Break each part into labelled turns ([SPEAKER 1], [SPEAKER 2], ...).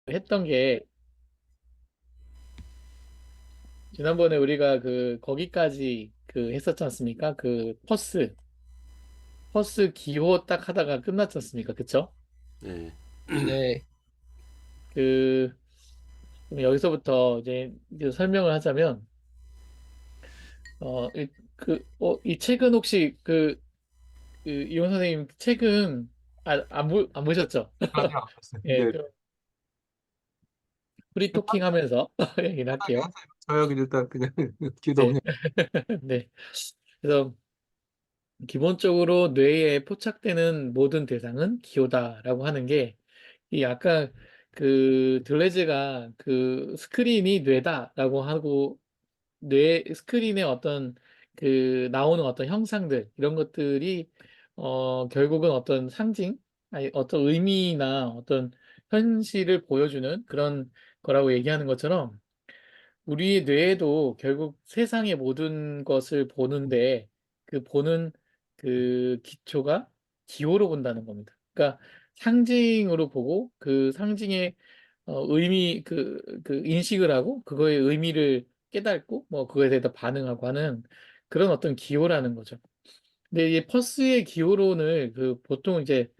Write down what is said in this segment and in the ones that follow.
[SPEAKER 1] 했던 게 지난번에 우리가 그 거기까지 그 했었지 않습니까? 그 퍼스 기호 딱 하다가 끝났지 않습니까? 그쵸?
[SPEAKER 2] 예,
[SPEAKER 1] 네. 그 그럼 여기서부터 이제 설명을 하자면 이 책은 혹시 이용 선생님 책은 안 보셨죠?
[SPEAKER 2] 아니요, 안 봤어요.
[SPEAKER 1] 예,
[SPEAKER 2] 근데
[SPEAKER 1] 그 프리토킹 하면서 얘기를
[SPEAKER 2] 편하게
[SPEAKER 1] 할게요.
[SPEAKER 2] 하세요. 저요, 일단 그냥 귀도
[SPEAKER 1] 네.
[SPEAKER 2] 그냥.
[SPEAKER 1] 네. 그래서 기본적으로 뇌에 포착되는 모든 대상은 기호다라고 하는 게 이 아까 그 들레즈가 그 스크린이 뇌다라고 하고 뇌 스크린에 어떤 그 나오는 어떤 형상들 이런 것들이 결국은 어떤 상징 아니 어떤 의미나 어떤 현실을 보여주는 그런 거라고 얘기하는 것처럼 우리 뇌에도 결국 세상의 모든 것을 보는데 그 보는 그 기초가 기호로 본다는 겁니다. 그러니까 상징으로 보고 그 상징의 의미 그 인식을 하고 그거의 의미를 깨닫고 뭐 그거에 대해서 반응하고 하는 그런 어떤 기호라는 거죠. 근데 이 퍼스의 기호론을 그 보통 이제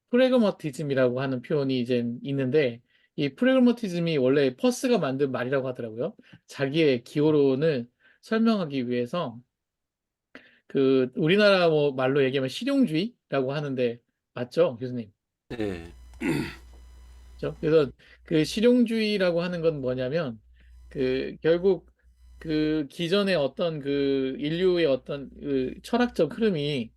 [SPEAKER 1] 프래그마티즘이라고 하는 표현이 이제 있는데, 이 프래그마티즘이 원래 퍼스가 만든 말이라고 하더라고요. 자기의 기호론을 설명하기 위해서, 그, 우리나라 뭐 말로 얘기하면 실용주의라고 하는데, 맞죠, 교수님?
[SPEAKER 2] 예,
[SPEAKER 1] 그죠? 그래서 그 실용주의라고 하는 건 뭐냐면, 그, 결국 그 기존의 어떤 그 인류의 어떤 그 철학적 흐름이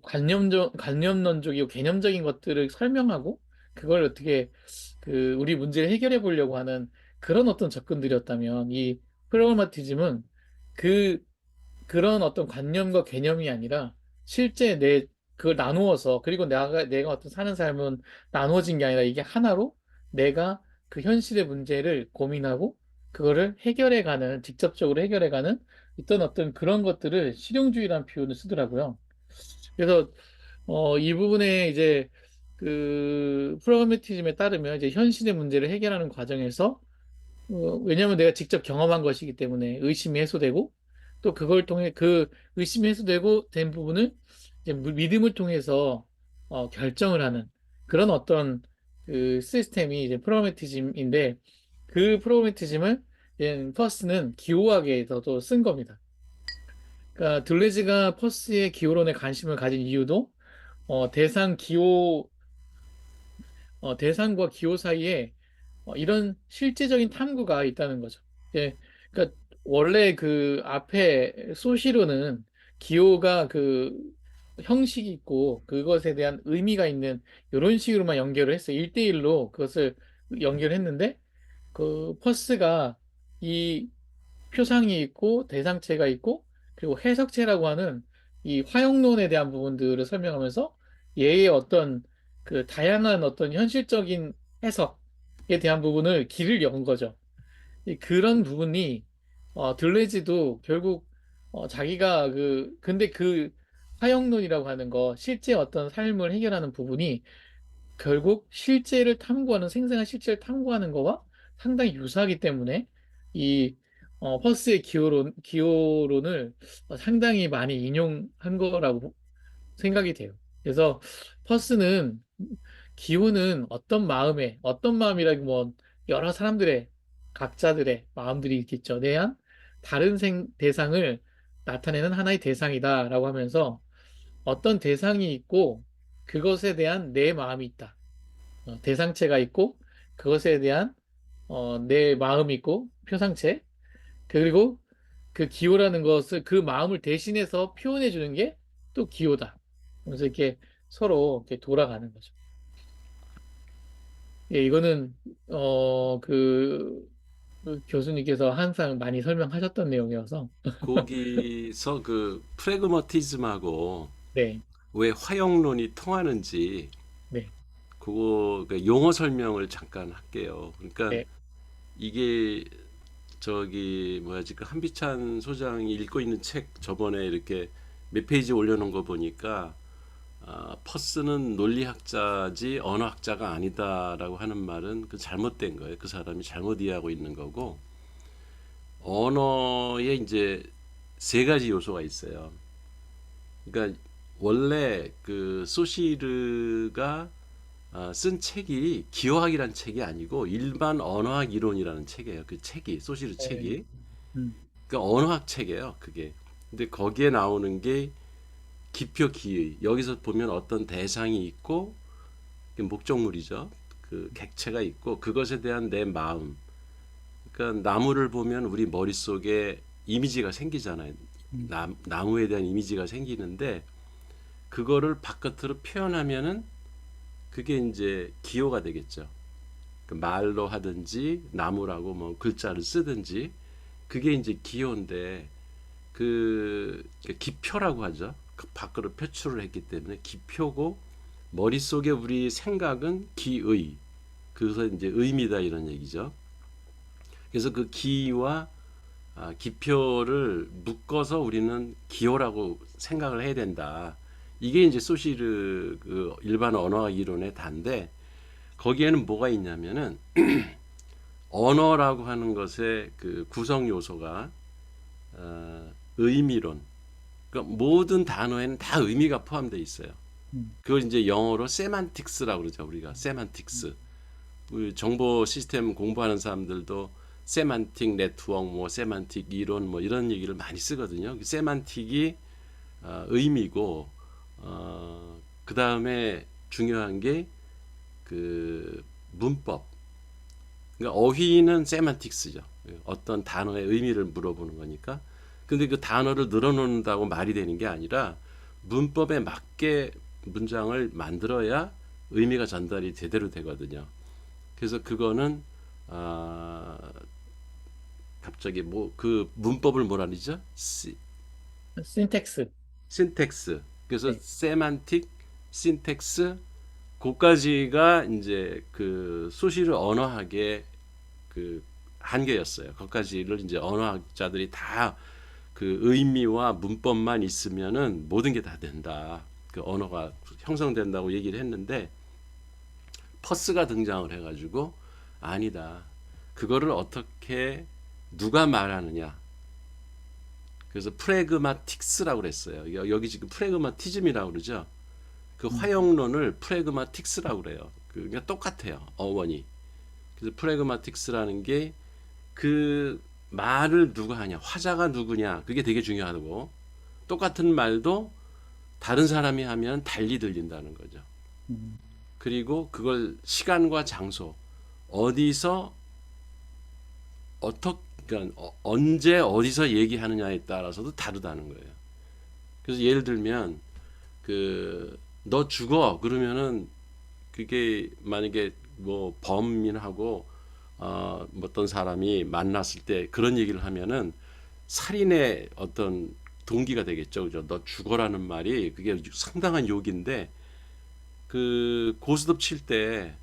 [SPEAKER 1] 관념론적이고 개념적인 것들을 설명하고 그걸 어떻게 그 우리 문제를 해결해 보려고 하는 그런 어떤 접근들이었다면 이 프라그마티즘은 그 그런 어떤 관념과 개념이 아니라 실제 그걸 나누어서 그리고 내가 어떤 사는 삶은 나누어진 게 아니라 이게 하나로 내가 그 현실의 문제를 고민하고 그거를 해결해가는 직접적으로 해결해가는 어떤 그런 것들을 실용주의라는 표현을 쓰더라고요. 그래서 이 부분에 이제 그 프라그매티즘에 따르면 이제 현실의 문제를 해결하는 과정에서 왜냐하면 내가 직접 경험한 것이기 때문에 의심이 해소되고 또 그걸 통해 그 의심이 해소되고 된 부분을 이제 믿음을 통해서 결정을 하는 그런 어떤 그 시스템이 이제 프라그매티즘인데 그 프라그매티즘을 이제 퍼스는 기호학에서도 쓴 겁니다. 그러니까 들레즈가 퍼스의 기호론에 관심을 가진 이유도 어, 대상 기호, 대상과 기호 사이에 이런 실제적인 탐구가 있다는 거죠. 예, 그러니까 원래 그 앞에 소시로는 기호가 그 형식이 있고 그것에 대한 의미가 있는 이런 식으로만 연결을 했어요. 1대1로 그것을 연결했는데 그 퍼스가 이 표상이 있고 대상체가 있고 그리고 해석체라고 하는 이 화형론에 대한 부분들을 설명하면서 얘의 어떤 그 다양한 어떤 현실적인 해석에 대한 부분을 길을 연 거죠. 그런 부분이 들레지도 결국 자기가 근데 그 화형론이라고 하는 거 실제 어떤 삶을 해결하는 부분이 결국 실제를 탐구하는 생생한 실제를 탐구하는 거와 상당히 유사하기 때문에 이 허스의 기호론을 상당히 많이 인용한 거라고 생각이 돼요. 그래서 퍼스는 기호는 어떤 마음이라기 뭐 여러 사람들의 각자들의 마음들이 있겠죠. 대한 다른 대상을 나타내는 하나의 대상이다라고 하면서 어떤 대상이 있고 그것에 대한 내 마음이 있다. 대상체가 있고 그것에 대한 내 마음이 있고 표상체 그리고 그 기호라는 것을 그 마음을 대신해서 표현해 주는 게 또 기호다. 그래서 이렇게 서로 이렇게 돌아가는 거죠. 예, 이거는 그 교수님께서 항상 많이 설명하셨던 내용이어서
[SPEAKER 2] 거기서 그 프래그마티즘하고
[SPEAKER 1] 네,
[SPEAKER 2] 왜 화형론이 통하는지
[SPEAKER 1] 네,
[SPEAKER 2] 그거 그 용어 설명을 잠깐 할게요. 그러니까
[SPEAKER 1] 네,
[SPEAKER 2] 이게 저기 뭐야지 그 한비찬 소장이 읽고 있는 책 저번에 이렇게 몇 페이지 올려놓은 거 보니까 퍼스는 논리학자지 언어학자가 아니다라고 하는 말은 그 잘못된 거예요. 그 사람이 잘못 이해하고 있는 거고 언어에 이제 세 가지 요소가 있어요. 그러니까 원래 그 소시르가 쓴 책이 기호학이라는 책이 아니고 일반 언어학 이론이라는 책이에요. 그 책이 소시르
[SPEAKER 1] 네.
[SPEAKER 2] 책이
[SPEAKER 1] 음,
[SPEAKER 2] 그러니까 언어학 책이에요. 그게 근데 거기에 나오는 게 기표 기의 여기서 보면 어떤 대상이 있고 목적물이죠. 그 객체가 있고 그것에 대한 내 마음. 그러니까 나무를 보면 우리 머릿속에 이미지가 생기잖아요.
[SPEAKER 1] 음,
[SPEAKER 2] 나무에 대한 이미지가 생기는데 그거를 바깥으로 표현하면은 그게 이제 기호가 되겠죠. 그 말로 하든지 나무라고 뭐 글자를 쓰든지 그게 이제 기호인데 그 기표라고 하죠. 그 밖으로 표출을 했기 때문에 기표고 머릿속에 우리 생각은 기의. 그래서 이제 의미다 이런 얘기죠. 그래서 그 기와 기표를 묶어서 우리는 기호라고 생각을 해야 된다. 이게 이제 소시르 그 일반 언어학 이론의 단데 거기에는 뭐가 있냐면은 언어라고 하는 것의 그 구성 요소가 의미론. 그러니까 모든 단어에는 다 의미가 포함되어 있어요.
[SPEAKER 1] 음,
[SPEAKER 2] 그걸 이제 영어로 세만틱스라고 그러죠. 우리가 세만틱스. 우리 정보 시스템 공부하는 사람들도 세만틱 네트워크, 뭐 세만틱 이론, 뭐 이런 얘기를 많이 쓰거든요. 그 세만틱이 의미고, 그 다음에 중요한 게 그 문법. 그러니까 어휘는 세만틱스죠. 어떤 단어의 의미를 물어보는 거니까. 근데 그 단어를 늘어놓는다고 말이 되는 게 아니라 문법에 맞게 문장을 만들어야 의미가 전달이 제대로 되거든요. 그래서 그거는 아, 갑자기 뭐 그 문법을 뭐라 그러죠?
[SPEAKER 1] 신텍스.
[SPEAKER 2] 신텍스. 그래서
[SPEAKER 1] 네.
[SPEAKER 2] 세만틱, 신텍스, 그까지가 이제 그 수시를 언어학의 그 한계였어요. 거기까지를 이제 언어학자들이 다 그 의미와 문법만 있으면은 모든 게 다 된다. 그 언어가 형성된다고 얘기를 했는데 퍼스가 등장을 해가지고 아니다. 그거를 어떻게 누가 말하느냐. 그래서 프레그마틱스라고 그랬어요. 여기 지금 프레그마티즘이라고 그러죠. 그
[SPEAKER 1] 음,
[SPEAKER 2] 화형론을 프레그마틱스라고 그래요. 그러니까 똑같아요. 어원이. 그래서 프레그마틱스라는 게 그 말을 누가 하냐, 화자가 누구냐, 그게 되게 중요하고 똑같은 말도 다른 사람이 하면 달리 들린다는 거죠.
[SPEAKER 1] 음,
[SPEAKER 2] 그리고 그걸 시간과 장소, 어디서 어떻게 그러니까 언제 어디서 얘기하느냐에 따라서도 다르다는 거예요. 그래서 예를 들면 그 너 죽어 그러면은 그게 만약에 뭐 범인하고 어떤 사람이 만났을 때 그런 얘기를 하면은 살인의 어떤 동기가 되겠죠. 그죠? 너 죽어라는 말이 그게 상당한 욕인데 그 고스톱 칠 때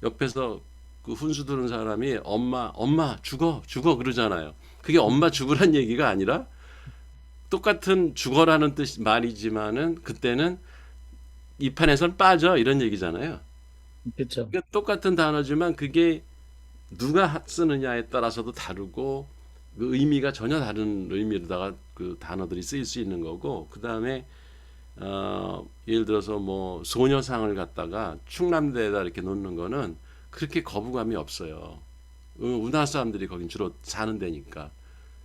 [SPEAKER 2] 옆에서 그 훈수 두는 사람이 엄마 죽어 죽어 그러잖아요. 그게 엄마
[SPEAKER 1] 음,
[SPEAKER 2] 죽으란 얘기가 아니라 똑같은 죽어라는 뜻 말이지만은 그때는 이 판에선 빠져 이런 얘기잖아요.
[SPEAKER 1] 그렇죠.
[SPEAKER 2] 그러니까 똑같은 단어지만 그게 누가 쓰느냐에 따라서도 다르고 그 의미가 전혀 다른 의미로다가 그 단어들이 쓰일 수 있는 거고 그 다음에 예를 들어서 뭐 소녀상을 갖다가 충남대에다 이렇게 놓는 거는 그렇게 거부감이 없어요. 우리나라 사람들이 거긴 주로 사는 데니까.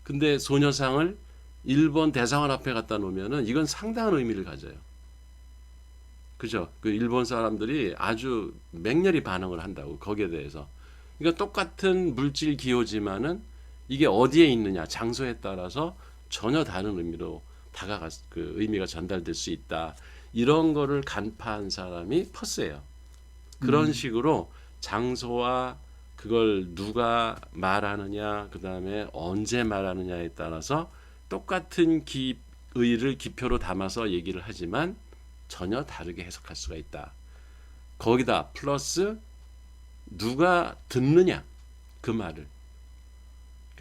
[SPEAKER 2] 근데 소녀상을 일본 대사관 앞에 갖다 놓으면은 이건 상당한 의미를 가져요. 그죠? 그 일본 사람들이 아주 맹렬히 반응을 한다고 거기에 대해서. 그러니까 똑같은 물질 기호지만은 이게 어디에 있느냐 장소에 따라서 전혀 다른 의미로 다가가 그 의미가 전달될 수 있다. 이런 거를 간파한 사람이 퍼스예요. 그런
[SPEAKER 1] 음,
[SPEAKER 2] 식으로 장소와 그걸 누가 말하느냐, 그 다음에 언제 말하느냐에 따라서 똑같은 의를 기표로 담아서 얘기를 하지만 전혀 다르게 해석할 수가 있다. 거기다 플러스 누가 듣느냐 그 말을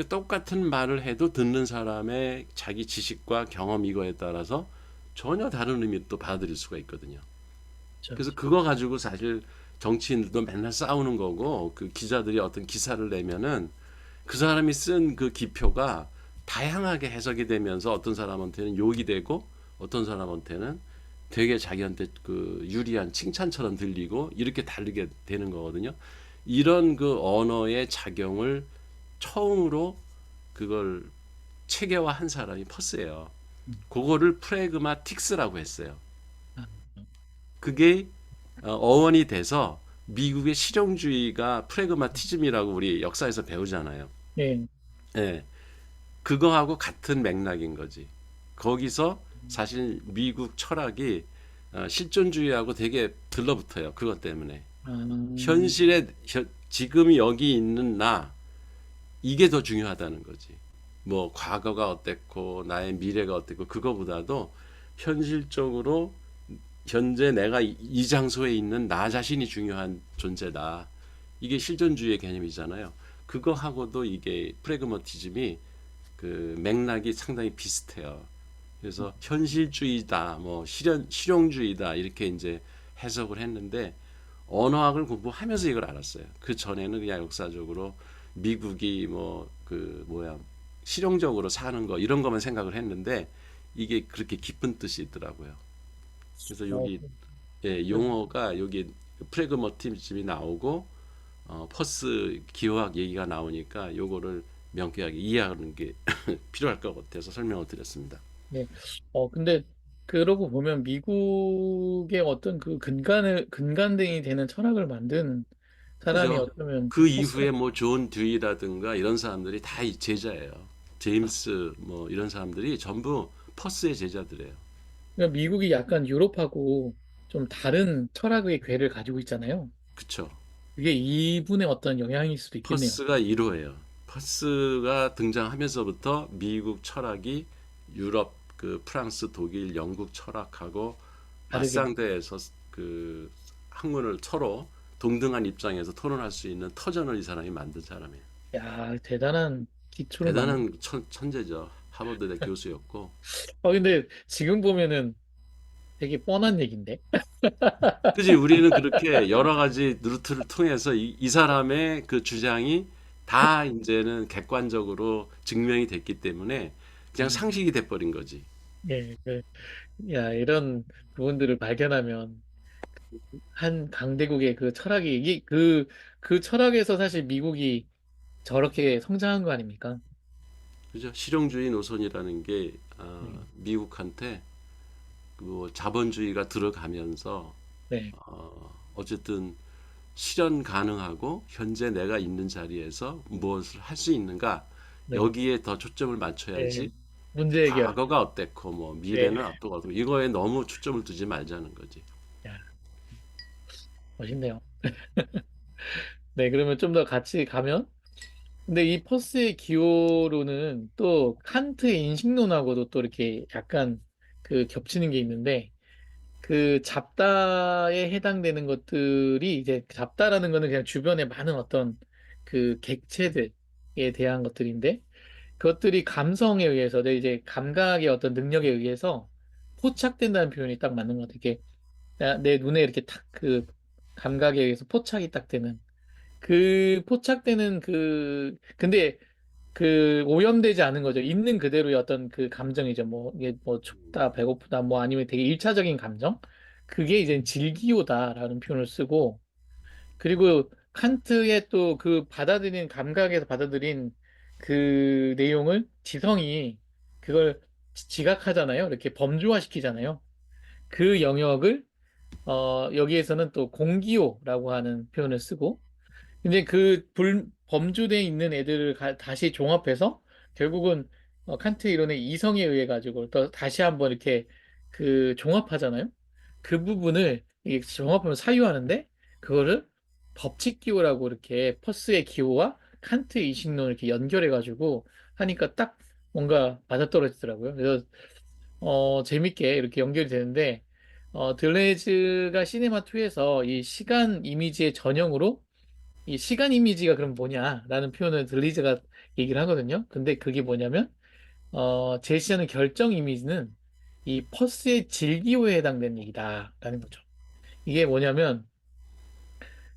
[SPEAKER 2] 똑같은 말을 해도 듣는 사람의 자기 지식과 경험 이거에 따라서 전혀 다른 의미로 또 받아들일 수가 있거든요. 그래서
[SPEAKER 1] 그렇죠.
[SPEAKER 2] 그거 가지고 사실 정치인들도 맨날 싸우는 거고 그 기자들이 어떤 기사를 내면은 그 사람이 쓴 그 기표가 다양하게 해석이 되면서 어떤 사람한테는 욕이 되고 어떤 사람한테는 되게 자기한테 그 유리한 칭찬처럼 들리고 이렇게 다르게 되는 거거든요. 이런 그 언어의 작용을 처음으로 그걸 체계화한 사람이 퍼스예요.
[SPEAKER 1] 음.
[SPEAKER 2] 그거를 프래그마틱스라고 했어요.
[SPEAKER 1] 아,
[SPEAKER 2] 그게 어원이 돼서 미국의 실용주의가 프래그마티즘이라고 우리 역사에서 배우잖아요.
[SPEAKER 1] 예.
[SPEAKER 2] 예, 그거하고 같은 맥락인 거지. 거기서 사실 미국 철학이 실존주의하고 되게 들러붙어요. 그것 때문에.
[SPEAKER 1] 아,
[SPEAKER 2] 현실에 지금 여기 있는 나 이게 더 중요하다는 거지. 뭐 과거가 어땠고 나의 미래가 어땠고 그거보다도 현실적으로 현재 내가 이 장소에 있는 나 자신이 중요한 존재다. 이게 실존주의의 개념이잖아요. 그거하고도 이게 프래그머티즘이 그 맥락이 상당히 비슷해요. 그래서 현실주의다, 뭐 실용주의다 이렇게 이제 해석을 했는데 언어학을 공부하면서 이걸 알았어요. 그 전에는 그냥 역사적으로 미국이 뭐 그 뭐야 실용적으로 사는 거 이런 것만 생각을 했는데 이게 그렇게 깊은 뜻이 있더라고요. 그래서
[SPEAKER 1] 어,
[SPEAKER 2] 여기 예, 용어가 여기 프래그머티즘이 나오고 퍼스 기호학 얘기가 나오니까 요거를 명쾌하게 이해하는 게 필요할 것 같아서 설명을 드렸습니다.
[SPEAKER 1] 네. 근데 그러고 보면 미국의 어떤 그 근간등이 되는 철학을 만든 사람이
[SPEAKER 2] 그죠?
[SPEAKER 1] 어쩌면
[SPEAKER 2] 그
[SPEAKER 1] 퍼스,
[SPEAKER 2] 이후에 뭐 존 듀이라든가 이런 사람들이 다 제자예요. 제임스 뭐 이런 사람들이 전부 퍼스의 제자들이에요.
[SPEAKER 1] 그러니까 미국이 약간 유럽하고 좀 다른 철학의 궤를 가지고 있잖아요.
[SPEAKER 2] 그쵸?
[SPEAKER 1] 그게 이분의 어떤 영향일 수도 있겠네요.
[SPEAKER 2] 퍼스가 1호예요. 퍼스가 등장하면서부터 미국 철학이 유럽 그 프랑스, 독일, 영국 철학하고
[SPEAKER 1] 다르게.
[SPEAKER 2] 맞상대해서 그 학문을 서로 동등한 입장에서 토론할 수 있는 터전을 이 사람이 만든 사람이에요.
[SPEAKER 1] 야, 대단한 기초를 만든.
[SPEAKER 2] 대단한 천재죠. 하버드대 교수였고.
[SPEAKER 1] 근데 지금 보면은 되게 뻔한 얘긴데.
[SPEAKER 2] 그지 우리는 그렇게 여러 가지 루트를 통해서 이 사람의 그 주장이 다 이제는 객관적으로 증명이 됐기 때문에 그냥
[SPEAKER 1] 음,
[SPEAKER 2] 상식이 돼버린 거지.
[SPEAKER 1] 예, 야, 이런 부분들을 발견하면 한 강대국의 그 철학이 그 철학에서 사실 미국이 저렇게 성장한 거 아닙니까?
[SPEAKER 2] 그죠? 실용주의 노선이라는 게
[SPEAKER 1] 네,
[SPEAKER 2] 미국한테 그 자본주의가 들어가면서
[SPEAKER 1] 네,
[SPEAKER 2] 어쨌든 실현 가능하고 현재 내가 있는 자리에서 무엇을 할 수 있는가
[SPEAKER 1] 네,
[SPEAKER 2] 여기에 더 초점을
[SPEAKER 1] 네.
[SPEAKER 2] 맞춰야지
[SPEAKER 1] 문제 해결.
[SPEAKER 2] 과거가 어땠고 뭐
[SPEAKER 1] 예,
[SPEAKER 2] 미래는 어떻고 이거에 너무 초점을 두지 말자는 거지.
[SPEAKER 1] 야, 멋있네요. 네, 그러면 좀 더 같이 가면, 근데 이 퍼스의 기호로는 또 칸트의 인식론하고도 또 이렇게 약간 그 겹치는 게 있는데, 그 잡다에 해당되는 것들이 이제 잡다라는 거는 그냥 주변에 많은 어떤 그 객체들에 대한 것들인데 그것들이 감성에 의해서 내 이제 감각의 어떤 능력에 의해서 포착된다는 표현이 딱 맞는 것 같아요. 이게 내 눈에 이렇게 탁 그 감각에 의해서 포착이 딱 되는 그 포착되는 그 근데 그 오염되지 않은 거죠. 있는 그대로의 어떤 그 감정이죠. 뭐 이게 뭐 춥다, 배고프다, 뭐 아니면 되게 일차적인 감정. 그게 이제 질기요다라는 표현을 쓰고 그리고 칸트의 또 그 받아들인 감각에서 받아들인 그 내용을 지성이 그걸 지각하잖아요. 이렇게 범주화시키잖아요. 그 영역을 여기에서는 또 공기요라고 하는 표현을 쓰고 근데 그 범주대에 있는 애들을 다시 종합해서 결국은 칸트 이론의 이성에 의해 가지고 또 다시 한번 이렇게 그 종합하잖아요. 그 부분을 이게 종합하면 사유하는데 그거를 법칙 기호라고 이렇게 퍼스의 기호와 칸트의 이식론을 이렇게 연결해 가지고 하니까 딱 뭔가 맞아떨어지더라고요. 그래서 재밌게 이렇게 연결이 되는데 들레즈가 시네마2에서 이 시간 이미지의 전형으로 이 시간 이미지가 그럼 뭐냐라는 표현을 들리즈가 얘기를 하거든요. 근데 그게 뭐냐면, 제시하는 결정 이미지는 이 퍼스의 질기호에 해당되는 얘기다라는 거죠. 이게 뭐냐면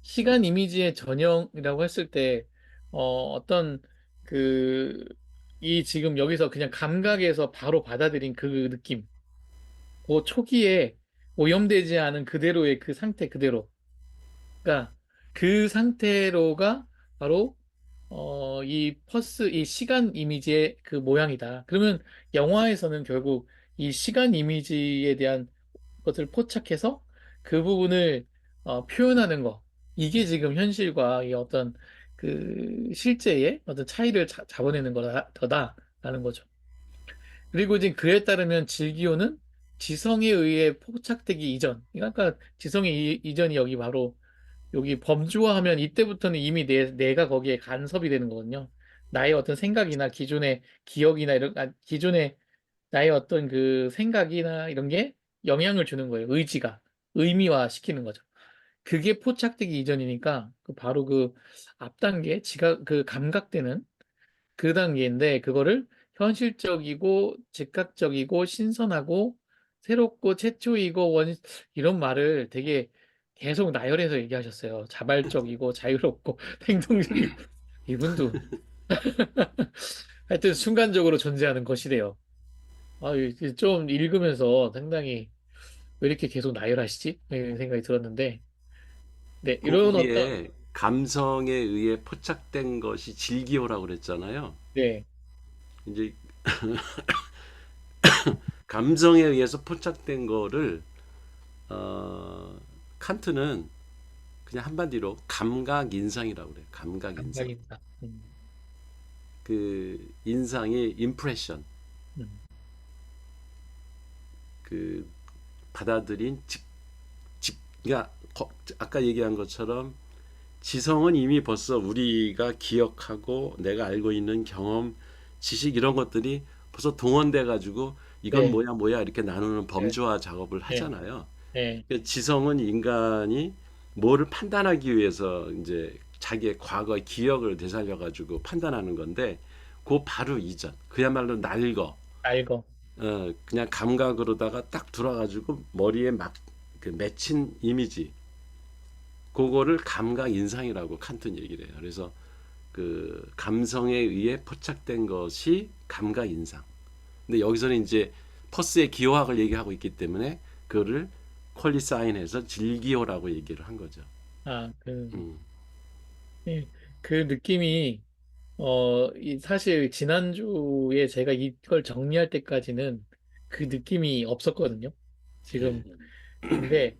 [SPEAKER 1] 시간 이미지의 전형이라고 했을 때 어떤 그 이 지금 여기서 그냥 감각에서 바로 받아들인 그 느낌, 그 초기에 오염되지 않은 그대로의 그 상태 그대로, 그러니까 그 상태로가 바로 이 퍼스 이 시간 이미지의 그 모양이다. 그러면 영화에서는 결국 이 시간 이미지에 대한 것을 포착해서 그 부분을 표현하는 거. 이게 지금 현실과 이 어떤 그 실제의 어떤 차이를 잡아내는 거다라는 거죠. 그리고 이제 그에 따르면 질기호는 지성에 의해 포착되기 이전. 그러니까 지성의 이전이 여기 바로 여기 범주화하면 이때부터는 이미 내가 거기에 간섭이 되는 거거든요. 나의 어떤 생각이나 기존의 기억이나 기존의 나의 어떤 그 생각이나 이런 게 영향을 주는 거예요. 의지가. 의미화 시키는 거죠. 그게 포착되기 이전이니까 바로 그 앞 단계, 그 감각되는 그 단계인데 그거를 현실적이고 즉각적이고 신선하고 새롭고 최초이고 이런 말을 되게 계속 나열해서 얘기하셨어요. 자발적이고 자유롭고 행동적이고 이분도 하여튼 순간적으로 존재하는 것이래요. 이게 좀 읽으면서 상당히 왜 이렇게 계속 나열하시지? 이런 생각이 들었는데 네, 이런 어떤
[SPEAKER 2] 거기에 감성에 의해 포착된 것이 질기호라고 그랬잖아요.
[SPEAKER 1] 네,
[SPEAKER 2] 이제 감성에 의해서 포착된 거를 어, 칸트는 그냥 한마디로 감각 인상이라고 그래요. 감각 인상.
[SPEAKER 1] 감각입니다.
[SPEAKER 2] 그 인상이 임프레션,
[SPEAKER 1] 음,
[SPEAKER 2] 그 받아들인 그러니까 아까 얘기한 것처럼 지성은 이미 벌써 우리가 기억하고 내가 알고 있는 경험, 지식 이런 것들이 벌써 동원돼 가지고 이건
[SPEAKER 1] 네,
[SPEAKER 2] 뭐야 뭐야 이렇게 나누는
[SPEAKER 1] 네,
[SPEAKER 2] 범주화 작업을
[SPEAKER 1] 네,
[SPEAKER 2] 하잖아요.
[SPEAKER 1] 네,
[SPEAKER 2] 그러니까 지성은 인간이 뭐를 판단하기 위해서 이제 자기의 과거의 기억을 되살려 가지고 판단하는 건데 그 바로 이전 그야말로 날거
[SPEAKER 1] 알고.
[SPEAKER 2] 그냥 감각으로다가 딱 들어가지고 머리에 막 그 맺힌 이미지 그거를 감각 인상이라고 칸트는 얘기를 해요. 그래서 그 감성에 의해 포착된 것이 감각 인상. 근데 여기서는 이제 퍼스의 기호학을 얘기하고 있기 때문에 그거를 퀄리사인해서 질기호라고 얘기를 한 거죠.
[SPEAKER 1] 아,
[SPEAKER 2] 음,
[SPEAKER 1] 예, 그 느낌이, 사실 지난주에 제가 이걸 정리할 때까지는 그 느낌이 없었거든요. 지금,
[SPEAKER 2] 예,
[SPEAKER 1] 근데,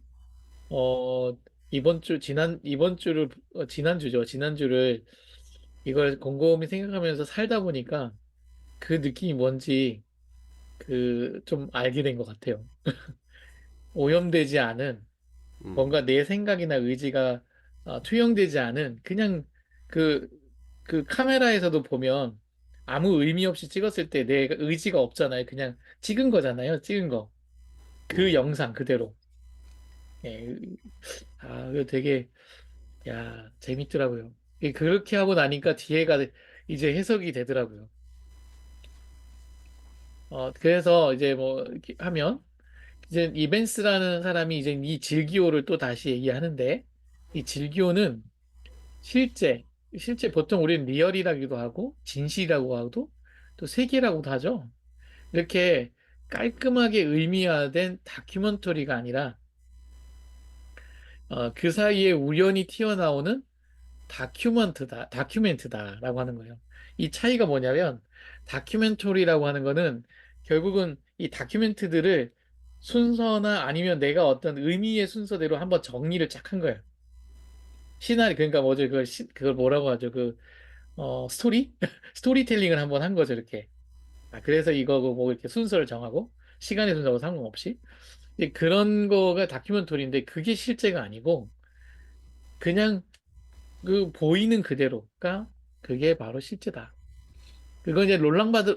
[SPEAKER 1] 어, 이번 주를, 지난주죠. 지난주를 이걸 곰곰이 생각하면서 살다 보니까 그 느낌이 뭔지 좀 알게 된 것 같아요. 오염되지 않은 뭔가 내 생각이나 의지가 투영되지 않은 그냥 그, 그 카메라에서도 보면 아무 의미 없이 찍었을 때 내 의지가 없잖아요. 그냥 찍은 거잖아요. 찍은 거. 그
[SPEAKER 2] 예.
[SPEAKER 1] 영상 그대로. 예. 이거 되게, 야, 재밌더라고요. 그렇게 하고 나니까 뒤에가 이제 해석이 되더라고요. 그래서 이제 뭐, 이렇게 하면, 이제 이벤스라는 사람이 이제 이 질기호를 또 다시 얘기하는데, 이 질기호는 실제 보통 우리는 리얼이라기도 하고 진실이라고 하고 또 세계라고도 하죠. 이렇게 깔끔하게 의미화된 다큐멘터리가 아니라 그 사이에 우연히 튀어나오는 다큐멘트다라고 하는 거예요. 이 차이가 뭐냐면 다큐멘터리라고 하는 거는 결국은 이 다큐멘트들을 순서나 아니면 내가 어떤 의미의 순서대로 한번 정리를 쫙 한 거예요. 시나리 그러니까 뭐죠? 그걸 뭐라고 하죠? 스토리? 스토리텔링을 한번 한 거죠, 이렇게. 그래서 이거고 뭐 이렇게 순서를 정하고, 시간의 순서하고 상관없이. 이제 그런 거가 다큐멘터리인데, 그게 실제가 아니고, 그냥 그 보이는 그대로가 그게 바로 실제다. 그건 이제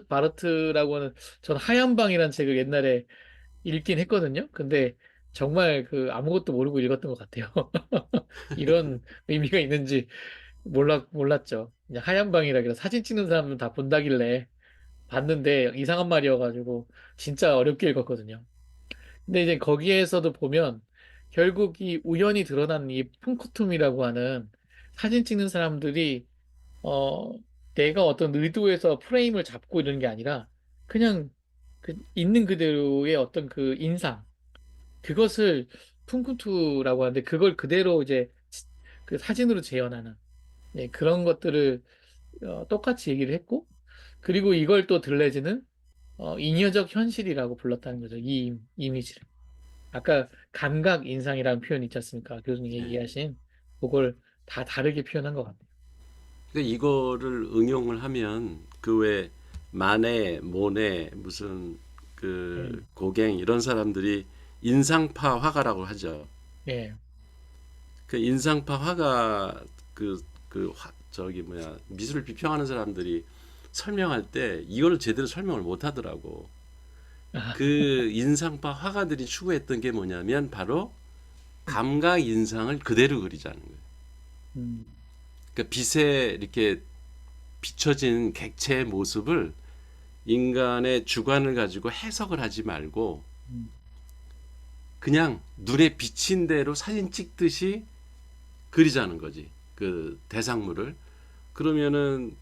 [SPEAKER 1] 바르트라고 하는, 전 하얀 방이라는 책을 옛날에 읽긴 했거든요. 근데 정말 아무것도 모르고 읽었던 것 같아요. 이런 의미가 있는지 몰랐죠. 그냥 하얀 방이라 그래 사진 찍는 사람은 다 본다길래 봤는데 이상한 말이어가지고 진짜 어렵게 읽었거든요. 근데 이제 거기에서도 보면 결국 이 우연히 드러난 이 푼코툼이라고 하는 사진 찍는 사람들이 어 내가 어떤 의도에서 프레임을 잡고 이러는 게 아니라 그냥 그 있는 그대로의 어떤 그 인상 그것을 푼쿠투라고 하는데 그걸 그대로 이제 그 사진으로 재현하는 네, 그런 것들을 똑같이 얘기를 했고 그리고 이걸 또 들레즈는 인여적 현실이라고 불렀다는 거죠. 이 이미지를. 아까 감각 인상이라는 표현 있지 않습니까? 교수님
[SPEAKER 2] 예.
[SPEAKER 1] 얘기하신 그걸 다 다르게 표현한 것 같아요.
[SPEAKER 2] 그러니까 이거를 응용을 하면 그 외 마네, 모네 무슨 그
[SPEAKER 1] 음,
[SPEAKER 2] 고갱 이런 사람들이 인상파 화가라고 하죠.
[SPEAKER 1] 예.
[SPEAKER 2] 그 인상파 화가 저기 뭐야 미술을 비평하는 사람들이 설명할 때 이걸 제대로 설명을 못 하더라고.
[SPEAKER 1] 아,
[SPEAKER 2] 그 인상파 화가들이 추구했던 게 뭐냐면 바로 감각 인상을 그대로 그리자는 거예요.
[SPEAKER 1] 음,
[SPEAKER 2] 그러니까 빛에 이렇게 비춰진 객체의 모습을 인간의 주관을 가지고 해석을 하지 말고
[SPEAKER 1] 음,
[SPEAKER 2] 그냥 눈에 비친 대로 사진 찍듯이 그리자는 거지. 그 대상물을. 그러면은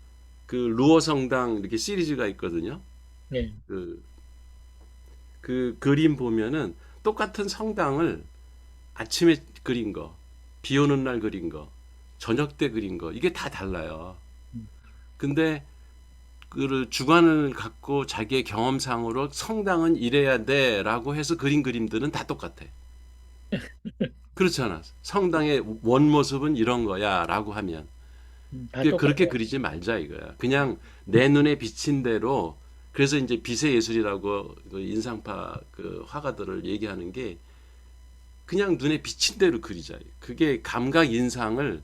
[SPEAKER 2] 그 루어 성당 이렇게 시리즈가 있거든요.
[SPEAKER 1] 예.
[SPEAKER 2] 그, 그 그림 보면은 똑같은 성당을 아침에 그린 거, 비 오는 날 그린 거, 저녁 때 그린 거, 이게 다 달라요.
[SPEAKER 1] 음,
[SPEAKER 2] 근데 그 주관을 갖고 자기의 경험상으로 성당은 이래야 돼라고 해서 그린 그림들은 다 똑같아. 그렇잖아. 성당의 원 모습은 이런 거야라고 하면
[SPEAKER 1] 다
[SPEAKER 2] 그렇게
[SPEAKER 1] 똑같아요.
[SPEAKER 2] 그리지 말자 이거야. 그냥 내 눈에 비친 대로 그래서 이제 빛의 예술이라고 그 인상파 그 화가들을 얘기하는 게 그냥 눈에 비친 대로 그리자. 그게 감각 인상을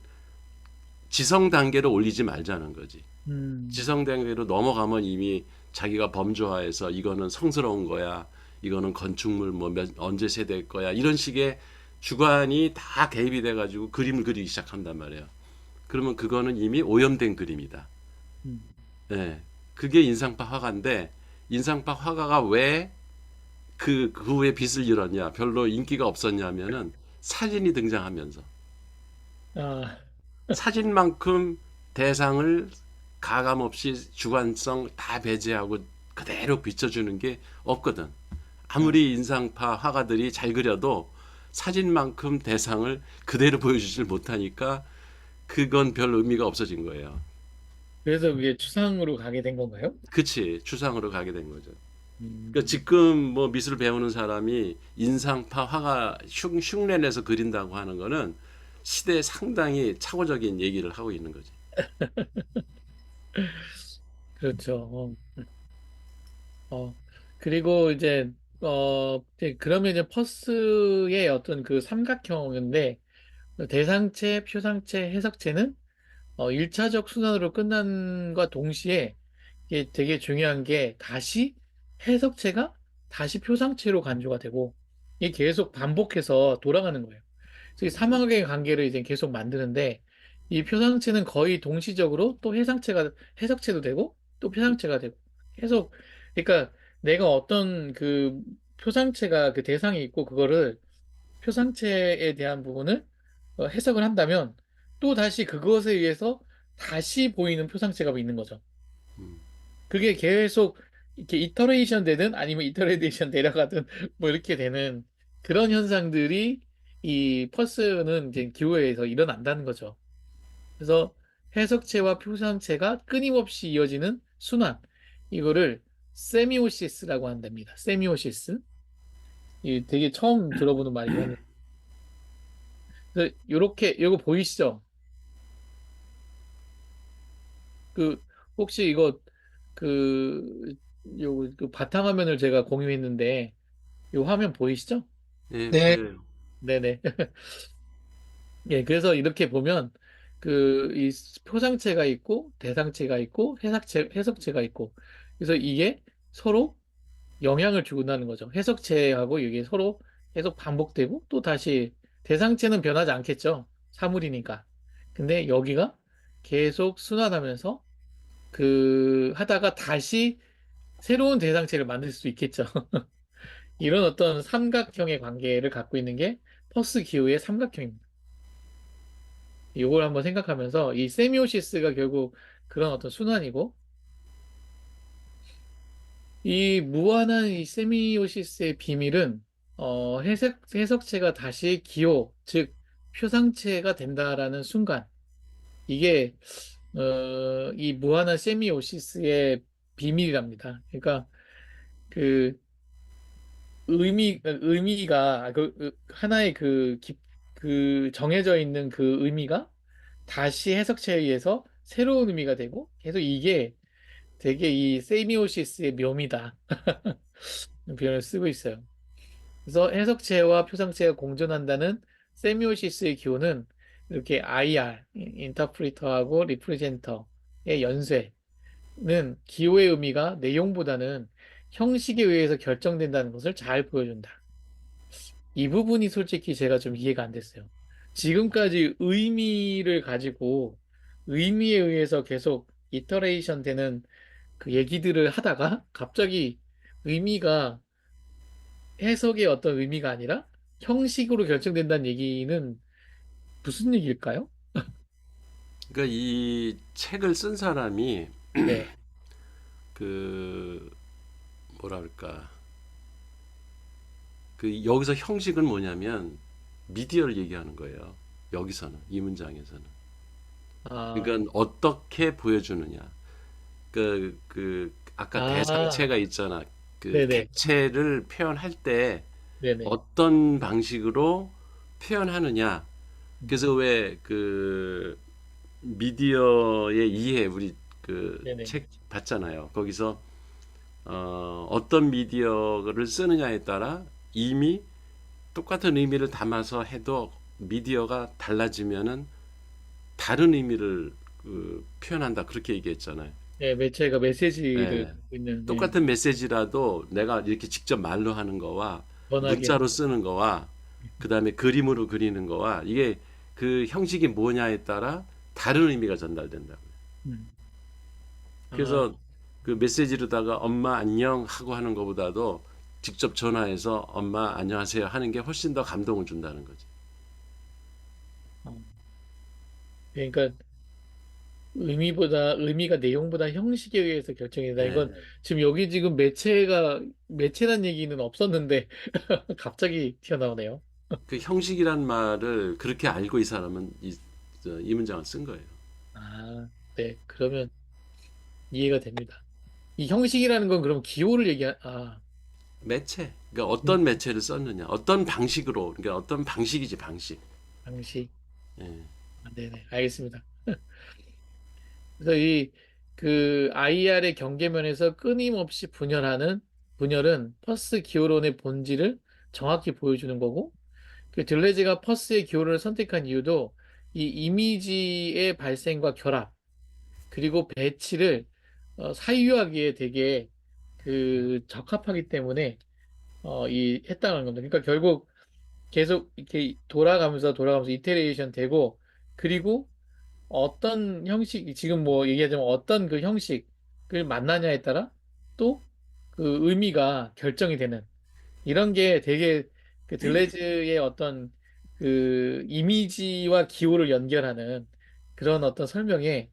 [SPEAKER 2] 지성 단계로 올리지 말자는 거지.
[SPEAKER 1] 음,
[SPEAKER 2] 지성 단계로 넘어가면 이미 자기가 범주화해서 이거는 성스러운 거야. 이거는 건축물 언제 세대일 거야. 이런 식의 주관이 다 개입이 돼가지고 그림을 그리기 시작한단 말이에요. 그러면 그거는 이미 오염된 그림이다.
[SPEAKER 1] 음.
[SPEAKER 2] 예. 그게 인상파 화가인데 인상파 화가가 왜 그 후에 빛을 잃었냐, 별로 인기가 없었냐면은 사진이 등장하면서
[SPEAKER 1] 아,
[SPEAKER 2] 사진만큼 대상을 가감 없이 주관성 다 배제하고 그대로 비춰주는 게 없거든.
[SPEAKER 1] 아,
[SPEAKER 2] 아무리 인상파 화가들이 잘 그려도 사진만큼 대상을 그대로 보여주질 못하니까 그건 별 의미가 없어진 거예요.
[SPEAKER 1] 그래서 그게 추상으로 가게 된 건가요?
[SPEAKER 2] 그치, 추상으로 가게 된 거죠. 그러니까
[SPEAKER 1] 음,
[SPEAKER 2] 지금 뭐 미술 배우는 사람이 인상파 화가 흉내내서 그린다고 하는 거는 시대에 상당히 착오적인 얘기를 하고 있는 거지.
[SPEAKER 1] 그렇죠. 그리고 이제 그러면 이제 퍼스의 어떤 그 삼각형인데, 대상체, 표상체, 해석체는 1차적 순환으로 끝난과 동시에 이게 되게 중요한 게 다시 해석체가 다시 표상체로 간주가 되고 이게 계속 반복해서 돌아가는 거예요. 그래서 이 삼각의 관계를 이제 계속 만드는데 이 표상체는 거의 동시적으로 또 해석체도 되고 또 표상체가 되고 계속 그러니까 내가 어떤 그 표상체가 그 대상이 있고 그거를 표상체에 대한 부분을 해석을 한다면 또 다시 그것에 의해서 다시 보이는 표상체가 있는 거죠. 그게 계속 이렇게 이터레이션 되든 아니면 이터레이션 내려가든 뭐 이렇게 되는 그런 현상들이 이 펄스는 이제 기호에서 일어난다는 거죠. 그래서 해석체와 표상체가 끊임없이 이어지는 순환. 이거를 세미오시스라고 한답니다. 세미오시스. 이 되게 처음 들어보는 말이긴 합니다. 그래서 요렇게 요거 보이시죠? 그 혹시 이거 그 요거 그 바탕화면을 제가 공유했는데 요 화면 보이시죠?
[SPEAKER 2] 예,
[SPEAKER 3] 네,
[SPEAKER 2] 보여요.
[SPEAKER 1] 네네. 예, 그래서 이렇게 보면 그 이 표상체가 있고 대상체가 있고 해석체가 있고 그래서 이게 서로 영향을 주고나는 거죠. 해석체하고 이게 서로 계속 반복되고 또 다시 대상체는 변하지 않겠죠. 사물이니까. 근데 여기가 계속 순환하면서 그 하다가 다시 새로운 대상체를 만들 수 있겠죠. 이런 어떤 삼각형의 관계를 갖고 있는 게 퍼스 기호의 삼각형입니다. 이걸 한번 생각하면서 이 세미오시스가 결국 그런 어떤 순환이고 이 무한한 이 세미오시스의 비밀은 해석체가 다시 기호, 즉 표상체가 된다라는 순간 이게 이 무한한 세미오시스의 비밀이랍니다. 그러니까 그 의미가 하나의 그 정해져 있는 그 의미가 다시 해석체에 의해서 새로운 의미가 되고 계속 이게 되게 이 세미오시스의 묘미다. 표현을 쓰고 있어요. 그래서 해석체와 표상체가 공존한다는 세미오시스의 기호는 이렇게 IR, 인터프리터하고 리프레젠터의 연쇄는 기호의 의미가 내용보다는 형식에 의해서 결정된다는 것을 잘 보여준다. 이 부분이 솔직히 제가 좀 이해가 안 됐어요. 지금까지 의미를 가지고 의미에 의해서 계속 이터레이션 되는 그 얘기들을 하다가 갑자기 의미가 해석의 어떤 의미가 아니라 형식으로 결정된다는 얘기는 무슨 얘기일까요?
[SPEAKER 2] 그러니까 이 책을 쓴 사람이
[SPEAKER 1] 네.
[SPEAKER 2] 그 뭐라 그럴까 그 여기서 형식은 뭐냐면 미디어를 얘기하는 거예요. 여기서는 이 문장에서는.
[SPEAKER 1] 아,
[SPEAKER 2] 그러니까 어떻게 보여주느냐. 아까
[SPEAKER 1] 아,
[SPEAKER 2] 대상체가 있잖아. 그
[SPEAKER 1] 네네.
[SPEAKER 2] 객체를 표현할 때
[SPEAKER 1] 네네.
[SPEAKER 2] 어떤 방식으로 표현하느냐.
[SPEAKER 1] 음,
[SPEAKER 2] 그래서 왜 그 미디어의 이해 우리 그
[SPEAKER 1] 네네.
[SPEAKER 2] 책 봤잖아요. 거기서 어떤 미디어를 쓰느냐에 따라 이미 똑같은 의미를 담아서 해도 미디어가 달라지면은 다른 의미를 표현한다 그렇게 얘기했잖아요.
[SPEAKER 1] 네, 매체가 메시지를
[SPEAKER 2] 예.
[SPEAKER 1] 갖고 있는, 네,
[SPEAKER 2] 똑같은 메시지라도 내가 이렇게 직접 말로 하는 거와
[SPEAKER 1] 번역이
[SPEAKER 2] 문자로
[SPEAKER 1] 한,
[SPEAKER 2] 쓰는 거와 그다음에 그림으로 그리는 거와 이게 그 형식이 뭐냐에 따라 다른 의미가 전달된다고요.
[SPEAKER 1] 음. 아,
[SPEAKER 2] 그래서 그 메시지로다가 엄마 안녕 하고 하는 것보다도 직접 전화해서 엄마 안녕하세요 하는 게 훨씬 더 감동을 준다는 거지.
[SPEAKER 1] 어. 그러니까 의미가 내용보다 형식에 의해서 결정이 된다. 이건
[SPEAKER 2] 예.
[SPEAKER 1] 지금 여기 지금 매체란 얘기는 없었는데 갑자기 튀어나오네요.
[SPEAKER 2] 그 형식이란 말을 그렇게 알고 이 사람은 이 문장을 쓴 거예요.
[SPEAKER 1] 아, 네. 그러면 이해가 됩니다. 이 형식이라는 건 그럼
[SPEAKER 2] 매체. 그러니까
[SPEAKER 1] 음,
[SPEAKER 2] 어떤 매체를 썼느냐, 어떤 방식으로, 그러니까 어떤 방식이지 방식.
[SPEAKER 1] 방식.
[SPEAKER 2] 예.
[SPEAKER 1] 아, 네네. 알겠습니다. 그래서 그 IR의 경계면에서 끊임없이 분열은 퍼스 기호론의 본질을 정확히 보여주는 거고, 그 들레즈가 퍼스의 기호를 선택한 이유도 이 이미지의 발생과 결합, 그리고 배치를 사유하기에 되게 그 적합하기 때문에 했다는 겁니다. 그러니까 결국 계속 이렇게 돌아가면서 이테레이션 되고, 그리고 어떤 형식, 지금 뭐 얘기하자면 어떤 그 형식을 만나냐에 따라 또 그 의미가 결정이 되는 이런 게 되게 그 들레즈의 어떤 그 이미지와 기호를 연결하는 그런 어떤 설명에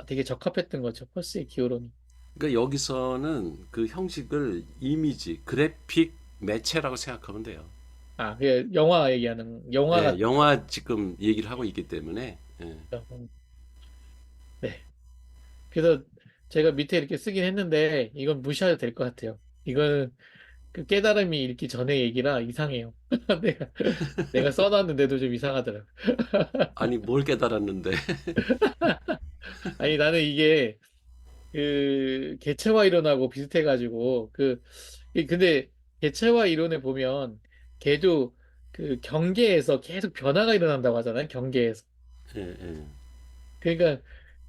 [SPEAKER 1] 되게 적합했던 거죠. 퍼스의 기호론이.
[SPEAKER 2] 그러니까 여기서는 그 형식을 이미지, 그래픽 매체라고 생각하면 돼요.
[SPEAKER 1] 아, 그 영화 얘기하는 영화
[SPEAKER 2] 예,
[SPEAKER 1] 같은.
[SPEAKER 2] 영화 지금 얘기를 하고 있기 때문에 예.
[SPEAKER 1] 거. 네. 그래서 제가 밑에 이렇게 쓰긴 했는데 이건 무시해도 될 것 같아요. 이거는 그 깨달음이 읽기 전에 얘기라 이상해요. 내가 내가 써놨는데도 좀 이상하더라고.
[SPEAKER 2] 아니 뭘 깨달았는데
[SPEAKER 1] 아니 나는 이게 그 개체화 이론하고 비슷해가지고 근데 개체화 이론에 보면 걔도 그 경계에서 계속 변화가 일어난다고 하잖아요. 경계에서.
[SPEAKER 2] 예, 예.
[SPEAKER 1] 그러니까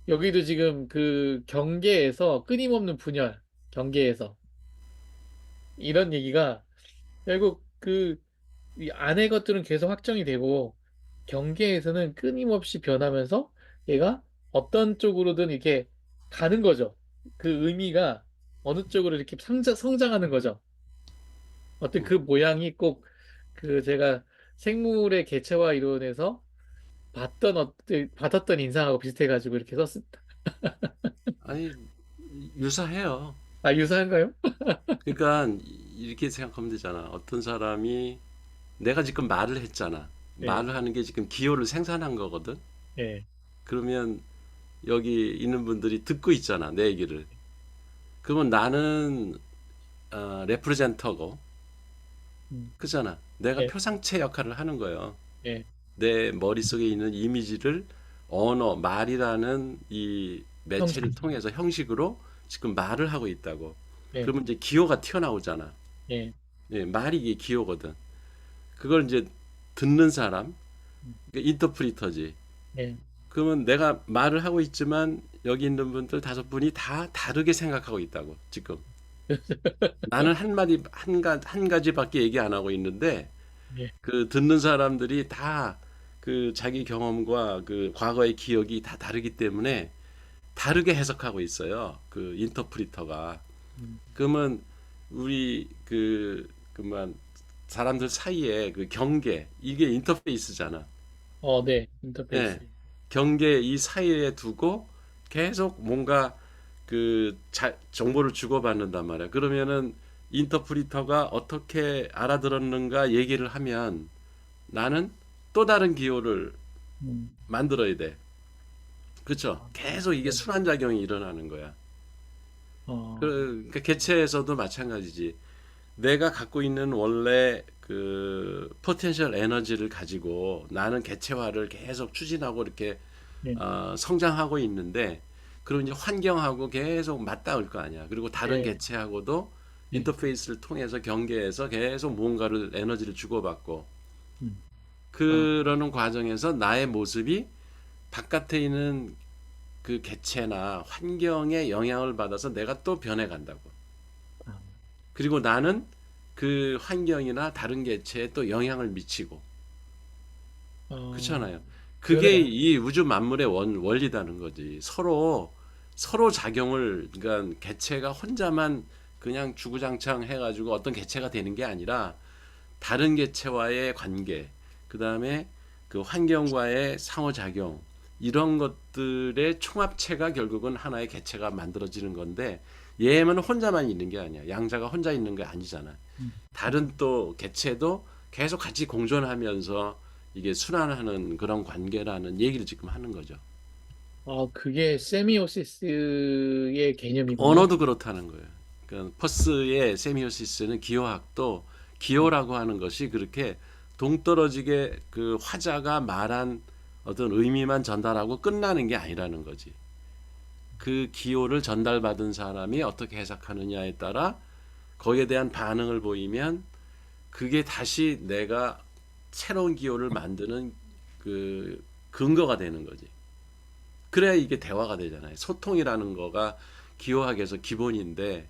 [SPEAKER 1] 여기도 지금 그 경계에서 끊임없는 분열, 경계에서 이런 얘기가 결국 이 안의 것들은 계속 확정이 되고 경계에서는 끊임없이 변하면서 얘가 어떤 쪽으로든 이렇게 가는 거죠. 그 의미가 어느 쪽으로 이렇게 성장하는 거죠. 어떤 그 모양이 꼭 그 제가 생물의 개체와 이론에서 받았던 인상하고 비슷해가지고 이렇게 썼습니다.
[SPEAKER 2] 아니 유사해요.
[SPEAKER 1] 아, 유사한가요?
[SPEAKER 2] 그러니까 이렇게 생각하면 되잖아. 어떤 사람이 내가 지금 말을 했잖아.
[SPEAKER 1] 예,
[SPEAKER 2] 말을 하는 게 지금 기호를 생산한 거거든.
[SPEAKER 1] 예,
[SPEAKER 2] 그러면 여기 있는 분들이 듣고 있잖아, 내 얘기를. 그러면 나는 레프레젠터고,
[SPEAKER 1] 음,
[SPEAKER 2] 그잖아. 내가
[SPEAKER 1] 예,
[SPEAKER 2] 표상체 역할을 하는 거예요.
[SPEAKER 1] 예,
[SPEAKER 2] 내 머릿속에 있는 이미지를 언어, 말이라는 이 매체를
[SPEAKER 1] 형식,
[SPEAKER 2] 통해서 형식으로 지금 말을 하고 있다고.
[SPEAKER 1] 예,
[SPEAKER 2] 그러면 이제 기호가 튀어나오잖아.
[SPEAKER 1] 예,
[SPEAKER 2] 예, 말이 이게 기호거든. 그걸 이제 듣는 사람,
[SPEAKER 1] 음,
[SPEAKER 2] 그러니까 인터프리터지.
[SPEAKER 1] 예,
[SPEAKER 2] 그러면 내가 말을 하고 있지만 여기 있는 분들 다섯 분이 다 다르게 생각하고 있다고, 지금. 나는 한마디, 한 가지밖에 얘기 안 하고 있는데,
[SPEAKER 1] 예,
[SPEAKER 2] 그 듣는 사람들이 다 그 자기 경험과 그 과거의 기억이 다 다르기 때문에 다르게 해석하고 있어요. 그 인터프리터가.
[SPEAKER 1] 음,
[SPEAKER 2] 그러면 우리 그만 사람들 사이에 그 경계, 이게 인터페이스잖아.
[SPEAKER 1] 네,
[SPEAKER 2] 예.
[SPEAKER 1] 인터페이스.
[SPEAKER 2] 경계 이 사이에 두고 계속 뭔가 정보를 주고받는단 말이야. 그러면은 인터프리터가 어떻게 알아들었는가 얘기를 하면 나는 또 다른 기호를
[SPEAKER 1] 음,
[SPEAKER 2] 만들어야 돼. 그렇죠?
[SPEAKER 1] 아,
[SPEAKER 2] 계속 이게
[SPEAKER 1] 네,
[SPEAKER 2] 순환작용이 일어나는 거야.
[SPEAKER 1] 어,
[SPEAKER 2] 그러니까 개체에서도 마찬가지지. 내가 갖고 있는 원래 그 포텐셜 에너지를 가지고 나는 개체화를 계속 추진하고 이렇게
[SPEAKER 1] 예,
[SPEAKER 2] 성장하고 있는데 그럼 이제 환경하고 계속 맞닿을 거 아니야. 그리고 다른
[SPEAKER 1] 예,
[SPEAKER 2] 개체하고도
[SPEAKER 1] 예,
[SPEAKER 2] 인터페이스를 통해서 경계해서 계속 뭔가를 에너지를 주고받고
[SPEAKER 1] 음, 아,
[SPEAKER 2] 그러는 과정에서 나의 모습이 바깥에 있는 그 개체나 환경에 영향을 받아서 내가 또 변해간다고.
[SPEAKER 1] 아,
[SPEAKER 2] 그리고 나는 그 환경이나 다른 개체에 또 영향을 미치고.
[SPEAKER 1] 어,
[SPEAKER 2] 그렇잖아요. 그게
[SPEAKER 1] 그러네요.
[SPEAKER 2] 이 우주 만물의 원리다는 거지. 서로 작용을 그러니까 개체가 혼자만 그냥 주구장창 해가지고 어떤 개체가 되는 게 아니라 다른 개체와의 관계, 그 다음에 그 환경과의 상호작용 이런 것들의 총합체가 결국은 하나의 개체가 만들어지는 건데 얘만 혼자만 있는 게 아니야. 양자가 혼자 있는 게 아니잖아.
[SPEAKER 1] 음,
[SPEAKER 2] 다른 또 개체도 계속 같이 공존하면서 이게 순환하는 그런 관계라는 얘기를 지금 하는 거죠.
[SPEAKER 1] 그게 세미오시스의 개념이군요.
[SPEAKER 2] 언어도 그렇다는 거예요. 그러니까 퍼스의 세미오시스는 기호학도
[SPEAKER 1] 음,
[SPEAKER 2] 기호라고 하는 것이 그렇게 동떨어지게 그 화자가 말한 어떤 의미만 전달하고 끝나는 게 아니라는 거지. 그 기호를 전달받은 사람이 어떻게 해석하느냐에 따라 거기에 대한 반응을 보이면 그게 다시 내가 새로운 기호를 만드는 그 근거가 되는 거지. 그래야 이게 대화가 되잖아요. 소통이라는 거가 기호학에서 기본인데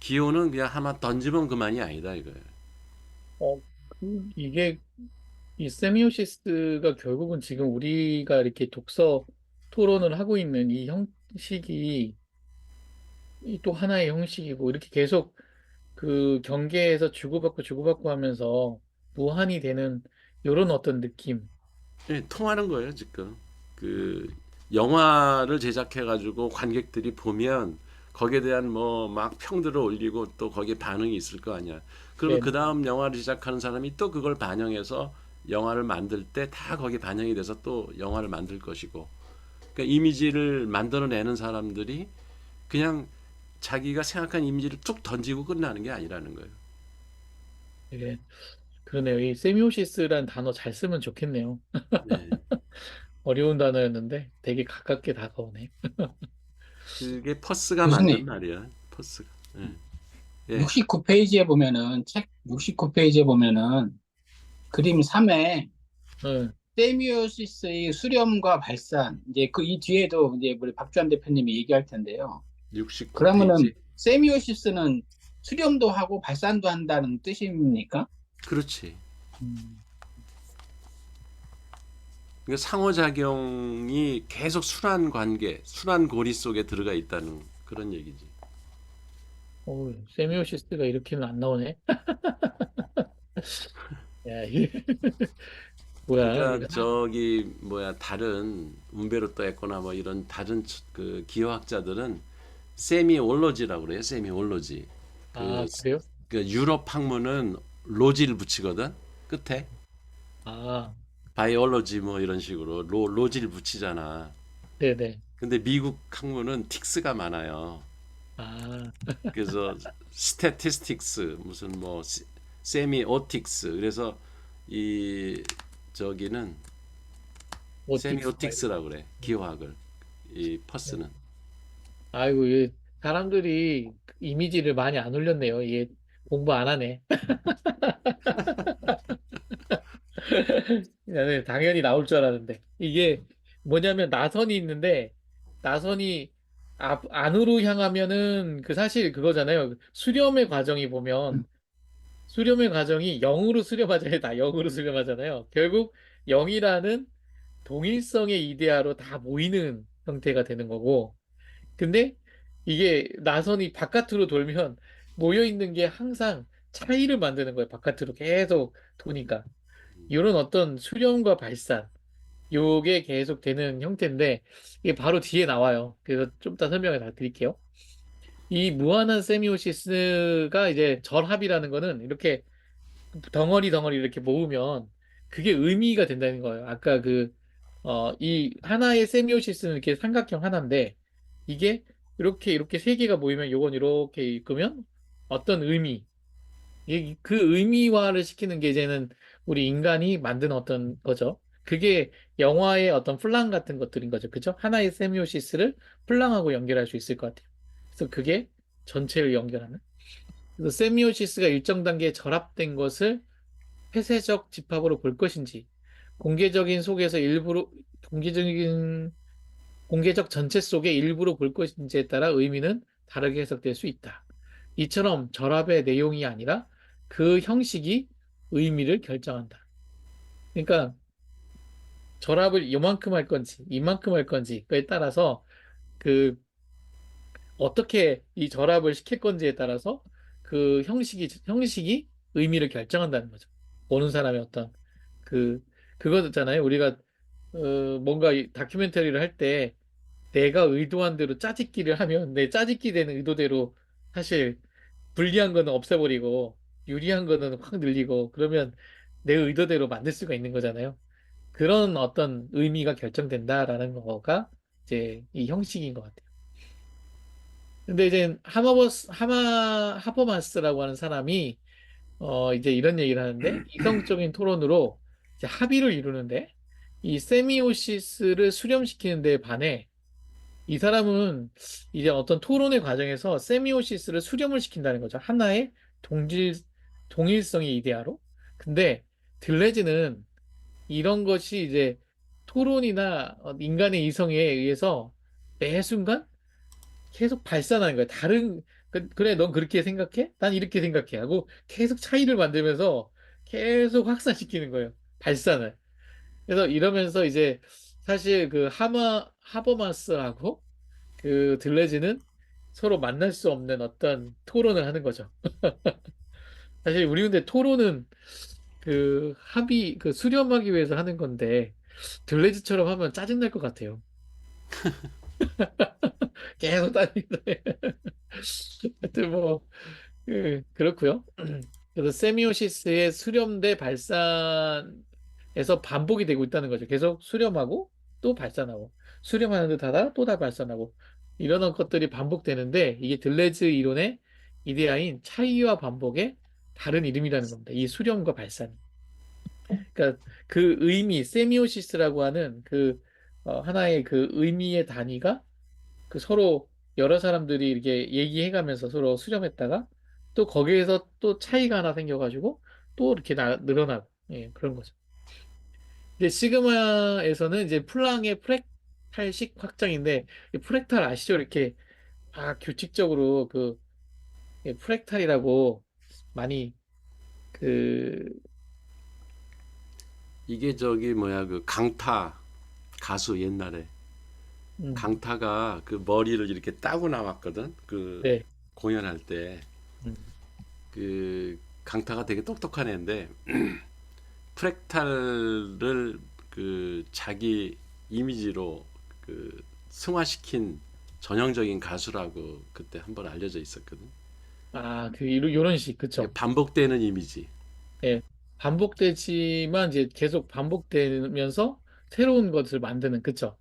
[SPEAKER 2] 기호는 그냥 하나 던지면 그만이 아니다 이거예요.
[SPEAKER 1] 이게 이 세미오시스가 결국은 지금 우리가 이렇게 독서 토론을 하고 있는 이 형식이 이 또 하나의 형식이고 이렇게 계속 그 경계에서 주고받고 하면서 무한이 되는 이런 어떤 느낌.
[SPEAKER 2] 예, 통하는 거예요 지금. 그 영화를 제작해 가지고 관객들이 보면 거기에 대한 뭐 막 평들을 올리고 또 거기에 반응이 있을 거 아니야. 그러면 그
[SPEAKER 1] 네네.
[SPEAKER 2] 다음 영화를 제작하는 사람이 또 그걸 반영해서 영화를 만들 때 다 거기 반영이 돼서 또 영화를 만들 것이고. 그러니까 이미지를 만들어내는 사람들이 그냥 자기가 생각한 이미지를 툭 던지고 끝나는 게 아니라는 거예요.
[SPEAKER 1] 되게 그러네요. 이 세미오시스란 단어 잘 쓰면 좋겠네요.
[SPEAKER 2] 네.
[SPEAKER 1] 어려운 단어였는데 되게 가깝게 다가오네.
[SPEAKER 2] 그게 퍼스가 만든
[SPEAKER 3] 교수님,
[SPEAKER 2] 말이야. 퍼스가. 예. 예.
[SPEAKER 3] 69페이지에 보면은, 책 69페이지에 보면은, 그림 3에
[SPEAKER 1] 네.
[SPEAKER 3] 세미오시스의 수렴과 발산, 이제 그 이 뒤에도 이제 우리 박주환 대표님이 얘기할 텐데요. 그러면은
[SPEAKER 2] 69페이지.
[SPEAKER 3] 세미오시스는 수렴도 하고 발산도 한다는 뜻입니까?
[SPEAKER 2] 그렇지.
[SPEAKER 1] 음,
[SPEAKER 2] 그러니까 상호작용이 계속 순환 관계, 순환 고리 속에 들어가 있다는 그런 얘기지.
[SPEAKER 1] 세미오시스가 이렇게는 안 나오네. 야, 이게 뭐야,
[SPEAKER 2] 그러니까
[SPEAKER 1] 이거.
[SPEAKER 2] 저기 뭐야 다른 움베르토 에코나 뭐 이런 다른 그 기호학자들은 세미올로지라고 그래요. 세미올로지. 그,
[SPEAKER 1] 아, 그래요?
[SPEAKER 2] 그 유럽 학문은 로지를 붙이거든. 끝에
[SPEAKER 1] 아,
[SPEAKER 2] 바이올로지 뭐 이런 식으로 로지를 붙이잖아.
[SPEAKER 1] 네네.
[SPEAKER 2] 근데 미국 학문은 틱스가 많아요.
[SPEAKER 1] 아,
[SPEAKER 2] 그래서 스태티스틱스 무슨 뭐 세미오틱스 그래서 이 저기는
[SPEAKER 1] 오틱스, 막 이런.
[SPEAKER 2] 세미오틱스라고 그래. 기호학을 이 퍼스는.
[SPEAKER 1] 아이고, 이 사람들이 이미지를 많이 안 올렸네요. 이게 공부 안 하네. 네, 당연히 나올 줄 알았는데. 이게 뭐냐면 나선이 있는데, 나선이 안으로 향하면은 그 사실 그거잖아요. 수렴의 과정이 보면, 수렴의 과정이 0으로 수렴하잖아요. 다 0으로 수렴하잖아요. 결국 0이라는 동일성의 이데아로 다 모이는 형태가 되는 거고, 근데 이게 나선이 바깥으로 돌면 모여 있는 게 항상 차이를 만드는 거예요. 바깥으로 계속 도니까. 이런 어떤 수렴과 발산, 요게 계속 되는 형태인데, 이게 바로 뒤에 나와요. 그래서 좀 이따 설명을 다 드릴게요. 이 무한한 세미오시스가 이제 절합이라는 거는 이렇게 덩어리 덩어리 이렇게 모으면 그게 의미가 된다는 거예요. 아까 이 하나의 세미오시스는 이렇게 삼각형 하나인데 이게 이렇게 세 개가 모이면 요건 이렇게 읽으면 어떤 의미, 그 의미화를 시키는 게 이제는 우리 인간이 만든 어떤 거죠. 그게 영화의 어떤 플랑 같은 것들인 거죠. 그죠? 하나의 세미오시스를 플랑하고 연결할 수 있을 것 같아요. 그래서 그게 전체를 연결하는. 그래서 세미오시스가 일정 단계에 절합된 것을 폐쇄적 집합으로 볼 것인지, 공개적인 속에서 일부러, 공개적인, 공개적 전체 속의 일부로 볼 것인지에 따라 의미는 다르게 해석될 수 있다. 이처럼 절합의 내용이 아니라 그 형식이 의미를 결정한다. 그러니까 절합을 이만큼 할 건지, 이만큼 할 건지에 따라서 그 어떻게 이 절합을 시킬 건지에 따라서 그 형식이 의미를 결정한다는 거죠. 보는 사람의 어떤 그, 그거잖아요. 우리가, 뭔가 이 다큐멘터리를 할 때 내가 의도한 대로 짜집기를 하면 내 짜집기 되는 의도대로 사실 불리한 거는 없애버리고 유리한 거는 확 늘리고 그러면 내 의도대로 만들 수가 있는 거잖아요. 그런 어떤 의미가 결정된다라는 거가 이제 이 형식인 것 같아요. 근데 이제 하버마스라고 하는 사람이 이제 이런 얘기를 하는데 이성적인 토론으로 이제 합의를 이루는데 이 세미오시스를 수렴시키는 데 반해 이 사람은 이제 어떤 토론의 과정에서 세미오시스를 수렴을 시킨다는 거죠. 하나의 동질 동일성의 이데아로. 근데 들레즈는 이런 것이 이제 토론이나 인간의 이성에 의해서 매 순간 계속 발산하는 거야. 그래, 넌 그렇게 생각해? 난 이렇게 생각해. 하고 계속 차이를 만들면서 계속 확산시키는 거예요. 발산을. 그래서 이러면서 이제 사실 하버마스하고 그 들레즈는 서로 만날 수 없는 어떤 토론을 하는 거죠. 사실 우리 근데 토론은 수렴하기 위해서 하는 건데 들레즈처럼 하면 짜증날 것 같아요. 계속 따지는데. 하여튼 뭐, 그렇고요. 그래서 세미오시스의 수렴대 발산에서 반복이 되고 있다는 거죠. 계속 수렴하고 또 발산하고 수렴하는 듯 하다가 또 다 발산하고 이런 것들이 반복되는데 이게 들레즈 이론의 이데아인 차이와 반복의 다른 이름이라는 겁니다. 이 수렴과 발산. 그러니까 그 의미, 세미오시스라고 하는 하나의 그 의미의 단위가 그 서로 여러 사람들이 이렇게 얘기해가면서 서로 수렴했다가 또 거기에서 또 차이가 하나 생겨가지고 또 이렇게 늘어나고 예, 그런 거죠. 근데 시그마에서는 이제 플랑의 프랙탈식 확장인데 이 프랙탈 아시죠? 이렇게 규칙적으로 프랙탈이라고 많이 그
[SPEAKER 2] 이게 저기 뭐야 그 강타 가수 옛날에
[SPEAKER 1] 음,
[SPEAKER 2] 강타가 그 머리를 이렇게 따고 나왔거든. 그
[SPEAKER 1] 네.
[SPEAKER 2] 공연할 때
[SPEAKER 1] 음,
[SPEAKER 2] 그 강타가 되게 똑똑한 애인데 프랙탈을 그 자기 이미지로 그 승화시킨 전형적인 가수라고 그때 한번 알려져 있었거든.
[SPEAKER 1] 아, 요런 식, 그쵸?
[SPEAKER 2] 반복되는 이미지.
[SPEAKER 1] 예. 반복되지만 이제 계속 반복되면서 새로운 것을 만드는, 그쵸?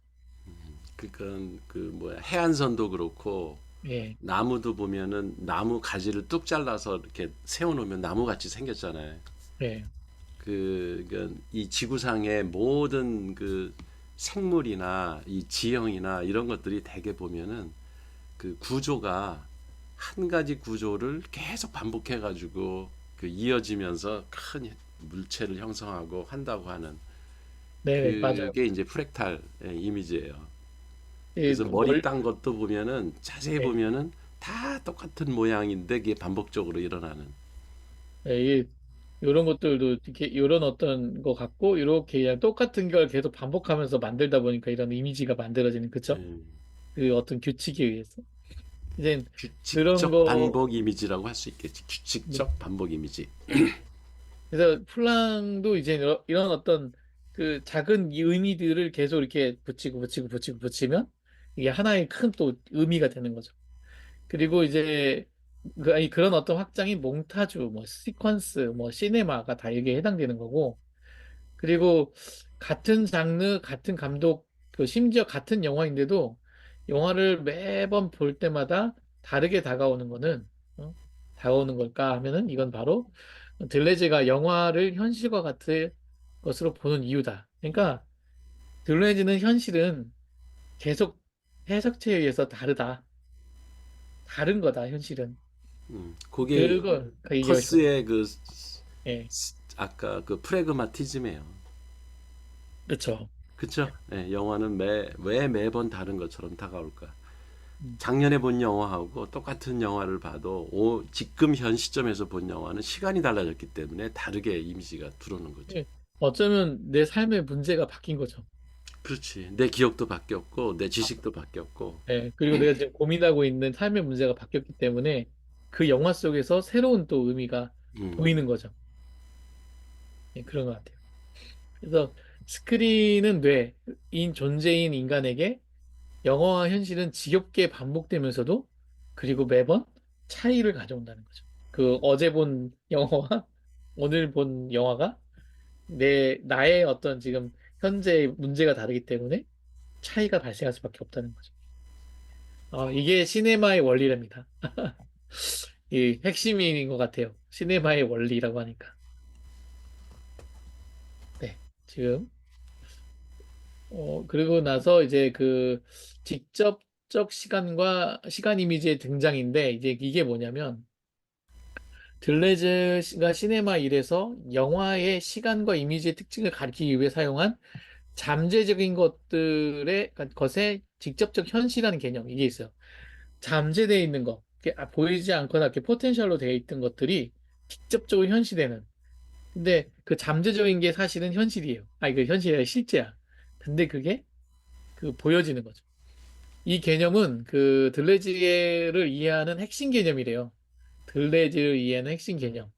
[SPEAKER 2] 그건 그 뭐야 해안선도 그렇고
[SPEAKER 1] 예,
[SPEAKER 2] 나무도 보면은 나무 가지를 뚝 잘라서 이렇게 세워놓으면 나무 같이 생겼잖아요.
[SPEAKER 1] 예,
[SPEAKER 2] 그러니까 이 지구상의 모든 그 생물이나 이 지형이나 이런 것들이 대개 보면은 그 구조가 한 가지 구조를 계속 반복해 가지고 그 이어지면서 큰 물체를 형성하고 한다고 하는
[SPEAKER 1] 네, 맞아요.
[SPEAKER 2] 그게 이제 프랙탈 이미지예요.
[SPEAKER 1] 이,
[SPEAKER 2] 그래서 머리 딴 것도 보면은 자세히
[SPEAKER 1] 예,
[SPEAKER 2] 보면은 다 똑같은 모양인데 그게 반복적으로 일어나는.
[SPEAKER 1] 예, 요런 것들도 이렇게 요런 어떤 거 갖고 이렇게 그냥 똑같은 걸 계속 반복하면서 만들다 보니까 이런 이미지가 만들어지는, 그쵸?
[SPEAKER 2] 음,
[SPEAKER 1] 그 어떤 규칙에 의해서. 이제 그런
[SPEAKER 2] 규칙적
[SPEAKER 1] 거,
[SPEAKER 2] 반복 이미지라고 할 수 있겠지.
[SPEAKER 1] 네.
[SPEAKER 2] 규칙적 반복 이미지.
[SPEAKER 1] 그래서 플랑도 이제 이런 어떤 그 작은 이 의미들을 계속 이렇게 붙이면 이게 하나의 큰 또 의미가 되는 거죠. 그리고 이제 아니 그런 어떤 확장이 몽타주, 뭐 시퀀스, 뭐 시네마가 다 여기에 해당되는 거고 그리고 같은 장르, 같은 감독, 그 심지어 같은 영화인데도 영화를 매번 볼 때마다 다르게 다가오는 거는 다가오는 걸까 하면은 이건 바로 들레즈가 영화를 현실과 같은 것으로 보는 이유다. 그러니까 들레즈는 현실은 계속 해석체에 의해서 다르다. 다른 거다, 현실은.
[SPEAKER 2] 그게
[SPEAKER 1] 그걸 그 얘기하고 싶어요.
[SPEAKER 2] 허스의 그
[SPEAKER 1] 예,
[SPEAKER 2] 아까 그 프레그마티즘이에요.
[SPEAKER 1] 그렇죠.
[SPEAKER 2] 그쵸? 예, 영화는 왜 매번 다른 것처럼 다가올까?
[SPEAKER 1] 음.
[SPEAKER 2] 작년에 본 영화하고 똑같은 영화를 봐도 지금 현 시점에서 본 영화는 시간이 달라졌기 때문에 다르게 이미지가 들어오는 거죠.
[SPEAKER 1] 예. 어쩌면 내 삶의 문제가 바뀐 거죠.
[SPEAKER 2] 그렇지. 내 기억도 바뀌었고, 내 지식도 바뀌었고,
[SPEAKER 1] 예, 그리고 내가 지금 고민하고 있는 삶의 문제가 바뀌었기 때문에 그 영화 속에서 새로운 또 의미가
[SPEAKER 2] 음,
[SPEAKER 1] 보이는 거죠. 예, 그런 것 같아요. 그래서 스크린은 뇌인 존재인 인간에게 영화와 현실은 지겹게 반복되면서도 그리고 매번 차이를 가져온다는 거죠. 그 어제 본 영화와 오늘 본 영화가 나의 어떤 지금 현재 문제가 다르기 때문에 차이가 발생할 수밖에 없다는 거죠. 이게 시네마의 원리랍니다. 이 핵심인 것 같아요. 시네마의 원리라고 하니까. 네. 지금, 그리고 나서 이제 그 직접적 시간 이미지의 등장인데, 이제 이게 뭐냐면, 들레즈가 시네마 1에서 영화의 시간과 이미지의 특징을 가리키기 위해 사용한 잠재적인 것의 직접적 현실이라는 개념, 이게 있어요. 잠재되어 있는 거, 이렇게 보이지 않거나 이렇게 포텐셜로 되어 있던 것들이 직접적으로 현실에는 근데 그 잠재적인 게 사실은 현실이에요. 아니, 그 현실이 아니라 실제야. 근데 그게 그 보여지는 거죠. 이 개념은 그 들레즈를 이해하는 핵심 개념이래요. 들레즈를 이해하는 핵심 개념.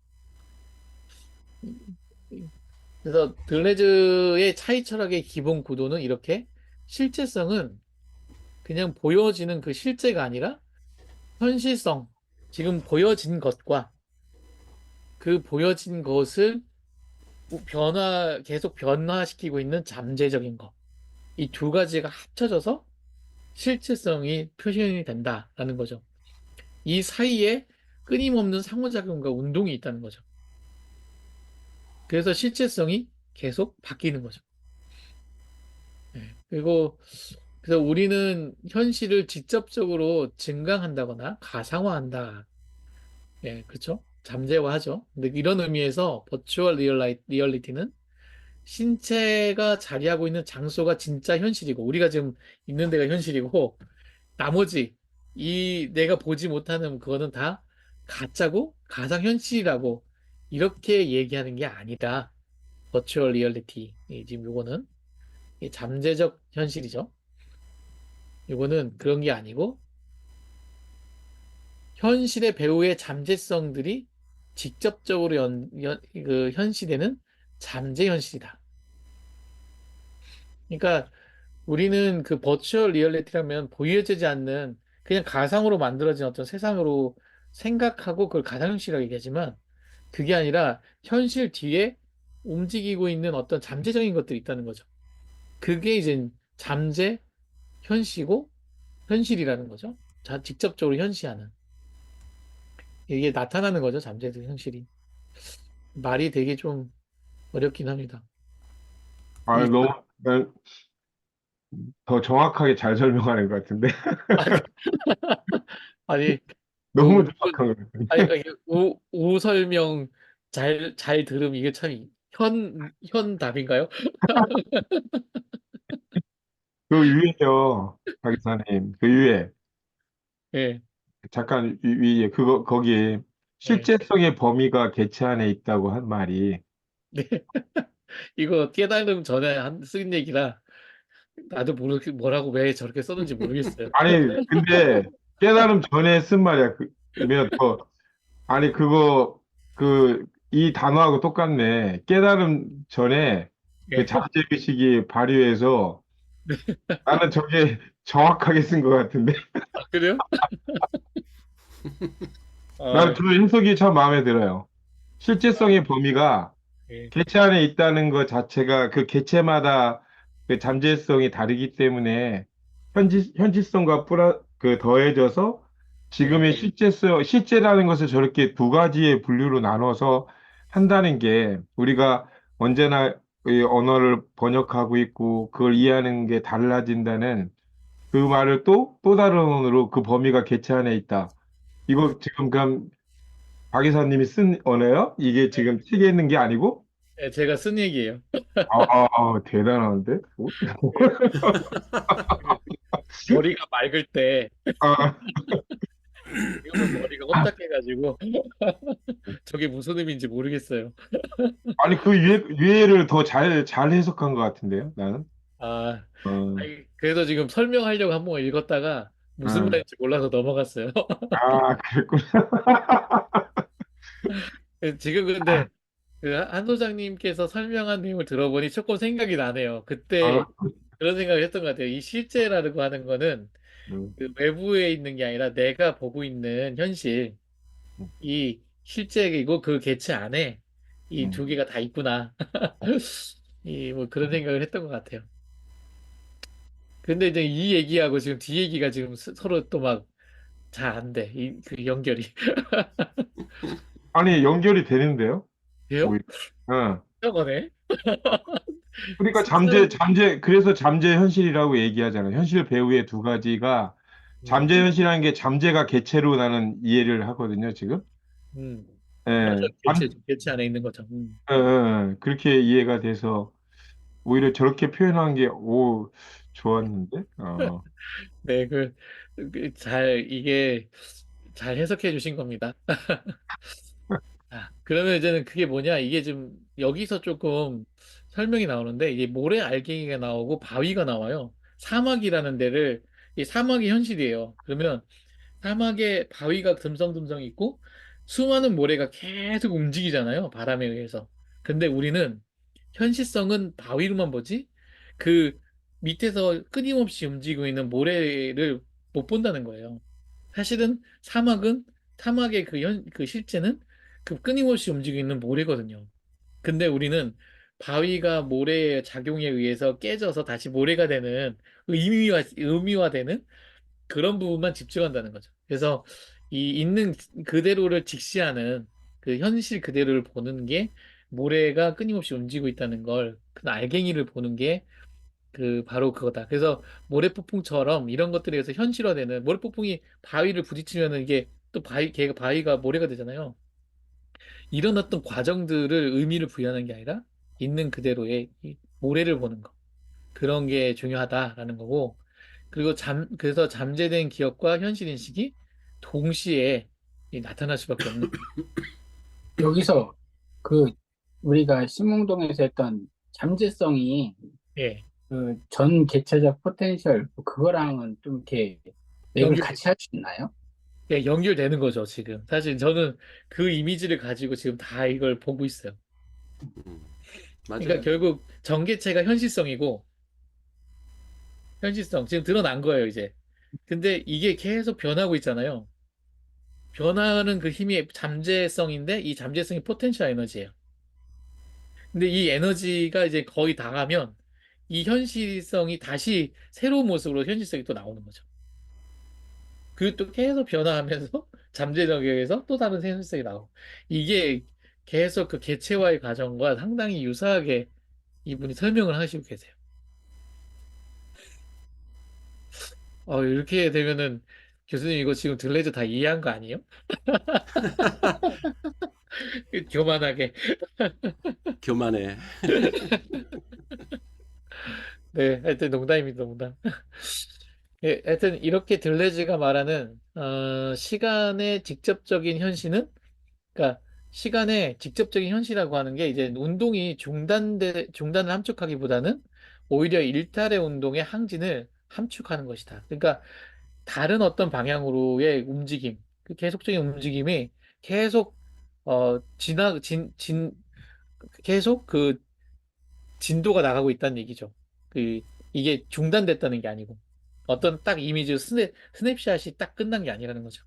[SPEAKER 1] 그래서 들레즈의 차이 철학의 기본 구도는 이렇게 실제성은 그냥 보여지는 그 실제가 아니라 현실성, 지금 보여진 것과 그 보여진 것을 계속 변화시키고 있는 잠재적인 것. 이 두 가지가 합쳐져서 실체성이 표현이 된다라는 거죠. 이 사이에 끊임없는 상호작용과 운동이 있다는 거죠. 그래서 실체성이 계속 바뀌는 거죠. 그리고 그래서 우리는 현실을 직접적으로 증강한다거나 가상화한다. 예, 그렇죠? 잠재화하죠. 근데 이런 의미에서 버추얼 리얼리티는 신체가 자리하고 있는 장소가 진짜 현실이고 우리가 지금 있는 데가 현실이고 나머지 내가 보지 못하는 그거는 다 가짜고 가상현실이라고 이렇게 얘기하는 게 아니다. 버추얼 리얼리티. 지금 요거는 잠재적 현실이죠. 요거는 그런 게 아니고 현실의 배우의 잠재성들이 직접적으로 그 현실에는 잠재 현실이다. 그러니까 우리는 그 버추얼 리얼리티라면 보여지지 않는 그냥 가상으로 만들어진 어떤 세상으로 생각하고 그걸 가상현실이라고 얘기하지만 그게 아니라 현실 뒤에 움직이고 있는 어떤 잠재적인 것들이 있다는 거죠. 그게 이제 잠재 현시고 현실이라는 거죠. 직접적으로 현시하는. 이게 나타나는 거죠. 잠재적 현실이. 말이 되게 좀 어렵긴 합니다.
[SPEAKER 4] 아,
[SPEAKER 1] 이,
[SPEAKER 4] 너무, 난 더 정확하게 잘 설명하는 것 같은데.
[SPEAKER 1] 아, 아니,
[SPEAKER 4] 너무
[SPEAKER 1] 그,
[SPEAKER 4] 정확한 것 같은데.
[SPEAKER 1] 아니, 설명 잘 들으면 이게 참 현답인가요?
[SPEAKER 4] 그 위에요, 박 기사님. 그 위에,
[SPEAKER 1] 예,
[SPEAKER 4] 잠깐 위에, 거기에
[SPEAKER 1] 예.
[SPEAKER 4] 실제성의 범위가 개체 안에 있다고 한 말이,
[SPEAKER 1] 네. 이거 깨달음 전에 쓴 얘기라 나도 뭐라고 왜 저렇게 썼는지 모르겠어요.
[SPEAKER 4] 아니, 근데 깨달음 전에 쓴 말이야. 그러면 더, 아니, 이 단어하고 똑같네. 깨달음 전에 그
[SPEAKER 1] 예.
[SPEAKER 4] 잠재의식이 발휘해서 나는 저게 정확하게 쓴 것 같은데.
[SPEAKER 1] 아, 그래요?
[SPEAKER 4] 나는
[SPEAKER 1] 아,
[SPEAKER 4] 저 해석이 참 마음에 들어요. 실제성의 범위가
[SPEAKER 1] 예.
[SPEAKER 4] 개체 안에 있다는 것 자체가 그 개체마다 그 잠재성이 다르기 때문에 현지성과 더해져서
[SPEAKER 1] 예.
[SPEAKER 4] 지금의 실제라는 것을 저렇게 두 가지의 분류로 나눠서 한다는 게 우리가 언제나 이 언어를 번역하고 있고 그걸 이해하는 게 달라진다는 그 말을 또 다른 언어로 그 범위가 개체 안에 있다. 이거 지금 그럼 박 이사님이 쓴 언어예요? 이게 지금 책에 있는 게 아니고?
[SPEAKER 1] 예, 제가 쓴 얘기예요.
[SPEAKER 4] 대단한데?
[SPEAKER 1] 예. 그 머리가 맑을 때
[SPEAKER 4] 아,
[SPEAKER 1] 지금은 머리가 혼탁해가지고 저게 무슨 의미인지 모르겠어요.
[SPEAKER 4] 아니, 그 유해를 더 잘 해석한 것 같은데요, 나는?
[SPEAKER 1] 아,
[SPEAKER 4] 어,
[SPEAKER 1] 아니, 그래서 지금 설명하려고 한 번 읽었다가 무슨
[SPEAKER 4] 어.
[SPEAKER 1] 말인지 몰라서 넘어갔어요.
[SPEAKER 4] 그랬구나.
[SPEAKER 1] 지금 근데 그 한 소장님께서 설명한 내용을 들어보니 조금 생각이 나네요. 그때
[SPEAKER 4] 어,
[SPEAKER 1] 그런 생각을 했던 것 같아요. 이 실제라고 하는 거는
[SPEAKER 4] 음,
[SPEAKER 1] 그 외부에 있는 게 아니라 내가 보고 있는 현실, 이 실제이고 그 개체 안에 이 두
[SPEAKER 4] 음.
[SPEAKER 1] 개가 다 있구나. 이 뭐 그런 생각을 했던 것 같아요. 근데 이제 이 얘기하고 지금 뒤 얘기가 지금 서로 또 막 잘 안 돼. 그 연결이.
[SPEAKER 4] 아니, 연결이 되는데요?
[SPEAKER 1] 돼요?
[SPEAKER 4] 오히려. 어.
[SPEAKER 1] 저거네.
[SPEAKER 4] 그러니까
[SPEAKER 1] 사람,
[SPEAKER 4] 그래서 잠재 현실이라고 얘기하잖아요. 현실 배우의 두 가지가,
[SPEAKER 1] 음,
[SPEAKER 4] 잠재 현실이라는 게 잠재가 개체로 나는 이해를 하거든요, 지금.
[SPEAKER 1] 음, 맞아.
[SPEAKER 4] 예.
[SPEAKER 1] 개체 안에 있는 거죠.
[SPEAKER 4] 그렇게 이해가 돼서 오히려 저렇게 표현한 게, 좋았는데?
[SPEAKER 1] 네, 이게 잘 해석해 주신 겁니다. 그러면 이제는 그게 뭐냐? 이게 지금 여기서 조금 설명이 나오는데, 이게 모래 알갱이가 나오고 바위가 나와요. 사막이라는 데를, 이 사막이 현실이에요. 그러면 사막에 바위가 듬성듬성 있고, 수많은 모래가 계속 움직이잖아요. 바람에 의해서. 근데 우리는 현실성은 바위로만 보지, 그 밑에서 끊임없이 움직이고 있는 모래를 못 본다는 거예요. 사실은 사막의 그 실제는 그 끊임없이 움직이고 있는 모래거든요. 근데 우리는 바위가 모래의 작용에 의해서 깨져서 다시 모래가 되는 의미화되는 그런 부분만 집중한다는 거죠. 그래서 이 있는 그대로를 직시하는 그 현실 그대로를 보는 게 모래가 끊임없이 움직이고 있다는 걸, 그 알갱이를 보는 게 그 바로 그거다. 그래서 모래폭풍처럼 이런 것들에 의해서 현실화되는 모래폭풍이 바위를 부딪히면은 이게 또 걔가 바위가 모래가 되잖아요. 이런 어떤 과정들을 의미를 부여하는 게 아니라 있는 그대로의 이 모래를 보는 거. 그런 게 중요하다라는 거고. 그리고 그래서 잠재된 기억과 현실 인식이 동시에 나타날 수밖에 없는.
[SPEAKER 3] 여기서 그 우리가 신몽동에서 했던 잠재성이
[SPEAKER 1] 예.
[SPEAKER 3] 그 전 개체적 포텐셜 그거랑은 좀 이렇게 맥을
[SPEAKER 1] 연결,
[SPEAKER 3] 같이 할 수 있나요?
[SPEAKER 1] 예, 연결되는 거죠, 지금. 사실 저는 그 이미지를 가지고 지금 다 이걸 보고 있어요. 그러니까
[SPEAKER 2] 맞아요.
[SPEAKER 1] 결국 전개체가 현실성이고, 현실성 지금 드러난 거예요, 이제. 근데 이게 계속 변하고 있잖아요. 변화하는 그 힘이 잠재성인데 이 잠재성이 포텐셜 에너지예요. 근데 이 에너지가 이제 거의 다 가면 이 현실성이 다시 새로운 모습으로 현실성이 또 나오는 거죠. 그리고 또 계속 변화하면서 잠재 영역에서 또 다른 현실성이 나오고. 이게 계속 그 개체화의 과정과 상당히 유사하게 이분이 설명을 하시고 계세요. 이렇게 되면은 교수님 이거 지금 들레즈 다 이해한 거 아니에요? 교만하게.
[SPEAKER 2] 교만해.
[SPEAKER 1] 네, 하여튼 농담입니다, 농담. 예, 하여튼 이렇게 들레즈가 말하는 시간의 직접적인 현실은, 그러니까 시간의 직접적인 현실이라고 하는 게 이제 운동이 중단을 함축하기보다는 오히려 일탈의 운동의 항진을 함축하는 것이다. 그러니까 다른 어떤 방향으로의 움직임, 그 계속적인 움직임이 계속 계속 그 진도가 나가고 있다는 얘기죠. 그 이게 중단됐다는 게 아니고 어떤 딱 이미지 스냅샷이 딱 끝난 게 아니라는 거죠.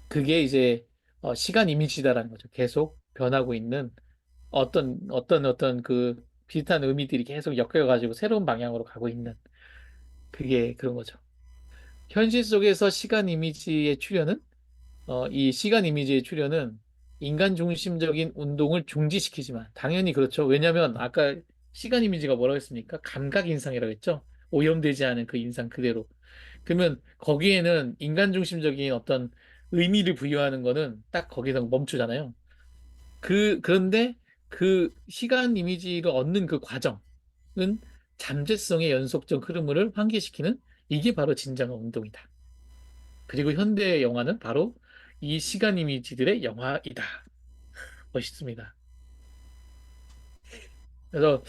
[SPEAKER 1] 그게 이제 시간 이미지다라는 거죠. 계속 변하고 있는 어떤 그 비슷한 의미들이 계속 엮여가지고 새로운 방향으로 가고 있는 그게 그런 거죠. 현실 속에서 시간 이미지의 출현은 이 시간 이미지의 출현은 인간 중심적인 운동을 중지시키지만 당연히 그렇죠. 왜냐하면 아까 시간 이미지가 뭐라고 했습니까? 감각 인상이라고 했죠. 오염되지 않은 그 인상 그대로. 그러면 거기에는 인간 중심적인 어떤 의미를 부여하는 거는 딱 거기서 멈추잖아요. 그런데 그 시간 이미지를 얻는 그 과정은 잠재성의 연속적 흐름을 환기시키는 이게 바로 진정한 운동이다. 그리고 현대 영화는 바로 이 시간 이미지들의 영화이다. 멋있습니다. 그래서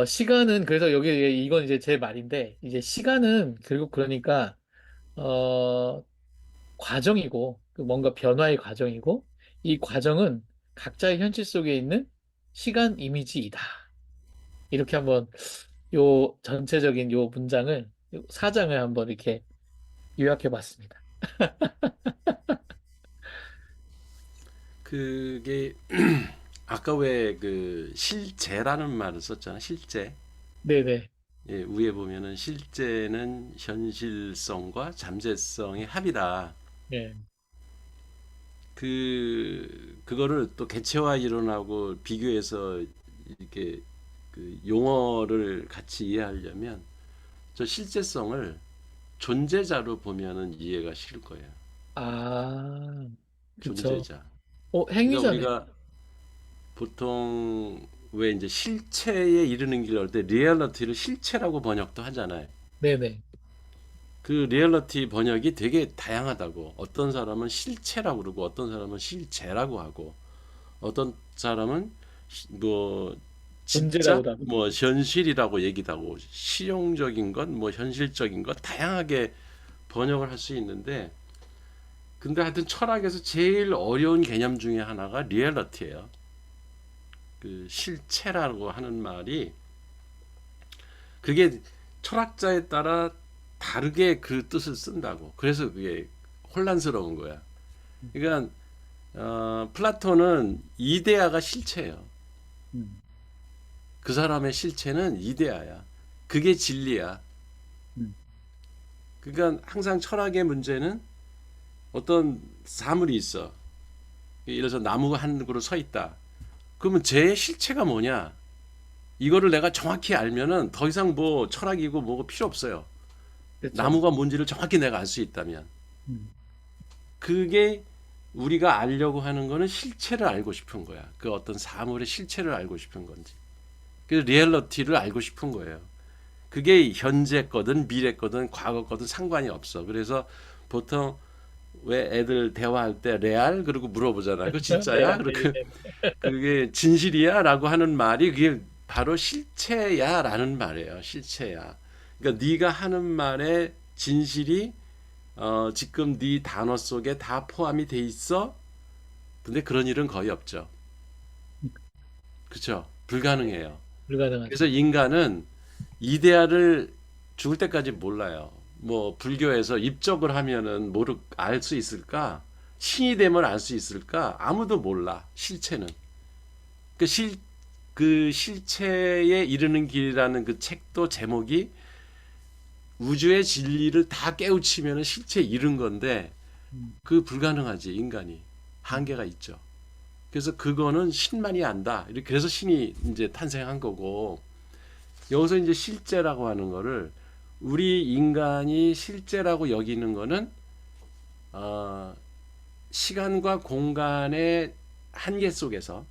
[SPEAKER 1] 시간은 그래서 여기 이건 이제 제 말인데 이제 시간은 결국 그러니까 어 과정이고 그 뭔가 변화의 과정이고 이 과정은 각자의 현실 속에 있는 시간 이미지이다. 이렇게 한번 요 전체적인 요 문장을 요 사장을 한번 이렇게 요약해 봤습니다.
[SPEAKER 2] 그게 아까 왜 그 실제라는 말을 썼잖아. 실제.
[SPEAKER 1] 네네.
[SPEAKER 2] 예, 위에 보면은 실제는 현실성과 잠재성의 합이다.
[SPEAKER 1] 네.
[SPEAKER 2] 그거를 또 개체화 이론하고 비교해서 이렇게 그 용어를 같이 이해하려면 저 실제성을 존재자로 보면은 이해가 쉬울 거예요.
[SPEAKER 1] 아, 그쵸.
[SPEAKER 2] 존재자. 그러니까
[SPEAKER 1] 행위자네.
[SPEAKER 2] 우리가 보통 왜 이제 실체에 이르는 길을 할 때 리얼리티를 실체라고 번역도 하잖아요.
[SPEAKER 1] 네네.
[SPEAKER 2] 그 리얼리티 번역이 되게 다양하다고. 어떤 사람은 실체라고 그러고 어떤 사람은 실제라고 하고 어떤 사람은 뭐 진짜
[SPEAKER 1] 존재라고도 하고.
[SPEAKER 2] 뭐 현실이라고 얘기도 하고 실용적인 것, 뭐 현실적인 것 다양하게 번역을 할 수 있는데 근데 하여튼 철학에서 제일 어려운 개념 중에 하나가 리얼리티예요. 그 실체라고 하는 말이 그게 철학자에 따라 다르게 그 뜻을 쓴다고. 그래서 그게 혼란스러운 거야. 그러니까 플라톤은 이데아가 실체예요.
[SPEAKER 1] 음,
[SPEAKER 2] 그 사람의 실체는 이데아야. 그게 진리야.
[SPEAKER 1] 음.
[SPEAKER 2] 그러니까 항상 철학의 문제는 어떤 사물이 있어. 예를 들어서 나무가 한 그루 서 있다. 그러면 제 실체가 뭐냐? 이거를 내가 정확히 알면은 더 이상 뭐 철학이고 뭐고 필요 없어요.
[SPEAKER 1] 그렇죠.
[SPEAKER 2] 나무가 뭔지를 정확히 내가 알 수 있다면.
[SPEAKER 1] 음,
[SPEAKER 2] 그게 우리가 알려고 하는 거는 실체를 알고 싶은 거야. 그 어떤 사물의 실체를 알고 싶은 건지. 그 리얼리티를 알고 싶은 거예요. 그게 현재 거든 미래 거든 과거 거든 상관이 없어. 그래서 보통 왜 애들 대화할 때 레알 그러고 물어보잖아요. 그 진짜야?
[SPEAKER 1] 네,
[SPEAKER 2] 그리고
[SPEAKER 1] 네, 네.
[SPEAKER 2] 그게 진실이야라고 하는 말이 그게 바로 실체야라는 말이에요. 실체야. 그러니까 네가 하는 말의 진실이 지금 네 단어 속에 다 포함이 돼 있어. 근데 그런 일은 거의 없죠. 그렇죠? 불가능해요.
[SPEAKER 1] 불가능하죠.
[SPEAKER 2] 그래서 인간은 이데아를 죽을 때까지 몰라요. 뭐 불교에서 입적을 하면은 모르 알 수 있을까? 신이 되면 알 수 있을까? 아무도 몰라. 실체는. 그 실, 그 실체에 이르는 길이라는 그 책도 제목이 우주의 진리를 다 깨우치면 실체에 이른 건데
[SPEAKER 1] 음,
[SPEAKER 2] 그 불가능하지 인간이 한계가 있죠. 그래서 그거는 신만이 안다. 이렇게 그래서 신이 이제 탄생한 거고 여기서 이제 실제라고 하는 거를 우리 인간이 실제라고 여기는 거는 어, 시간과 공간의 한계 속에서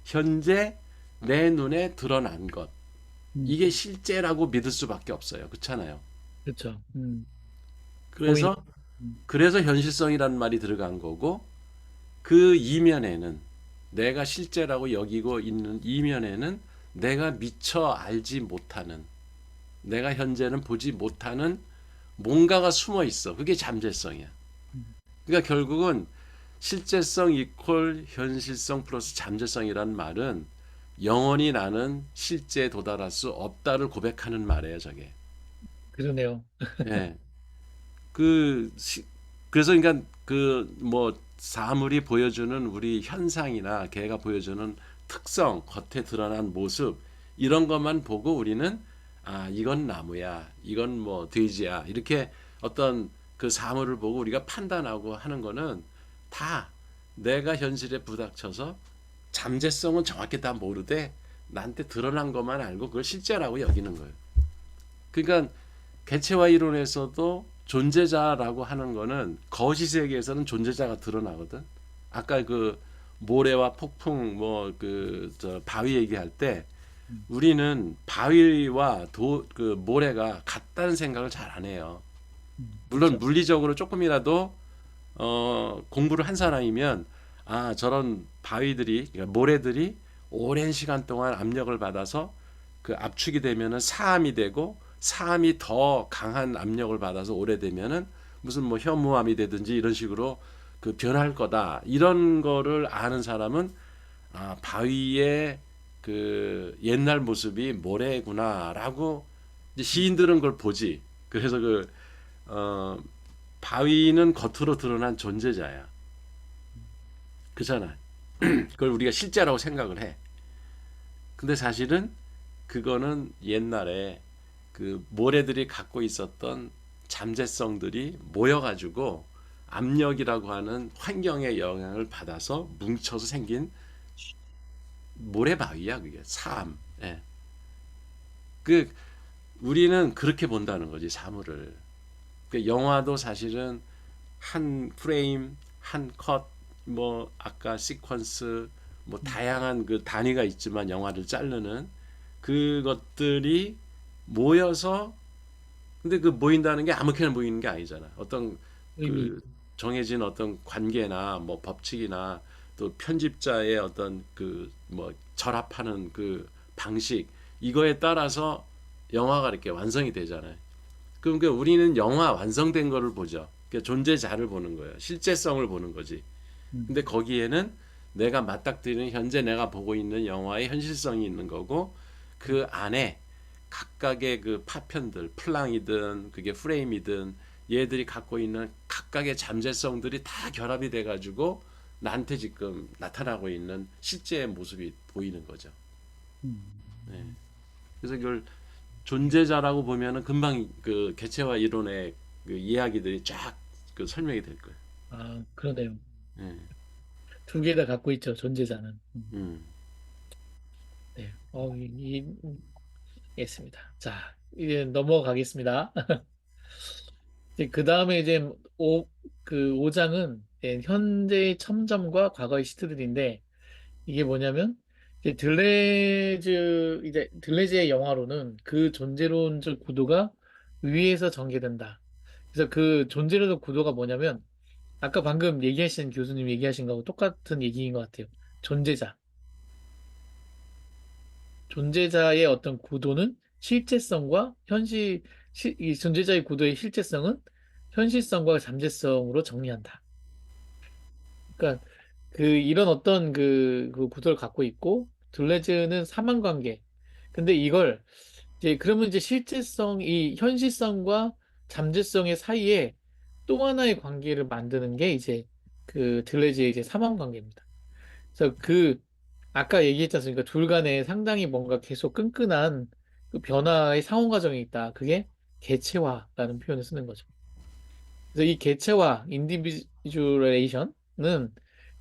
[SPEAKER 2] 현재 내 눈에 드러난 것
[SPEAKER 1] 음,
[SPEAKER 2] 이게 실제라고 믿을 수밖에 없어요. 그렇잖아요.
[SPEAKER 1] 그렇죠. 보이는.
[SPEAKER 2] 그래서
[SPEAKER 1] 음,
[SPEAKER 2] 그래서 현실성이라는 말이 들어간 거고 그 이면에는 내가 실제라고 여기고 있는 이면에는 내가 미처 알지 못하는 내가 현재는 보지 못하는 뭔가가 숨어 있어. 그게 잠재성이야.
[SPEAKER 1] 음,
[SPEAKER 2] 그러니까 결국은 실제성 이퀄 현실성 플러스 잠재성이라는 말은 영원히 나는 실제에 도달할 수 없다를 고백하는 말이에요, 저게.
[SPEAKER 1] 그러네요.
[SPEAKER 2] 예. 그 그래서 그러니까 그 뭐 사물이 보여주는 우리 현상이나 걔가 보여주는 특성, 겉에 드러난 모습 이런 것만 보고 우리는 아 이건 나무야, 이건 뭐 돼지야 이렇게 어떤 그 사물을 보고 우리가 판단하고 하는 거는 다 내가 현실에 부닥쳐서 잠재성은 정확히 다 모르되 나한테 드러난 것만 알고 그걸 실제라고 여기는 거예요. 그러니까 개체화 이론에서도 존재자라고 하는 거는 거시 세계에서는 존재자가 드러나거든. 아까 그 모래와 폭풍 뭐 그 저 바위 얘기할 때
[SPEAKER 1] 음,
[SPEAKER 2] 우리는 바위와 그 모래가 같다는 생각을 잘 안 해요. 물론
[SPEAKER 1] 그렇죠.
[SPEAKER 2] 물리적으로 조금이라도 공부를 한 사람이면 아 저런 바위들이 그러니까 모래들이 오랜 시간 동안 압력을 받아서 그 압축이 되면은 사암이 되고 사암이 더 강한 압력을 받아서 오래되면은 무슨 뭐 현무암이 되든지 이런 식으로 그 변할 거다 이런 거를 아는 사람은 아 바위의 그 옛날 모습이 모래구나라고 이제 시인들은 그걸 보지. 그래서 어, 바위는 겉으로 드러난 존재자야. 그잖아. 그걸 우리가 실제라고 생각을 해. 근데 사실은 그거는 옛날에 그 모래들이 갖고 있었던 잠재성들이 모여가지고 압력이라고 하는 환경의 영향을 받아서 뭉쳐서 생긴 모래바위야 그게 사암. 예. 그 우리는 그렇게 본다는 거지 사물을. 그 영화도 사실은 한 프레임, 한 컷, 뭐 아까 시퀀스, 뭐 다양한 그 단위가 있지만 영화를 자르는 그것들이 모여서 근데 그 모인다는 게 아무렇게나 모이는 게 아니잖아. 어떤
[SPEAKER 1] 의미
[SPEAKER 2] 그
[SPEAKER 1] 있고.
[SPEAKER 2] 정해진 어떤 관계나 뭐 법칙이나 또 편집자의 어떤 그 뭐 절합하는 그 방식 이거에 따라서 영화가 이렇게 완성이 되잖아요. 그러니까 우리는 영화 완성된 거를 보죠. 그러니까 존재자를 보는 거예요. 실제성을 보는 거지.
[SPEAKER 1] 음,
[SPEAKER 2] 근데 거기에는 내가 맞닥뜨리는 현재 내가 보고 있는 영화의 현실성이 있는 거고 그 안에 각각의 그 파편들, 플랑이든 그게 프레임이든 얘들이 갖고 있는 각각의 잠재성들이 다 결합이 돼 가지고 나한테 지금 나타나고 있는 실제의 모습이 보이는 거죠. 네.
[SPEAKER 1] 음.
[SPEAKER 2] 그래서 이걸 존재자라고 보면은 금방 그 개체화 이론의 그 이야기들이 쫙 그 설명이 될 거예요.
[SPEAKER 1] 그러네요.
[SPEAKER 2] 예.
[SPEAKER 1] 두 개 다 갖고 있죠, 존재자는.
[SPEAKER 2] 음.
[SPEAKER 1] 네. 있습니다. 자, 이제 넘어가겠습니다. 이제 그 다음에 이제 그 5장은 현재의 첨점과 과거의 시트들인데, 이게 뭐냐면, 이제 들레즈의 영화로는 그 존재론적 구도가 위에서 전개된다. 그래서 그 존재론적 구도가 뭐냐면, 아까 방금 얘기하신 교수님 얘기하신 거하고 똑같은 얘기인 것 같아요. 존재자. 존재자의 어떤 구도는 실제성과 이 존재자의 구도의 실제성은 현실성과 잠재성으로 정리한다. 그러니까 이런 어떤 그 구도를 갖고 있고, 둘레즈는 사망관계. 근데 이걸 이제 그러면 이제 실제성, 이 현실성과 잠재성의 사이에 또 하나의 관계를 만드는 게 이제 그 둘레즈의 이제 사망관계입니다. 그래서 그 아까 얘기했지 않습니까? 둘 간에 상당히 뭔가 계속 끈끈한 그 변화의 상호 과정이 있다. 그게 개체화라는 표현을 쓰는 거죠. 그래서 이 개체화, 인디비주얼레이션은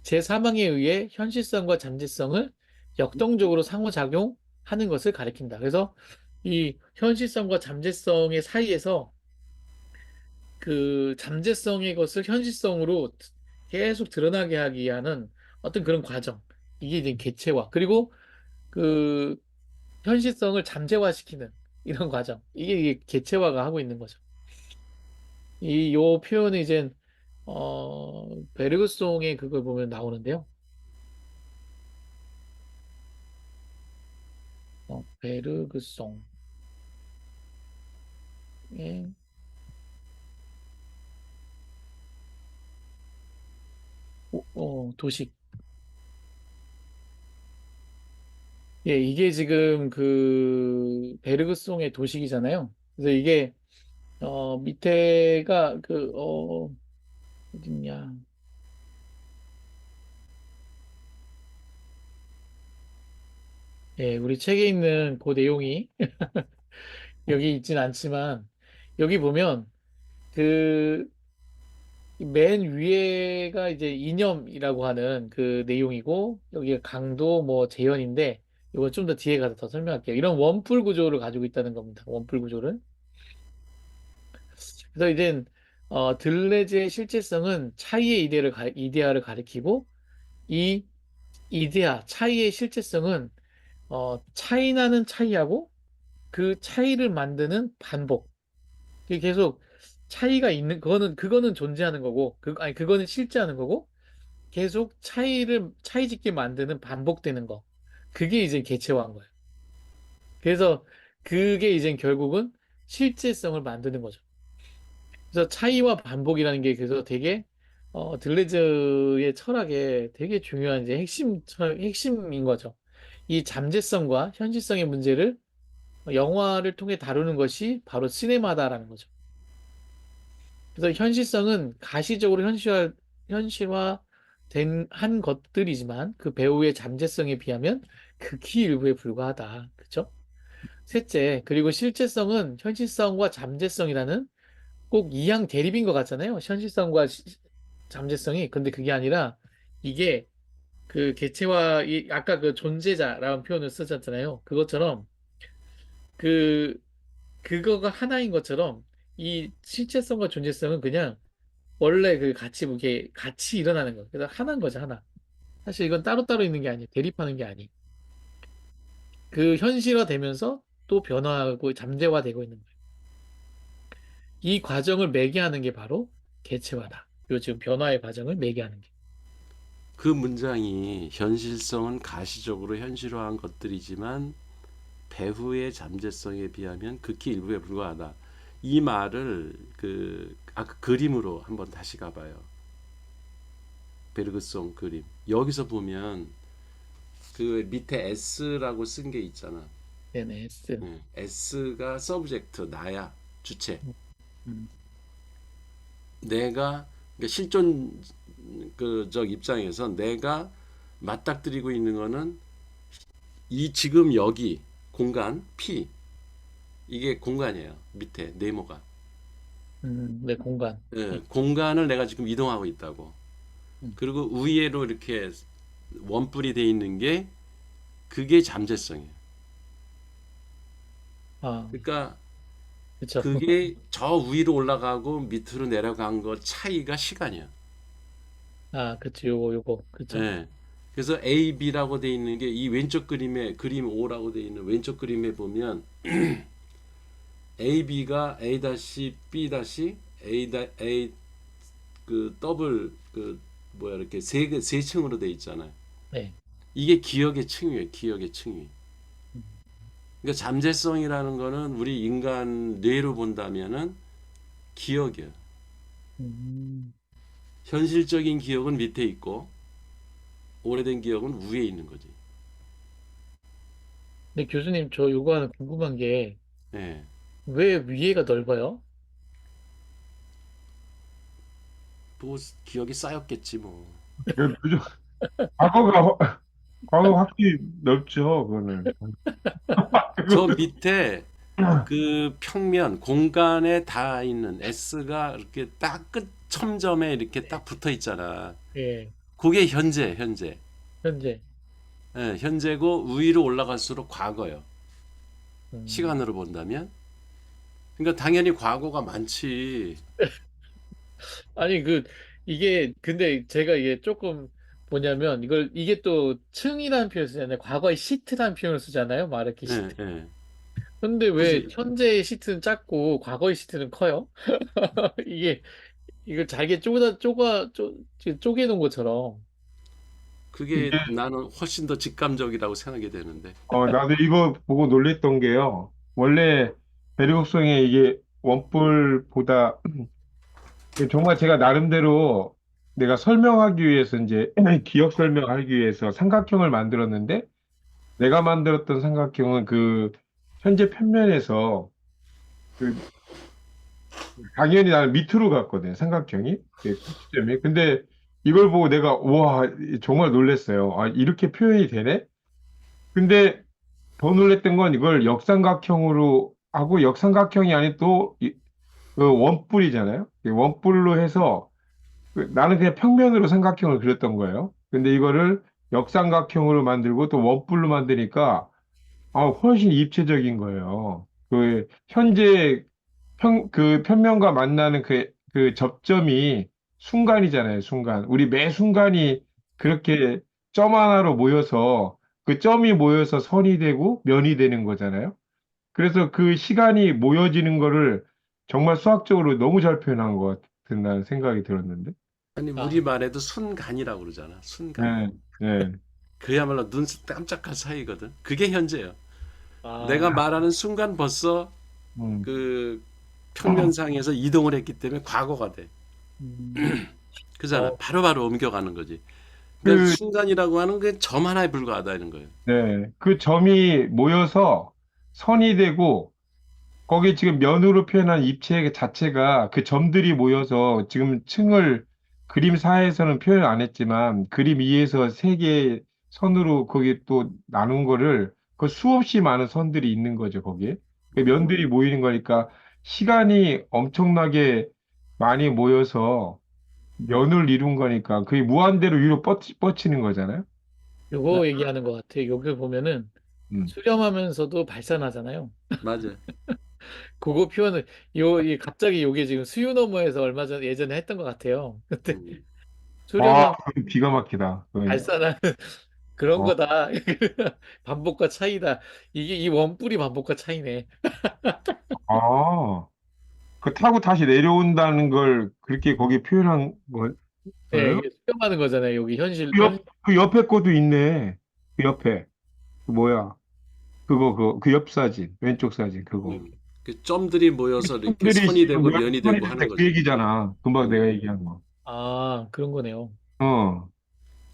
[SPEAKER 1] 제 사망에 의해 현실성과 잠재성을 역동적으로 상호작용하는 것을 가리킨다. 그래서 이 현실성과 잠재성의 사이에서 그 잠재성의 것을 현실성으로 계속 드러나게 하기 위한 어떤 그런 과정. 이게 이제 개체화. 그리고 그 현실성을 잠재화시키는 이런 과정. 이게 개체화가 하고 있는 거죠. 요 표현은 이제 베르그송의 그걸 보면 나오는데요. 베르그송의 도식. 예, 이게 지금 그 베르그송의 도식이잖아요. 그래서 이게 밑에가 어딨냐. 예, 우리 책에 있는 그 내용이 여기 있진 않지만 여기 보면 그 맨 위에가 이제 이념이라고 하는 그 내용이고 여기가 강도 뭐 재현인데 이거 좀 더 뒤에 가서 더 설명할게요. 이런 원뿔 구조를 가지고 있다는 겁니다. 원뿔 구조를. 그래서 이제 들레즈의 실제성은 차이의 이데아를 가리키고 이 이데아 차이의 실제성은 차이나는 차이하고 그 차이를 만드는 반복. 이게 계속 차이가 있는 그거는 존재하는 거고 아니 그거는 실제하는 거고 계속 차이짓게 만드는 반복되는 거. 그게 이제 개체화한 거예요. 그래서 그게 이제 결국은 실제성을 만드는 거죠. 그래서 차이와 반복이라는 게 그래서 되게 들레즈의 철학에 되게 중요한 이제 핵심인 거죠. 이 잠재성과 현실성의 문제를 영화를 통해 다루는 것이 바로 시네마다라는 거죠. 그래서 현실성은 가시적으로 현실화된 한 것들이지만 그 배우의 잠재성에 비하면 극히 일부에 불과하다. 그죠? 셋째, 그리고 실제성은 현실성과 잠재성이라는 꼭 이양 대립인 것 같잖아요. 현실성과 잠재성이. 근데 그게 아니라 이게 그 개체화, 아까 그 존재자라는 표현을 쓰셨잖아요. 그것처럼 그, 그거가 하나인 것처럼 이 실체성과 존재성은 그냥 원래 그 같이 일어나는 거. 그래서 하나인 거죠, 하나. 사실 이건 따로따로 있는 게 아니에요. 대립하는 게 아니에요. 그 현실화되면서 또 변화하고 잠재화되고 있는 거예요. 이 과정을 매개하는 게 바로 개체화다. 요 지금 변화의 과정을 매개하는 게.
[SPEAKER 2] 그 문장이 현실성은 가시적으로 현실화한 것들이지만 배후의 잠재성에 비하면 극히 일부에 불과하다. 이 말을 그 아까 그림으로 한번 다시 가봐요. 베르그송 그림. 여기서 보면 그 밑에 S라고 쓴 게 있잖아.
[SPEAKER 1] 네네, S.
[SPEAKER 2] S가 서브젝트 나야 주체.
[SPEAKER 1] 음,
[SPEAKER 2] 내가 그러니까 실존 그적 입장에서 내가 맞닥뜨리고 있는 거는 이 지금 여기 공간 P 이게 공간이에요. 밑에 네모가.
[SPEAKER 1] 네, 공간.
[SPEAKER 2] 예, 공간을 내가 지금 이동하고 있다고.
[SPEAKER 1] 음,
[SPEAKER 2] 그리고 위에로 이렇게 원뿔이 돼 있는 게 그게 잠재성이에요.
[SPEAKER 1] 아,
[SPEAKER 2] 그러니까
[SPEAKER 1] 그쵸.
[SPEAKER 2] 그게 저 위로 올라가고 밑으로 내려간 거 차이가 시간이야.
[SPEAKER 1] 아, 그쵸. 요거. 그쵸.
[SPEAKER 2] 예. 그래서 A, B라고 돼 있는 게 이 왼쪽 그림에 그림 O라고 돼 있는 왼쪽 그림에 보면 A, B가 A 다시 B 다시 A 그 더블 그 뭐야 이렇게 세 층으로 돼 있잖아요.
[SPEAKER 1] 네.
[SPEAKER 2] 이게 기억의 층위예요. 기억의 층위.
[SPEAKER 1] 음,
[SPEAKER 2] 그러니까 잠재성이라는 거는 우리 인간 뇌로 본다면은 기억이에요.
[SPEAKER 1] 음,
[SPEAKER 2] 현실적인 기억은 밑에 있고 오래된 기억은 위에 있는 거지.
[SPEAKER 1] 근데 교수님, 저 요거 하나 궁금한 게,
[SPEAKER 2] 예.
[SPEAKER 1] 왜 위에가 넓어요?
[SPEAKER 2] 뭐 기억이 쌓였겠지 뭐.
[SPEAKER 4] 그죠? 과거가, 과거 확실히 넓죠, 그거는.
[SPEAKER 2] 저 밑에 그 평면 공간에 닿아 있는 S가 이렇게 딱 끝 첨점에 이렇게 딱 붙어 있잖아.
[SPEAKER 1] 예,
[SPEAKER 2] 그게 현재.
[SPEAKER 1] 현재.
[SPEAKER 2] 예, 현재고 위로 올라갈수록 과거요.
[SPEAKER 1] 음,
[SPEAKER 2] 시간으로 본다면. 그러니까 당연히 과거가 많지.
[SPEAKER 1] 아니, 근데 제가 이게 조금 뭐냐면, 이게 또 층이라는 표현을 쓰잖아요. 과거의 시트라는 표현을 쓰잖아요. 마르키
[SPEAKER 2] 예,
[SPEAKER 1] 시트.
[SPEAKER 2] 예.
[SPEAKER 1] 근데 왜
[SPEAKER 2] 그지.
[SPEAKER 1] 현재의 시트는 작고, 과거의 시트는 커요? 이게, 이걸 잘게 쪼개놓은 것처럼.
[SPEAKER 2] 그게
[SPEAKER 4] 이게,
[SPEAKER 2] 나는 훨씬 더 직감적이라고 생각이 되는데.
[SPEAKER 4] 나도 이거 보고 놀랬던 게요. 원래 대륙성에 이게 원뿔보다 정말 제가 나름대로 내가 설명하기 위해서 이제 기억 설명하기 위해서 삼각형을 만들었는데 내가 만들었던 삼각형은 그 현재 평면에서 그 당연히 나는 밑으로 갔거든 삼각형이 꼭지점이. 근데 이걸 보고 내가 와 정말 놀랐어요. 아 이렇게 표현이 되네? 근데 더 놀랬던 건 이걸 역삼각형으로 하고 역삼각형이 아닌 그 원뿔이잖아요. 이 원뿔로 해서 나는 그냥 평면으로 삼각형을 그렸던 거예요. 근데 이거를 역삼각형으로 만들고 또 원뿔로 만드니까 훨씬 입체적인 거예요. 그 현재 그 평면과 만나는 그 접점이 순간이잖아요, 순간. 우리 매 순간이 그렇게 점 하나로 모여서 그 점이 모여서 선이 되고 면이 되는 거잖아요. 그래서 그 시간이 모여지는 거를 정말 수학적으로 너무 잘 표현한 것 같은 생각이 들었는데.
[SPEAKER 2] 아니
[SPEAKER 1] 아,
[SPEAKER 2] 우리말에도 순간이라고 그러잖아. 순간.
[SPEAKER 4] 네, 네.
[SPEAKER 2] 그야말로 눈 깜짝할 사이거든. 그게 현재예요. 내가
[SPEAKER 1] 아,
[SPEAKER 2] 말하는 순간 벌써
[SPEAKER 4] 음.
[SPEAKER 2] 그 평면상에서 이동을 했기 때문에 과거가 돼.
[SPEAKER 1] 음,
[SPEAKER 2] 그잖아.
[SPEAKER 1] 어,
[SPEAKER 2] 바로바로 옮겨가는 거지. 그러니까
[SPEAKER 4] 그,
[SPEAKER 2] 순간이라고 하는 게 점 하나에 불과하다는 거예요.
[SPEAKER 4] 네, 그 점이 모여서 선이 되고 거기 지금 면으로 표현한 입체 자체가 그 점들이 모여서 지금 층을 그림사에서는 표현 안 했지만 그림 위에서 세 개의 선으로 거기 또 나눈 거를 그 수없이 많은 선들이 있는 거죠, 거기에. 그 면들이 모이는 거니까 시간이 엄청나게 많이 모여서 면을 이룬 거니까 그게 무한대로 위로 뻗치는 거잖아요.
[SPEAKER 1] 요거 얘기하는 것 같아. 여기 보면은
[SPEAKER 4] 음.
[SPEAKER 1] 수렴하면서도 발산하잖아요.
[SPEAKER 2] 맞아.
[SPEAKER 1] 그거 표현을 갑자기 요게 지금 수요 너머에서 얼마 전 예전에 했던 것 같아요. 근데
[SPEAKER 2] 음.
[SPEAKER 1] 수렴하면
[SPEAKER 4] 기가 막히다.
[SPEAKER 1] 발산하는 그런
[SPEAKER 4] 어,
[SPEAKER 1] 거다. 반복과 차이다. 이게 이 원뿔이 반복과 차이네.
[SPEAKER 4] 아. 그 타고 다시 내려온다는 걸 그렇게 거기 표현한
[SPEAKER 1] 예,
[SPEAKER 4] 거예요?
[SPEAKER 1] 이게 수렴하는 거잖아요. 여기
[SPEAKER 4] 그 옆에 것도 있네. 그 옆에. 그 뭐야? 그 옆 사진. 왼쪽 사진, 그거.
[SPEAKER 2] 그 점들이 모여서 이렇게
[SPEAKER 4] 들이
[SPEAKER 2] 선이
[SPEAKER 4] 지금
[SPEAKER 2] 되고
[SPEAKER 4] 왜
[SPEAKER 2] 면이
[SPEAKER 4] 손이
[SPEAKER 2] 되고
[SPEAKER 4] 될때
[SPEAKER 2] 하는
[SPEAKER 4] 그
[SPEAKER 2] 거지.
[SPEAKER 4] 얘기잖아. 금방 내가
[SPEAKER 2] 음.
[SPEAKER 4] 얘기한 거.
[SPEAKER 1] 아, 그런 거네요.
[SPEAKER 4] 어.
[SPEAKER 1] 어,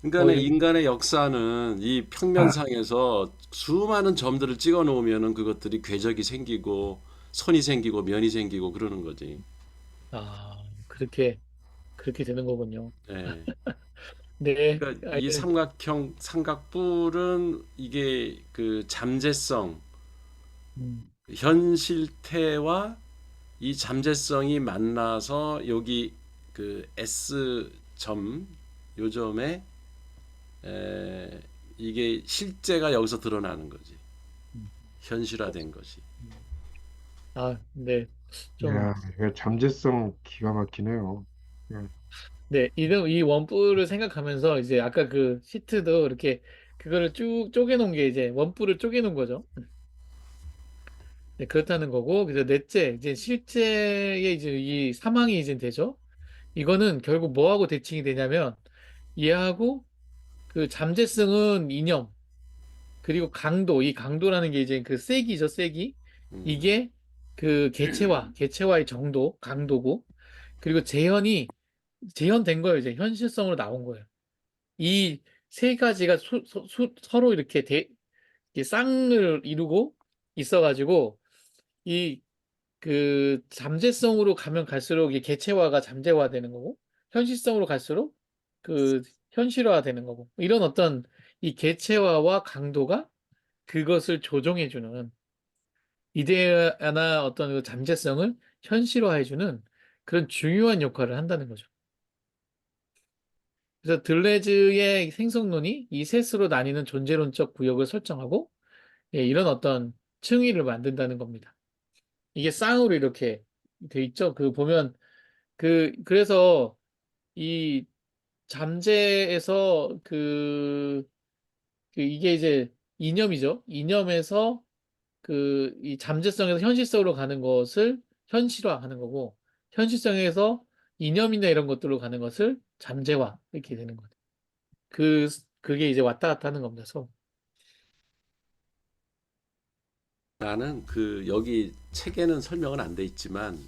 [SPEAKER 2] 그러니까 인간의 역사는 이 평면상에서 수많은 점들을 찍어 놓으면은 그것들이 궤적이 생기고 선이 생기고 면이 생기고 그러는 거지.
[SPEAKER 1] 그렇게 되는 거군요.
[SPEAKER 2] 예.
[SPEAKER 1] 네,
[SPEAKER 2] 그러니까 이 삼각형 삼각뿔은 이게 그 잠재성,
[SPEAKER 1] 음,
[SPEAKER 2] 현실태와 이 잠재성이 만나서 여기 그 S 점 요점에 이게 실제가 여기서 드러나는 거지.
[SPEAKER 1] 음.
[SPEAKER 2] 현실화된 것이.
[SPEAKER 1] 네, 좀,
[SPEAKER 4] 야, 이거 잠재성 기가 막히네요. 예.
[SPEAKER 1] 네, 이 원뿔을 생각하면서 이제 아까 그 시트도 이렇게 그거를 쭉 쪼개놓은 게 이제 원뿔을 쪼개놓은 거죠. 네, 그렇다는 거고, 그래서 넷째, 이제 실제의 이제 이 사망이 이제 되죠. 이거는 결국 뭐하고 대칭이 되냐면, 얘하고 그 잠재성은 이념, 그리고 이 강도라는 게 이제 그 세기죠, 세기.
[SPEAKER 2] 음,
[SPEAKER 1] 이게 그 개체화의 정도, 강도고, 그리고 재현된 거예요. 이제 현실성으로 나온 거예요. 이 세 가지가 서로 이렇게 이게 쌍을 이루고 있어가지고 이 그 잠재성으로 가면 갈수록 이 개체화가 잠재화되는 거고 현실성으로 갈수록 그 현실화되는 거고 이런 어떤 이 개체화와 강도가 그것을 조종해주는 이데아나 어떤 그 잠재성을 현실화해주는 그런 중요한 역할을 한다는 거죠. 그래서 들레즈의 생성론이 이 셋으로 나뉘는 존재론적 구역을 설정하고 예, 이런 어떤 층위를 만든다는 겁니다. 이게 쌍으로 이렇게 돼 있죠. 그 보면 그래서 이 잠재에서 이게 이제 이념이죠. 이념에서 이 잠재성에서 현실성으로 가는 것을 현실화하는 거고 현실성에서 이념이나 이런 것들로 가는 것을 잠재화 이렇게 되는 거죠. 그게 이제 왔다 갔다 하는 겁니다. 서로.
[SPEAKER 2] 나는 그 여기 책에는 설명은 안 돼 있지만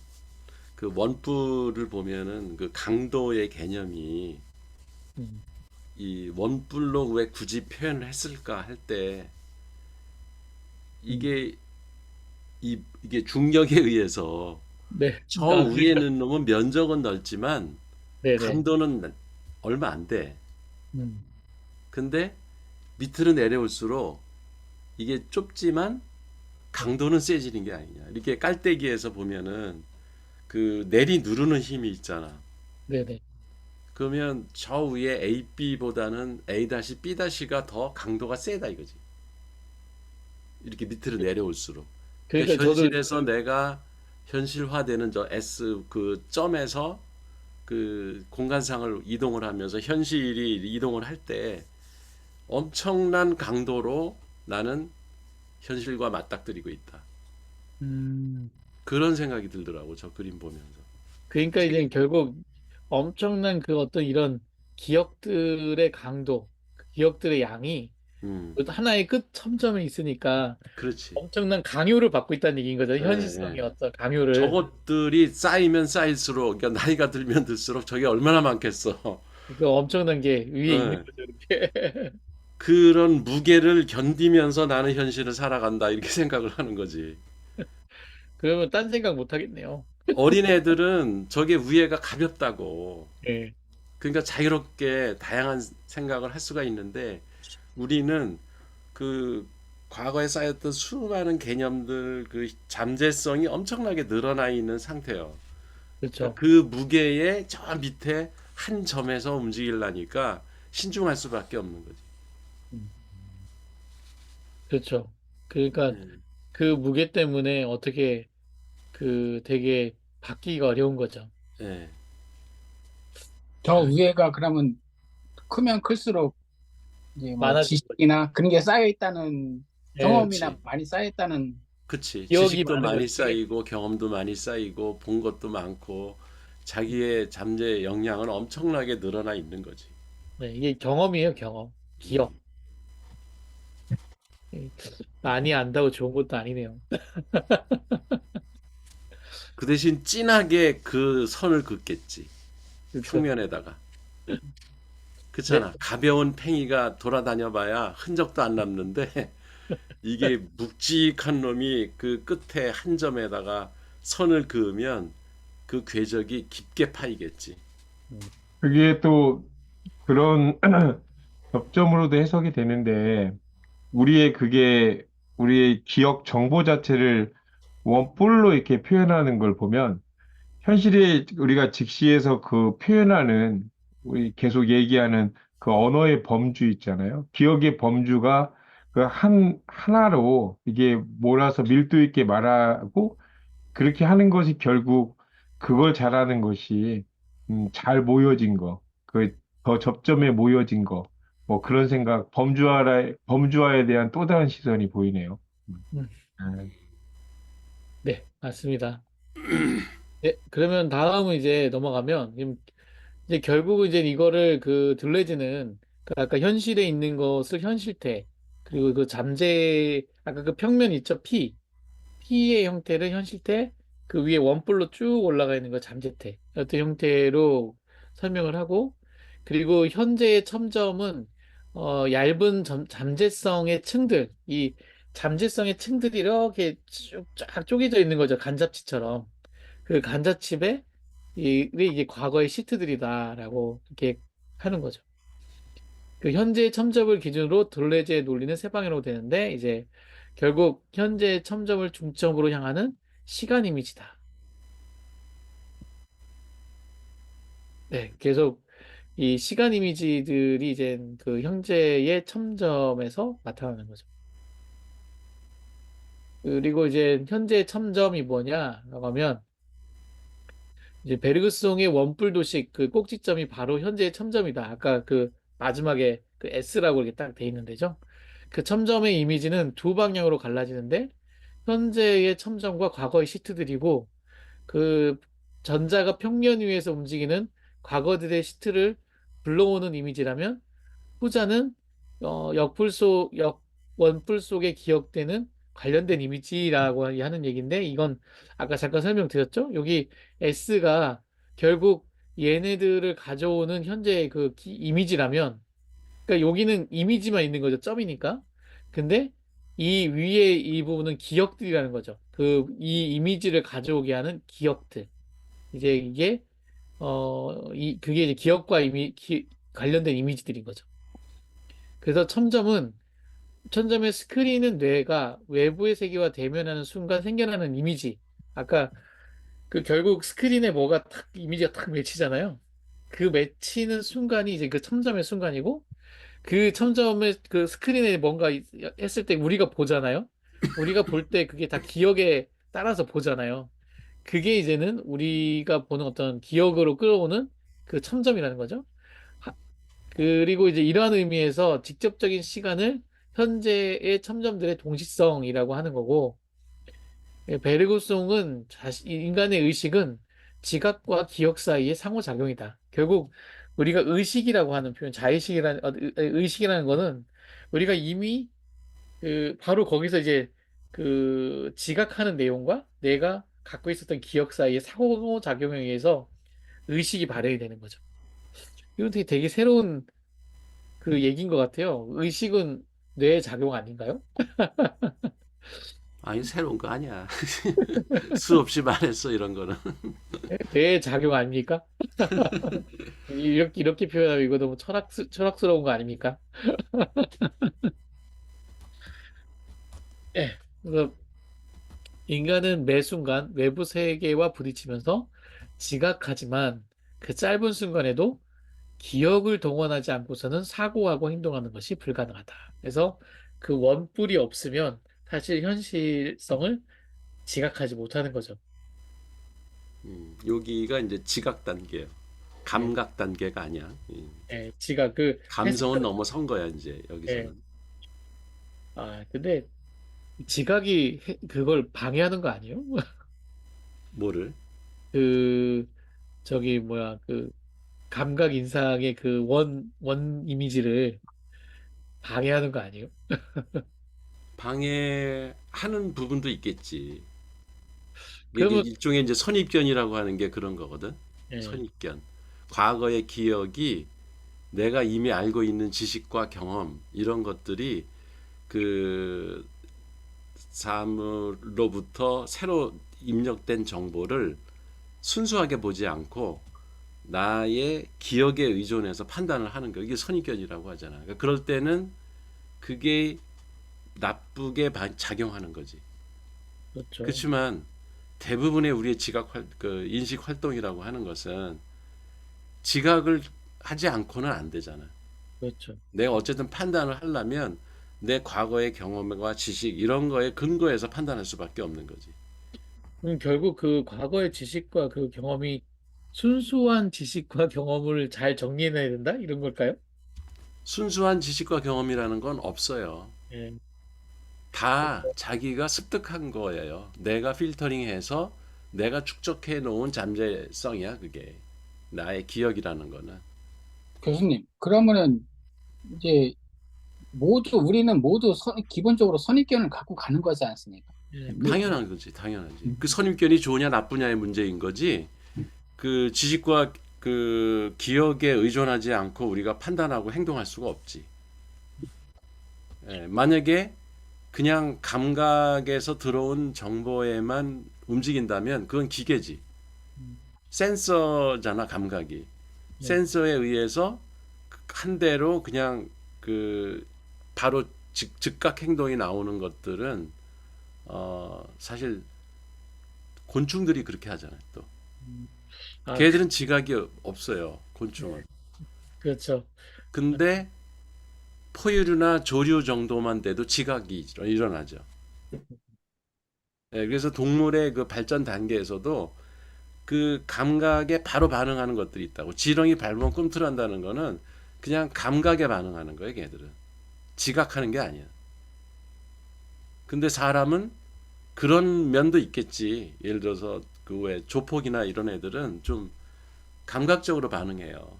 [SPEAKER 2] 그 원뿔을 보면은 그 강도의 개념이
[SPEAKER 1] 음.
[SPEAKER 2] 이 원뿔로 왜 굳이 표현을 했을까 할 때
[SPEAKER 1] 음.
[SPEAKER 2] 이게 이게 중력에 의해서
[SPEAKER 1] 네.
[SPEAKER 2] 저 위에
[SPEAKER 1] 그러니까
[SPEAKER 2] 있는 놈은 면적은 넓지만
[SPEAKER 1] 네네.
[SPEAKER 2] 강도는 얼마 안 돼.
[SPEAKER 1] 음.
[SPEAKER 2] 근데 밑으로 내려올수록 이게 좁지만
[SPEAKER 1] 네.
[SPEAKER 2] 강도는 세지는 게 아니냐. 이렇게 깔때기에서 보면은 그 내리 누르는 힘이 있잖아.
[SPEAKER 1] 네네.
[SPEAKER 2] 그러면 저 위에 AB보다는 A-B-가 더 강도가 세다 이거지. 이렇게 밑으로 내려올수록.
[SPEAKER 1] 그러니까
[SPEAKER 2] 그러니까
[SPEAKER 1] 저도
[SPEAKER 2] 현실에서 내가 현실화되는 저 S 그 점에서 그 공간상을 이동을 하면서 현실이 이동을 할 때 엄청난 강도로 나는 현실과 맞닥뜨리고 있다.
[SPEAKER 1] 음.
[SPEAKER 2] 그런 생각이 들더라고 저 그림 보면서.
[SPEAKER 1] 그러니까 이제
[SPEAKER 2] 책이
[SPEAKER 1] 결국 엄청난 그 어떤 이런 기억들의 강도, 그 기억들의 양이
[SPEAKER 2] 음
[SPEAKER 1] 하나의 끝 첨점에 있으니까
[SPEAKER 2] 그렇지.
[SPEAKER 1] 엄청난 강요를 받고 있다는 얘기인 거죠.
[SPEAKER 2] 예,
[SPEAKER 1] 현실성의
[SPEAKER 2] 예.
[SPEAKER 1] 어떤 강요를.
[SPEAKER 2] 저것들이 쌓이면 쌓일수록 그러니까 나이가 들면 들수록 저게 얼마나 많겠어.
[SPEAKER 1] 그 엄청난 게 위에 있는
[SPEAKER 2] 예.
[SPEAKER 1] 거죠. 이렇게.
[SPEAKER 2] 그런 무게를 견디면서 나는 현실을 살아간다 이렇게 생각을 하는 거지.
[SPEAKER 1] 그러면 딴 생각 못 하겠네요.
[SPEAKER 2] 어린애들은 저게 위에가 가볍다고.
[SPEAKER 1] 예.
[SPEAKER 2] 그러니까 자유롭게 다양한 생각을 할 수가 있는데 우리는 그 과거에 쌓였던 수많은 개념들 그 잠재성이 엄청나게 늘어나 있는 상태예요. 그러니까
[SPEAKER 1] 그렇죠.
[SPEAKER 2] 그 무게의 저 밑에 한 점에서 움직이려니까 신중할 수밖에 없는 거지.
[SPEAKER 1] 음. 그렇죠. 그러니까
[SPEAKER 2] 예.
[SPEAKER 1] 그 무게 때문에 어떻게 되게 바뀌기가 어려운 거죠.
[SPEAKER 2] 예.
[SPEAKER 3] 저
[SPEAKER 1] 아,
[SPEAKER 3] 위에가 그러면 크면 클수록 이제 뭐
[SPEAKER 1] 많아진 거죠.
[SPEAKER 3] 지식이나 그런 게 쌓여 있다는
[SPEAKER 1] 예.
[SPEAKER 3] 경험이나
[SPEAKER 2] 그렇지.
[SPEAKER 3] 많이 쌓여 있다는.
[SPEAKER 2] 그치.
[SPEAKER 1] 기억이
[SPEAKER 2] 지식도
[SPEAKER 1] 많은
[SPEAKER 2] 많이
[SPEAKER 1] 거죠.
[SPEAKER 2] 쌓이고 경험도 많이 쌓이고 본 것도 많고 자기의 잠재 역량은 엄청나게 늘어나 있는 거지.
[SPEAKER 1] 네, 이게 경험이에요, 경험. 기억. 예. 많이 안다고 좋은 것도 아니네요.
[SPEAKER 2] 그 대신 진하게 그 선을 긋겠지.
[SPEAKER 1] 그렇죠.
[SPEAKER 2] 평면에다가.
[SPEAKER 1] 네,
[SPEAKER 2] 그렇잖아. 가벼운 팽이가 돌아다녀 봐야 흔적도 안 남는데 이게 묵직한 놈이 그 끝에 한 점에다가 선을 그으면 그 궤적이 깊게 파이겠지.
[SPEAKER 1] 음,
[SPEAKER 4] 그게 또 그런 접점으로도 해석이 되는데 우리의 기억 정보 자체를 원뿔로 이렇게 표현하는 걸 보면 현실에 우리가 직시해서 그 표현하는 우리 계속 얘기하는 그 언어의 범주 있잖아요. 기억의 범주가 그 하나로 이게 몰아서 밀도 있게 말하고 그렇게 하는 것이 결국 그걸 잘하는 것이 잘 모여진 거, 그 더 접점에 모여진 거, 뭐 그런 생각, 범주화에 대한 또 다른 시선이 보이네요.
[SPEAKER 1] 음,
[SPEAKER 4] 음.
[SPEAKER 1] 네, 맞습니다. 네, 그러면 다음은 이제 넘어가면, 지금 이제 결국은 이제 이거를 들레즈는 그 아까 현실에 있는 것을 현실태, 그리고 그 잠재, 아까 그 평면 있죠? P의 형태를 현실태, 그 위에 원뿔로 쭉 올라가 있는 거 잠재태, 어떤 형태로 설명을 하고, 그리고 현재의 첨점은 얇은 잠재성의 층들, 이 잠재성의 층들이 이렇게 쫙 쪼개져 있는 거죠. 간접치처럼. 그 간접칩에 이게 과거의 시트들이다라고 이렇게 하는 거죠. 그 현재 첨점을 기준으로 둘레지의 논리는 세 방향으로 되는데 이제 결국 현재 첨점을 중점으로 향하는 시간 이미지다. 네, 계속 이 시간 이미지들이 이제 그 현재의 첨점에서 나타나는 거죠. 그리고 이제 현재 첨점이 뭐냐라고 하면 이제 베르그송의 원뿔 도식 그 꼭지점이 바로 현재의 첨점이다. 아까 그 마지막에 그 S라고 이렇게 딱 돼 있는 데죠. 그 첨점의 이미지는 두 방향으로 갈라지는데 현재의 첨점과 과거의 시트들이고 그 전자가 평면 위에서 움직이는 과거들의 시트를 불러오는 이미지라면 후자는 원뿔 속에 기억되는 관련된 이미지라고 하는 얘기인데 이건 아까 잠깐 설명드렸죠? 여기 S가 결국 얘네들을 가져오는 현재의 그 이미지라면 그러니까 여기는 이미지만 있는 거죠. 점이니까. 근데 이 위에 이 부분은 기억들이라는 거죠. 그 이 이미지를 가져오게 하는 기억들. 이제 이게 그게 이제 기억과 관련된 이미지들인 거죠. 그래서 첨점의 스크린은 뇌가 외부의 세계와 대면하는 순간 생겨나는 이미지. 아까 그 결국 스크린에 뭐가 탁 이미지가 탁 맺히잖아요. 그 맺히는 순간이 이제 그 첨점의 순간이고 그 첨점의 그 스크린에 뭔가 했을 때 우리가 보잖아요. 우리가 볼 때 그게 다 기억에 따라서 보잖아요. 그게 이제는 우리가 보는 어떤 기억으로 끌어오는 그 첨점이라는 거죠. 하- 그리고 이제 이러한 의미에서 직접적인 시간을 현재의 첨점들의 동시성이라고 하는 거고, 베르그송은 인간의 의식은 지각과 기억 사이의 상호작용이다. 결국 우리가 의식이라고 하는 표현, 의식이라는 거는 우리가 이미 그 바로 거기서 이제 그 지각하는 내용과 내가 갖고 있었던 기억 사이의 상호작용에 의해서 의식이 발현이 되는 거죠. 이건 되게 새로운 그 얘기인 것 같아요. 의식은 뇌의 작용 아닌가요?
[SPEAKER 2] 아니 새로운 거 아니야. 수없이 말했어 이런 거는.
[SPEAKER 1] 뇌의 작용 아닙니까? 이렇게 표현하면 이거 너무 철학스러운 거 아닙니까? 예. 그래서 인간은 매 순간 외부 세계와 부딪히면서 지각하지만 그 짧은 순간에도 기억을 동원하지 않고서는 사고하고 행동하는 것이 불가능하다. 그래서 그 원뿔이 없으면 사실 현실성을 지각하지 못하는 거죠.
[SPEAKER 2] 여기가 이제 지각 단계예요.
[SPEAKER 1] 예,
[SPEAKER 2] 감각 단계가 아니야.
[SPEAKER 1] 예, 지각 그
[SPEAKER 2] 감성은
[SPEAKER 1] 해석하는
[SPEAKER 2] 넘어선 거야 이제
[SPEAKER 1] 예.
[SPEAKER 2] 여기서는.
[SPEAKER 1] 근데 지각이 그걸 방해하는 거 아니에요?
[SPEAKER 2] 뭐를?
[SPEAKER 1] 그 저기 뭐야 그 감각 인상의 그 원 이미지를 방해하는 거 아니에요?
[SPEAKER 2] 방해하는 부분도 있겠지. 이게
[SPEAKER 1] 그러면
[SPEAKER 2] 일종의 이제 선입견이라고 하는 게 그런 거거든.
[SPEAKER 1] 예,
[SPEAKER 2] 선입견. 과거의 기억이 내가 이미 알고 있는 지식과 경험 이런 것들이 그 사물로부터 새로 입력된 정보를 순수하게 보지 않고 나의 기억에 의존해서 판단을 하는 거. 이게 선입견이라고 하잖아. 그러니까 그럴 때는 그게 나쁘게 작용하는 거지.
[SPEAKER 1] 그렇죠.
[SPEAKER 2] 그렇지만 대부분의 우리의 그 인식 활동이라고 하는 것은 지각을 하지 않고는 안 되잖아.
[SPEAKER 1] 그렇죠.
[SPEAKER 2] 내가 어쨌든 판단을 하려면 내 과거의 경험과 지식 이런 거에 근거해서 판단할 수밖에 없는 거지.
[SPEAKER 1] 그럼 결국 그 과거의 지식과 그 경험이 순수한 지식과 경험을 잘 정리해내야 된다? 이런 걸까요?
[SPEAKER 2] 순수한 지식과 경험이라는 건 없어요.
[SPEAKER 1] 예,
[SPEAKER 2] 다 자기가 습득한 거예요. 내가 필터링해서 내가 축적해 놓은 잠재성이야, 그게. 나의 기억이라는 거는.
[SPEAKER 3] 교수님, 그러면은 이제 우리는 모두 기본적으로 선입견을 갖고 가는 거지 않습니까?
[SPEAKER 1] 예,
[SPEAKER 2] 당연한 거지, 당연하지.
[SPEAKER 3] 음.
[SPEAKER 2] 그 선입견이 좋으냐 나쁘냐의 문제인 거지. 그 지식과 그 기억에 의존하지 않고 우리가 판단하고 행동할 수가 없지. 예, 만약에 그냥 감각에서 들어온 정보에만 움직인다면 그건 기계지.
[SPEAKER 1] 음,
[SPEAKER 2] 센서잖아, 감각이.
[SPEAKER 1] 네.
[SPEAKER 2] 센서에 의해서 한 대로 그냥 그 바로 즉각 행동이 나오는 것들은 사실 곤충들이 그렇게 하잖아요. 또
[SPEAKER 1] 음. 아,
[SPEAKER 2] 걔들은 지각이 없어요. 곤충은.
[SPEAKER 1] 네. 그렇죠.
[SPEAKER 2] 근데 포유류나 조류 정도만 돼도 지각이 일어나죠. 예, 그래서 동물의 그 발전 단계에서도 그 감각에 바로 반응하는 것들이 있다고. 지렁이 밟으면 꿈틀한다는 거는 그냥 감각에 반응하는 거예요, 걔들은. 지각하는 게 아니야. 근데 사람은 그런 면도 있겠지. 예를 들어서 그 왜 조폭이나 이런 애들은 좀 감각적으로 반응해요.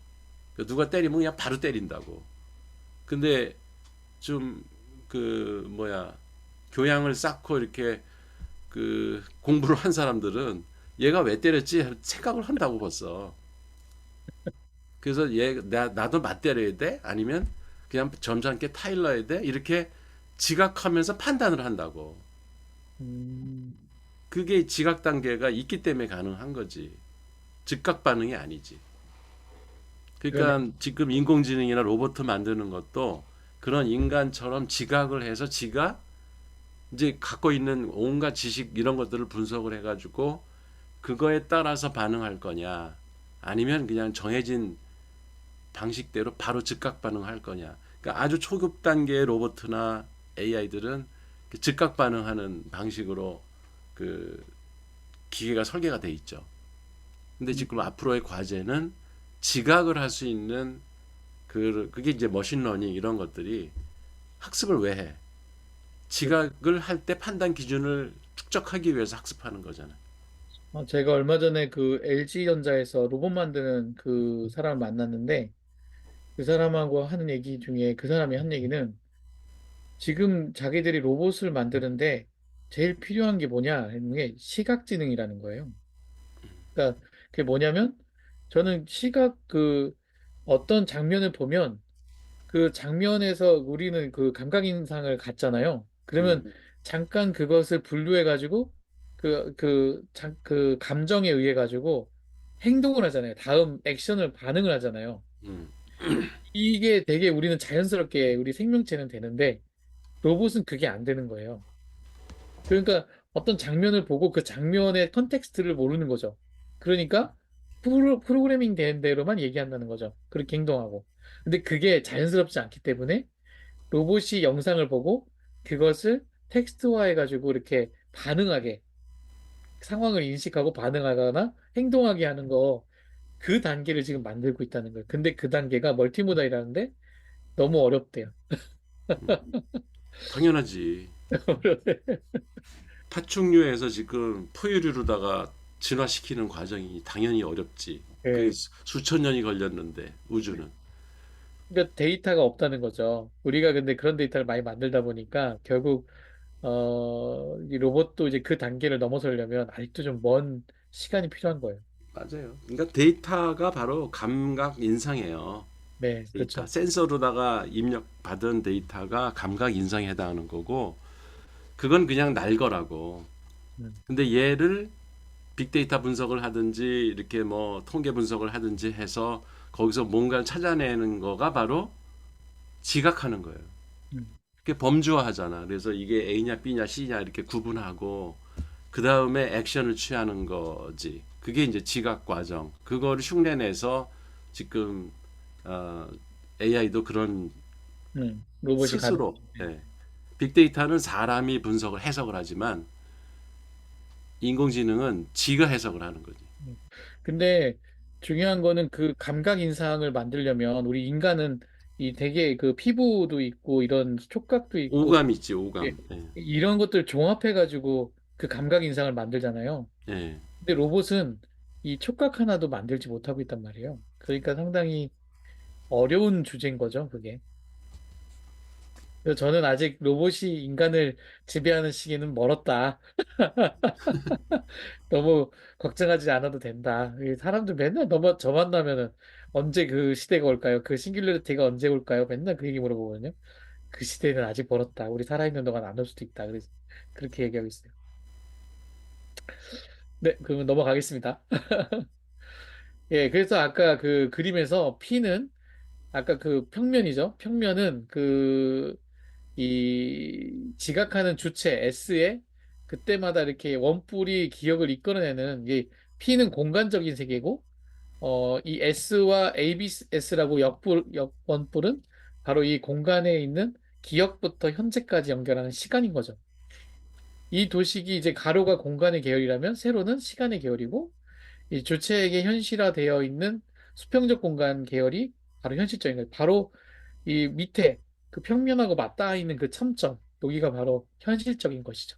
[SPEAKER 2] 그 누가 때리면 그냥 바로 때린다고. 근데 좀 그 뭐야 교양을 쌓고 이렇게 그 공부를 한 사람들은 얘가 왜 때렸지 생각을 한다고 벌써. 그래서 나도 맞때려야 돼? 아니면 그냥 점잖게 타일러야 돼? 이렇게 지각하면서 판단을 한다고.
[SPEAKER 1] 음,
[SPEAKER 2] 그게 지각 단계가 있기 때문에 가능한 거지. 즉각 반응이 아니지.
[SPEAKER 1] 그러네.
[SPEAKER 2] 그러니까 지금 인공지능이나 로봇 만드는 것도 그런 인간처럼 지각을 해서 지가 이제 갖고 있는 온갖 지식 이런 것들을 분석을 해가지고 그거에 따라서 반응할 거냐 아니면 그냥 정해진 방식대로 바로 즉각 반응할 거냐. 그러니까 아주 초급 단계의 로봇이나 AI들은 즉각 반응하는 방식으로 그 기계가 설계가 돼 있죠. 근데
[SPEAKER 1] 음,
[SPEAKER 2] 지금 앞으로의 과제는 지각을 할 수 있는 그게 이제 머신러닝 이런 것들이 학습을 왜 해? 지각을 할 때 판단 기준을 축적하기 위해서 학습하는 거잖아요.
[SPEAKER 1] 제가 얼마 전에 그 LG전자에서 로봇 만드는 그 사람을 만났는데 그 사람하고 하는 얘기 중에 그 사람이 한 얘기는 지금 자기들이 로봇을 만드는데 제일 필요한 게 뭐냐 하는 게 시각지능이라는 거예요. 그러니까 그게 뭐냐면 저는 시각 그 어떤 장면을 보면 그 장면에서 우리는 그 감각 인상을 갖잖아요. 그러면
[SPEAKER 2] 음,
[SPEAKER 1] 잠깐 그것을 분류해 가지고 그 감정에 의해 가지고 행동을 하잖아요. 다음 액션을 반응을 하잖아요.
[SPEAKER 2] 음,
[SPEAKER 1] 이게 되게 우리는 자연스럽게 우리 생명체는 되는데 로봇은 그게 안 되는 거예요. 그러니까 어떤 장면을 보고 그 장면의 컨텍스트를 모르는 거죠. 그러니까 프로그래밍 된 대로만 얘기한다는 거죠. 그렇게 행동하고. 근데 그게 자연스럽지 않기 때문에 로봇이 영상을 보고 그것을 텍스트화해가지고 이렇게 반응하게 상황을 인식하고 반응하거나 행동하게 하는 거 그 단계를 지금 만들고 있다는 거예요. 근데 그 단계가 멀티모달이라는데 너무 어렵대요.
[SPEAKER 2] 당연하지. 파충류에서 지금 포유류로다가 진화시키는 과정이 당연히 어렵지. 그게
[SPEAKER 1] 예.
[SPEAKER 2] 수천 년이 걸렸는데 우주는.
[SPEAKER 1] 그러니까 데이터가 없다는 거죠. 우리가 근데 그런 데이터를 많이 만들다 보니까 결국 이 로봇도 이제 그 단계를 넘어서려면 아직도 좀 먼 시간이 필요한 거예요.
[SPEAKER 2] 맞아요. 그러니까 데이터가 바로 감각 인상이에요.
[SPEAKER 1] 네,
[SPEAKER 2] 데이터.
[SPEAKER 1] 그렇죠.
[SPEAKER 2] 센서로다가 입력받은 데이터가 감각 인상에 해당하는 거고 그건 그냥 날 거라고.
[SPEAKER 1] 음,
[SPEAKER 2] 근데 얘를 빅데이터 분석을 하든지 이렇게 뭐 통계 분석을 하든지 해서 거기서 뭔가를 찾아내는 거가 바로 지각하는 거예요.
[SPEAKER 1] 음,
[SPEAKER 2] 그게 범주화하잖아. 그래서 이게 A냐 B냐 C냐 이렇게 구분하고 그 다음에 액션을 취하는 거지. 그게 이제 지각 과정. 그거를 흉내내서 지금 어, AI도 그런
[SPEAKER 1] 로봇이 가능.
[SPEAKER 2] 스스로 예. 빅데이터는 사람이 분석을 해석을 하지만 인공지능은 지가 해석을 하는 거지.
[SPEAKER 1] 음. 근데 중요한 거는 그 감각 인상을 만들려면 우리 인간은 이 되게 그 피부도 있고 이런 촉각도 있고
[SPEAKER 2] 오감 있지,
[SPEAKER 1] 예,
[SPEAKER 2] 오감. 예.
[SPEAKER 1] 이런 것들 종합해가지고 그 감각 인상을 만들잖아요.
[SPEAKER 2] 예.
[SPEAKER 1] 근데 로봇은 이 촉각 하나도 만들지 못하고 있단 말이에요. 그러니까 상당히 어려운 주제인 거죠, 그게. 그래서 저는 아직 로봇이 인간을 지배하는 시기는 멀었다. 너무 걱정하지 않아도 된다. 이 사람들 맨날 너무 저 만나면은 언제 그 시대가 올까요? 그 싱귤러리티가 언제 올까요? 맨날 그 얘기 물어보거든요. 그 시대는 아직 멀었다. 우리 살아있는 동안 안 올 수도 있다. 그래서 그렇게 얘기하고 있어요. 네, 그러면 넘어가겠습니다. 예, 그래서 아까 그 그림에서 P는 아까 그 평면이죠. 평면은 그 이 지각하는 주체 S에 그때마다 이렇게 원뿔이 기억을 이끌어내는 이 P는 공간적인 세계고 이 S와 ABS라고 원뿔은 바로 이 공간에 있는 기억부터 현재까지 연결하는 시간인 거죠. 이 도식이 이제 가로가 공간의 계열이라면 세로는 시간의 계열이고 이 주체에게 현실화되어 있는 수평적 공간 계열이 바로 현실적인 거예요. 바로 이 밑에 그 평면하고 맞닿아 있는 그 첨점, 여기가 바로 현실적인 것이죠.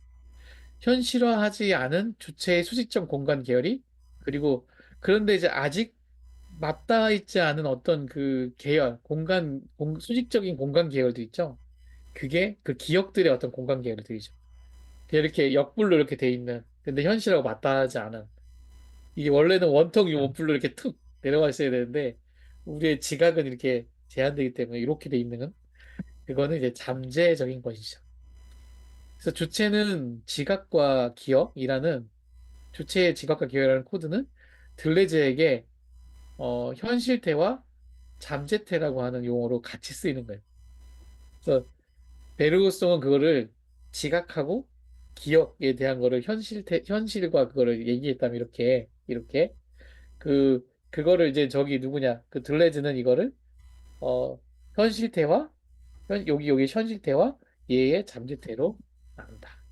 [SPEAKER 1] 현실화하지 않은 주체의 수직적 공간 계열이 그리고 그런데 이제 아직 맞닿아 있지 않은 어떤 그 계열, 수직적인 공간 계열도 있죠. 그게 그 기억들의 어떤 공간 계열들이죠. 이렇게 역불로 이렇게 돼 있는, 근데 현실하고 맞닿아지 않은. 이게 원래는 원통이 원뿔로 이렇게 툭 내려가 있어야 되는데 우리의 지각은 이렇게 제한되기 때문에 이렇게 돼 있는 그거는 이제 잠재적인 것이죠. 그래서 주체는 지각과 기억이라는 주체의 지각과 기억이라는 코드는 들레즈에게 현실태와 잠재태라고 하는 용어로 같이 쓰이는 거예요. 그래서 베르그송은 그거를 지각하고 기억에 대한 거를 현실과 그거를 얘기했다면 이렇게 그거를 이제 저기 누구냐 그 들레즈는 이거를 어 현실태와 여기 현실태와 얘의 잠재태로 나눈다.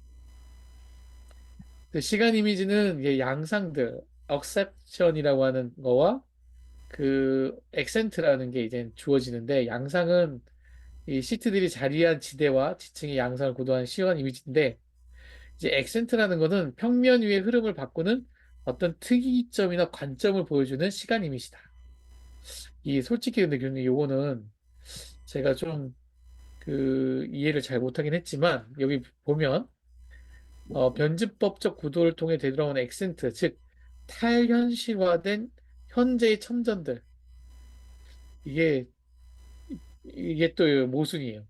[SPEAKER 1] 그 시간 이미지는 이게 양상들 억셉션이라고 하는 거와 그 액센트라는 게 이제 주어지는데 양상은 이 시트들이 자리한 지대와 지층의 양상을 고도한 시간 이미지인데 이제 액센트라는 거는 평면 위의 흐름을 바꾸는 어떤 특이점이나 관점을 보여주는 시간 이미지다. 이 솔직히 근데 교수님 요거는 제가 좀 그 이해를 잘 못하긴 했지만 여기 보면 변집법적 구도를 통해 되돌아온 액센트 즉 탈현실화된 현재의 첨전들 이게 이게 또 모순이에요.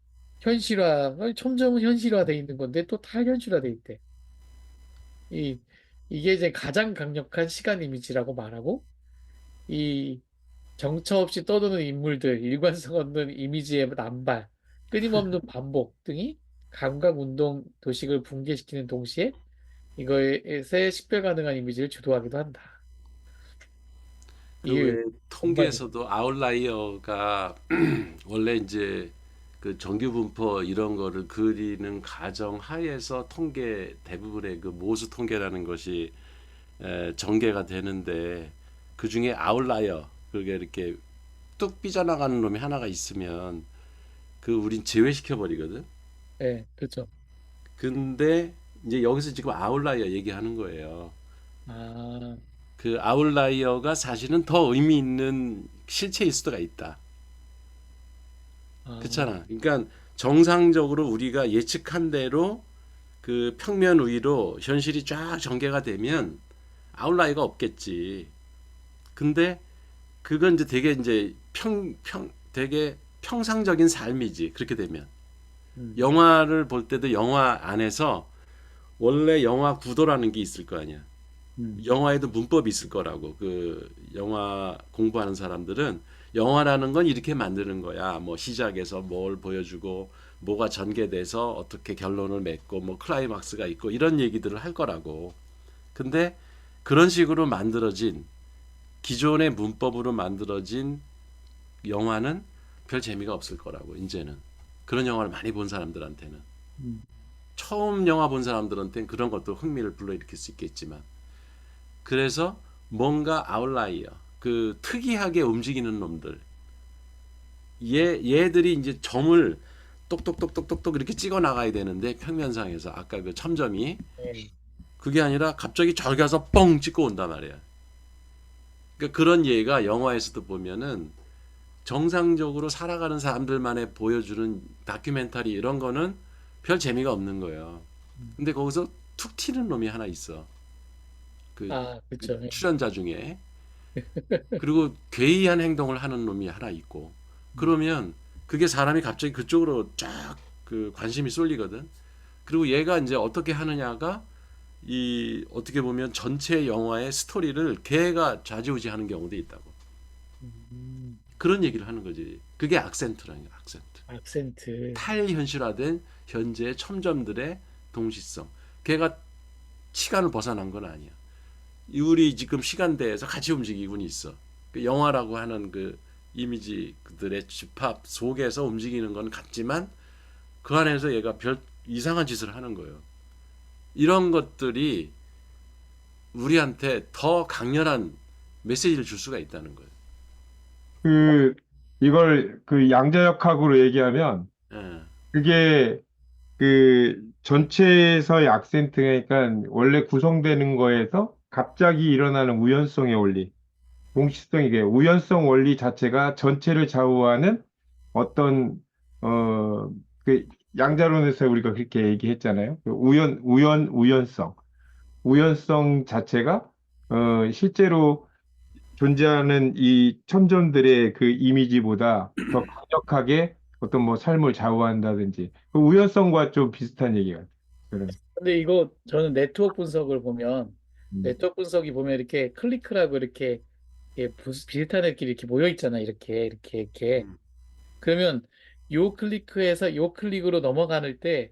[SPEAKER 1] 첨점은 현실화돼 있는 건데 또 탈현실화돼 있대. 이 이게 이제 가장 강력한 시간 이미지라고 말하고 이 정처 없이 떠도는 인물들, 일관성 없는 이미지의 남발, 끊임없는 반복 등이 감각 운동 도식을 붕괴시키는 동시에 이거에 식별 가능한 이미지를 주도하기도 한다.
[SPEAKER 2] 그
[SPEAKER 1] 이게
[SPEAKER 2] 왜
[SPEAKER 1] 정말
[SPEAKER 2] 통계에서도 아웃라이어가 원래 이제 그 정규 분포 이런 거를 그리는 가정 하에서 통계 대부분의 그 모수 통계라는 것이 전개가 되는데 그 중에 아웃라이어 그게 이렇게 뚝 삐져나가는 놈이 하나가 있으면 그 우린 제외시켜 버리거든.
[SPEAKER 1] 예, 그렇죠.
[SPEAKER 2] 근데 이제 여기서 지금 아웃라이어 얘기하는 거예요.
[SPEAKER 1] 아,
[SPEAKER 2] 그 아웃라이어가 사실은 더 의미 있는 실체일 수가 있다.
[SPEAKER 1] 아,
[SPEAKER 2] 그렇잖아. 그러니까 정상적으로 우리가 예측한 대로 그 평면 위로 현실이 쫙 전개가 되면 아웃라이어가 없겠지. 근데 그건 이제 되게 평상적인 삶이지. 그렇게 되면.
[SPEAKER 1] 음,
[SPEAKER 2] 영화를 볼 때도 영화 안에서 원래 영화 구도라는 게 있을 거 아니야.
[SPEAKER 1] 음,
[SPEAKER 2] 영화에도 문법이 있을 거라고. 그 영화 공부하는 사람들은 영화라는 건 이렇게 만드는 거야. 뭐 시작에서 뭘 보여주고 뭐가 전개돼서 어떻게 결론을 맺고 뭐 클라이막스가 있고 이런 얘기들을 할 거라고. 근데 그런 식으로 만들어진 기존의 문법으로 만들어진 영화는 별 재미가 없을 거라고. 이제는 그런 영화를 많이 본 사람들한테는
[SPEAKER 1] 음,
[SPEAKER 2] 처음 영화 본 사람들한테는 그런 것도 흥미를 불러일으킬 수 있겠지만 그래서 뭔가 아웃라이어, 그 특이하게 움직이는 놈들, 얘들이 이제 점을 똑똑똑똑똑똑 이렇게 찍어 나가야 되는데 평면상에서 아까 그 첨점이
[SPEAKER 1] 예,
[SPEAKER 2] 그게 아니라 갑자기 저기 가서 뻥 찍고 온단 말이야. 그러니까 그런 예가 영화에서도 보면은 정상적으로 살아가는 사람들만의 보여주는 다큐멘터리 이런 거는 별 재미가 없는 거예요. 근데 거기서 툭 튀는 놈이 하나 있어. 그
[SPEAKER 1] 그렇죠. 예.
[SPEAKER 2] 출연자 중에. 그리고 괴이한 행동을 하는 놈이 하나 있고
[SPEAKER 1] 음,
[SPEAKER 2] 그러면 그게 사람이 갑자기 그쪽으로 쫙 그 관심이 쏠리거든. 그리고 얘가 이제 어떻게 하느냐가 이 어떻게 보면 전체 영화의 스토리를 걔가 좌지우지하는 경우도 있다고.
[SPEAKER 1] 음,
[SPEAKER 2] 그런 얘기를 하는 거지. 그게 악센트라는 거야, 악센트.
[SPEAKER 1] 악센트.
[SPEAKER 2] 탈현실화된 현재의 첨점들의 동시성. 걔가 시간을 벗어난 건 아니야. 우리 지금 시간대에서 같이 움직이곤 있어. 그 영화라고 하는 그 이미지들의 집합 속에서 움직이는 건 같지만 그 안에서 얘가 별 이상한 짓을 하는 거예요. 이런 것들이 우리한테 더 강렬한 메시지를 줄 수가 있다는 거예요.
[SPEAKER 4] 그, 이걸 그 양자역학으로 얘기하면
[SPEAKER 2] 예.
[SPEAKER 4] 그게 그 전체에서의 악센트니까 원래 구성되는 거에서 갑자기 일어나는 우연성의 원리, 동시성이게 우연성 원리 자체가 전체를 좌우하는 어떤 어 그 양자론에서 우리가 그렇게 얘기했잖아요. 그 우연성 자체가 실제로 존재하는 이 첨점들의 그 이미지보다 더 강력하게 어떤 뭐 삶을 좌우한다든지 그 우연성과 좀 비슷한 얘기가 그런.
[SPEAKER 1] 근데 이거 저는 네트워크 분석을 보면
[SPEAKER 4] 음,
[SPEAKER 1] 네트워크 분석이 보면 이렇게 클릭하고 이렇게 비슷한 애들끼리 이렇게 모여 있잖아. 이렇게.
[SPEAKER 2] 음.
[SPEAKER 1] 그러면 요 클릭해서 요 클릭으로 넘어가는 때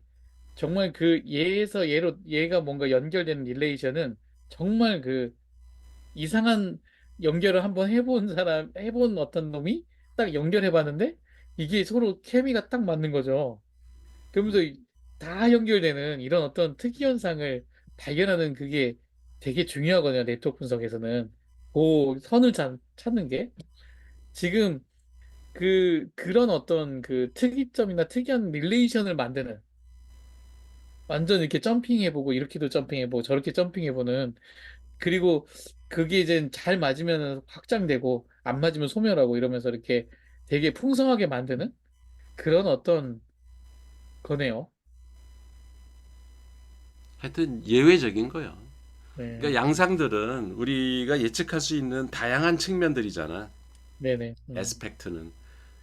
[SPEAKER 1] 정말 그 얘에서 얘가 뭔가 연결되는 릴레이션은 정말 그 이상한 연결을 한번 해본 어떤 놈이 딱 연결해 봤는데 이게 서로 케미가 딱 맞는 거죠. 그러면서 다 연결되는 이런 어떤 특이 현상을 발견하는 그게 되게 중요하거든요. 네트워크 분석에서는. 그 선을 찾는 게. 지금 그런 어떤 그 특이점이나 특이한 릴레이션을 만드는 완전 이렇게 점핑해보고 이렇게도 점핑해보고 저렇게 점핑해보는 그리고 그게 이제 잘 맞으면 확장되고 안 맞으면 소멸하고 이러면서 이렇게 되게 풍성하게 만드는 그런 어떤 거네요.
[SPEAKER 2] 하여튼 예외적인 거예요.
[SPEAKER 1] 네,
[SPEAKER 2] 그러니까 양상들은 우리가 예측할 수 있는 다양한 측면들이잖아.
[SPEAKER 1] 네네.
[SPEAKER 2] 에스펙트는.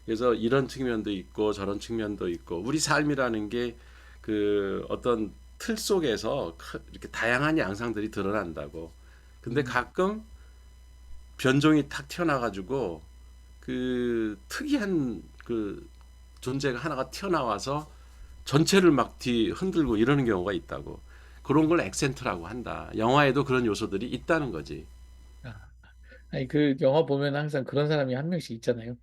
[SPEAKER 2] 그래서 이런 측면도 있고 저런 측면도 있고 우리 삶이라는 게 그 어떤 틀 속에서 이렇게 다양한 양상들이 드러난다고. 근데
[SPEAKER 1] 음,
[SPEAKER 2] 가끔 변종이 탁 튀어나와가지고 그 특이한 그 존재가 하나가 튀어나와서 전체를 막 뒤 흔들고 이러는 경우가 있다고. 그런 걸 액센트라고 한다. 영화에도 그런 요소들이 있다는 거지.
[SPEAKER 1] 아, 아니 그 영화 보면 항상 그런 사람이 한 명씩 있잖아요.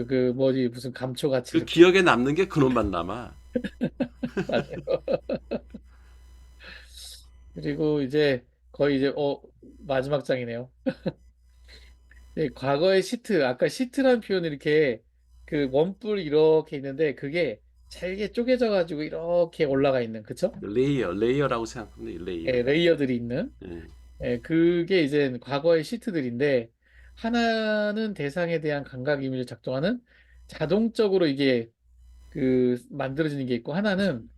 [SPEAKER 1] 그 뭐지 무슨 감초같이
[SPEAKER 2] 그
[SPEAKER 1] 이렇게
[SPEAKER 2] 기억에 남는 게 그놈만 남아.
[SPEAKER 1] 맞아요. 그리고 이제 거의 이제 마지막 장이네요. 네, 과거의 시트, 아까 시트라는 표현이 이렇게 그 원뿔 이렇게 있는데 그게 잘게 쪼개져 가지고 이렇게 올라가 있는, 그쵸?
[SPEAKER 2] 레이어라고 생각하면 돼, 레이어.
[SPEAKER 1] 레이어들이 있는.
[SPEAKER 2] 예.
[SPEAKER 1] 그게 이제 과거의 시트들인데 하나는 대상에 대한 감각 이미지를 작동하는 자동적으로 이게 그 만들어지는 게 있고 하나는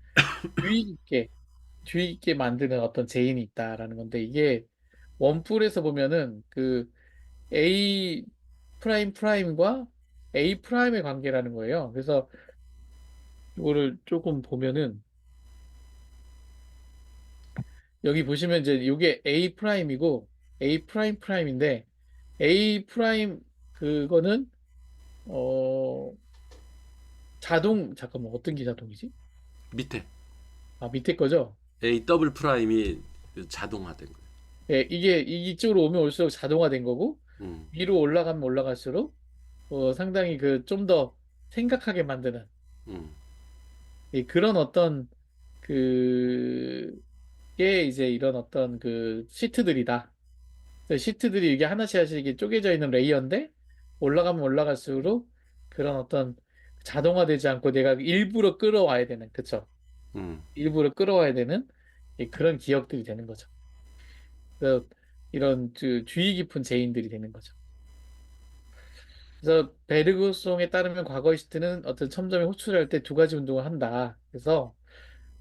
[SPEAKER 1] 주의 깊게 주의 깊게 만드는 어떤 제인이 있다라는 건데 이게 원뿔에서 보면은 그 A 프라임과 A 프라임의 관계라는 거예요. 그래서 이거를 조금 보면은 여기 보시면 이제 이게 A 프라임이고 A 프라임인데 A 프라임 그거는 어 잠깐만 어떤 게 자동이지?
[SPEAKER 2] 밑에
[SPEAKER 1] 아 밑에 거죠?
[SPEAKER 2] A 더블 프라임이 자동화된 거예요.
[SPEAKER 1] 이게 이쪽으로 오면 올수록 자동화된 거고
[SPEAKER 2] 음,
[SPEAKER 1] 위로 올라가면 올라갈수록 상당히 그 좀 더 생각하게 만드는
[SPEAKER 2] 음.
[SPEAKER 1] 그런 어떤 그 게 이제 이런 어떤 그 시트들이다. 그래서 시트들이 이게 하나씩 하나씩 이게 쪼개져 있는 레이어인데 올라가면 올라갈수록 그런 어떤 자동화되지 않고 내가 일부러 끌어와야 되는, 그쵸?
[SPEAKER 2] 음.
[SPEAKER 1] 일부러 끌어와야 되는 그런 기억들이 되는 거죠. 그래서 이런 그 주의 깊은 제인들이 되는 거죠. 그래서 베르그송에 따르면 과거의 시트는 어떤 첨점에 호출할 때 두 가지 운동을 한다. 그래서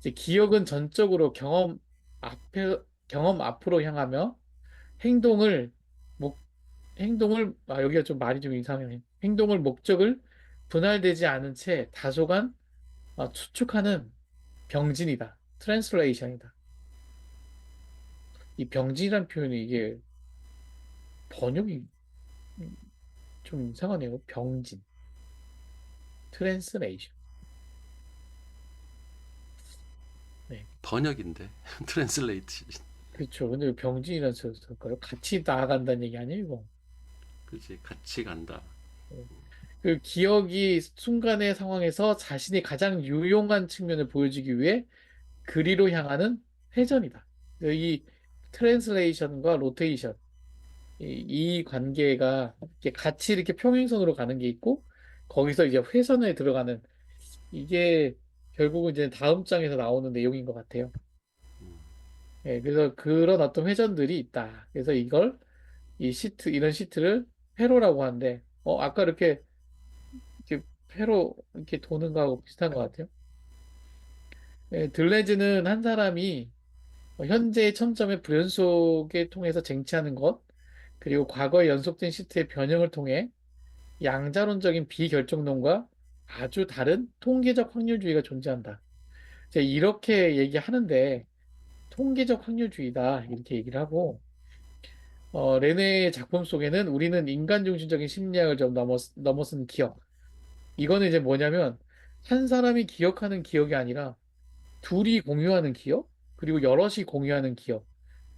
[SPEAKER 1] 이제 기억은 전적으로 경험 앞으로 향하며 행동을 목 여기가 좀 말이 좀 이상하네. 행동을 목적을 분할되지 않은 채 다소간 추측하는 병진이다. 트랜슬레이션이다. 이 병진이란 표현이 이게 번역이 좀 이상하네요. 병진, 트랜슬레이션. 네,
[SPEAKER 2] 번역인데 트랜슬레이트.
[SPEAKER 1] 그렇죠. 근데 왜 병진이라는 쓸까요? 같이 나아간다는 얘기 아니에요, 이거?
[SPEAKER 2] 그렇지, 같이 간다.
[SPEAKER 1] 네. 그 기억이 순간의 상황에서 자신이 가장 유용한 측면을 보여주기 위해 그리로 향하는 회전이다. 이 트랜슬레이션과 로테이션, 이 관계가 이렇게 같이 이렇게 평행선으로 가는 게 있고, 거기서 이제 회선에 들어가는 이게 결국은 이제 다음 장에서 나오는 내용인 것 같아요. 예, 그래서 그런 어떤 회전들이 있다. 그래서 이런 시트를 회로라고 하는데, 아까 이렇게 회로 이렇게 도는 거하고 비슷한 것 같아요. 예, 들레즈는 한 사람이 현재의 첨점의 불연속에 통해서 쟁취하는 것, 그리고 과거의 연속된 시트의 변형을 통해 양자론적인 비결정론과 아주 다른 통계적 확률주의가 존재한다. 이제 이렇게 얘기하는데 통계적 확률주의다 이렇게 얘기를 하고 레네의 작품 속에는 우리는 인간 중심적인 심리학을 좀 넘어선 기억. 이거는 이제 뭐냐면 한 사람이 기억하는 기억이 아니라 둘이 공유하는 기억, 그리고 여럿이 공유하는 기억,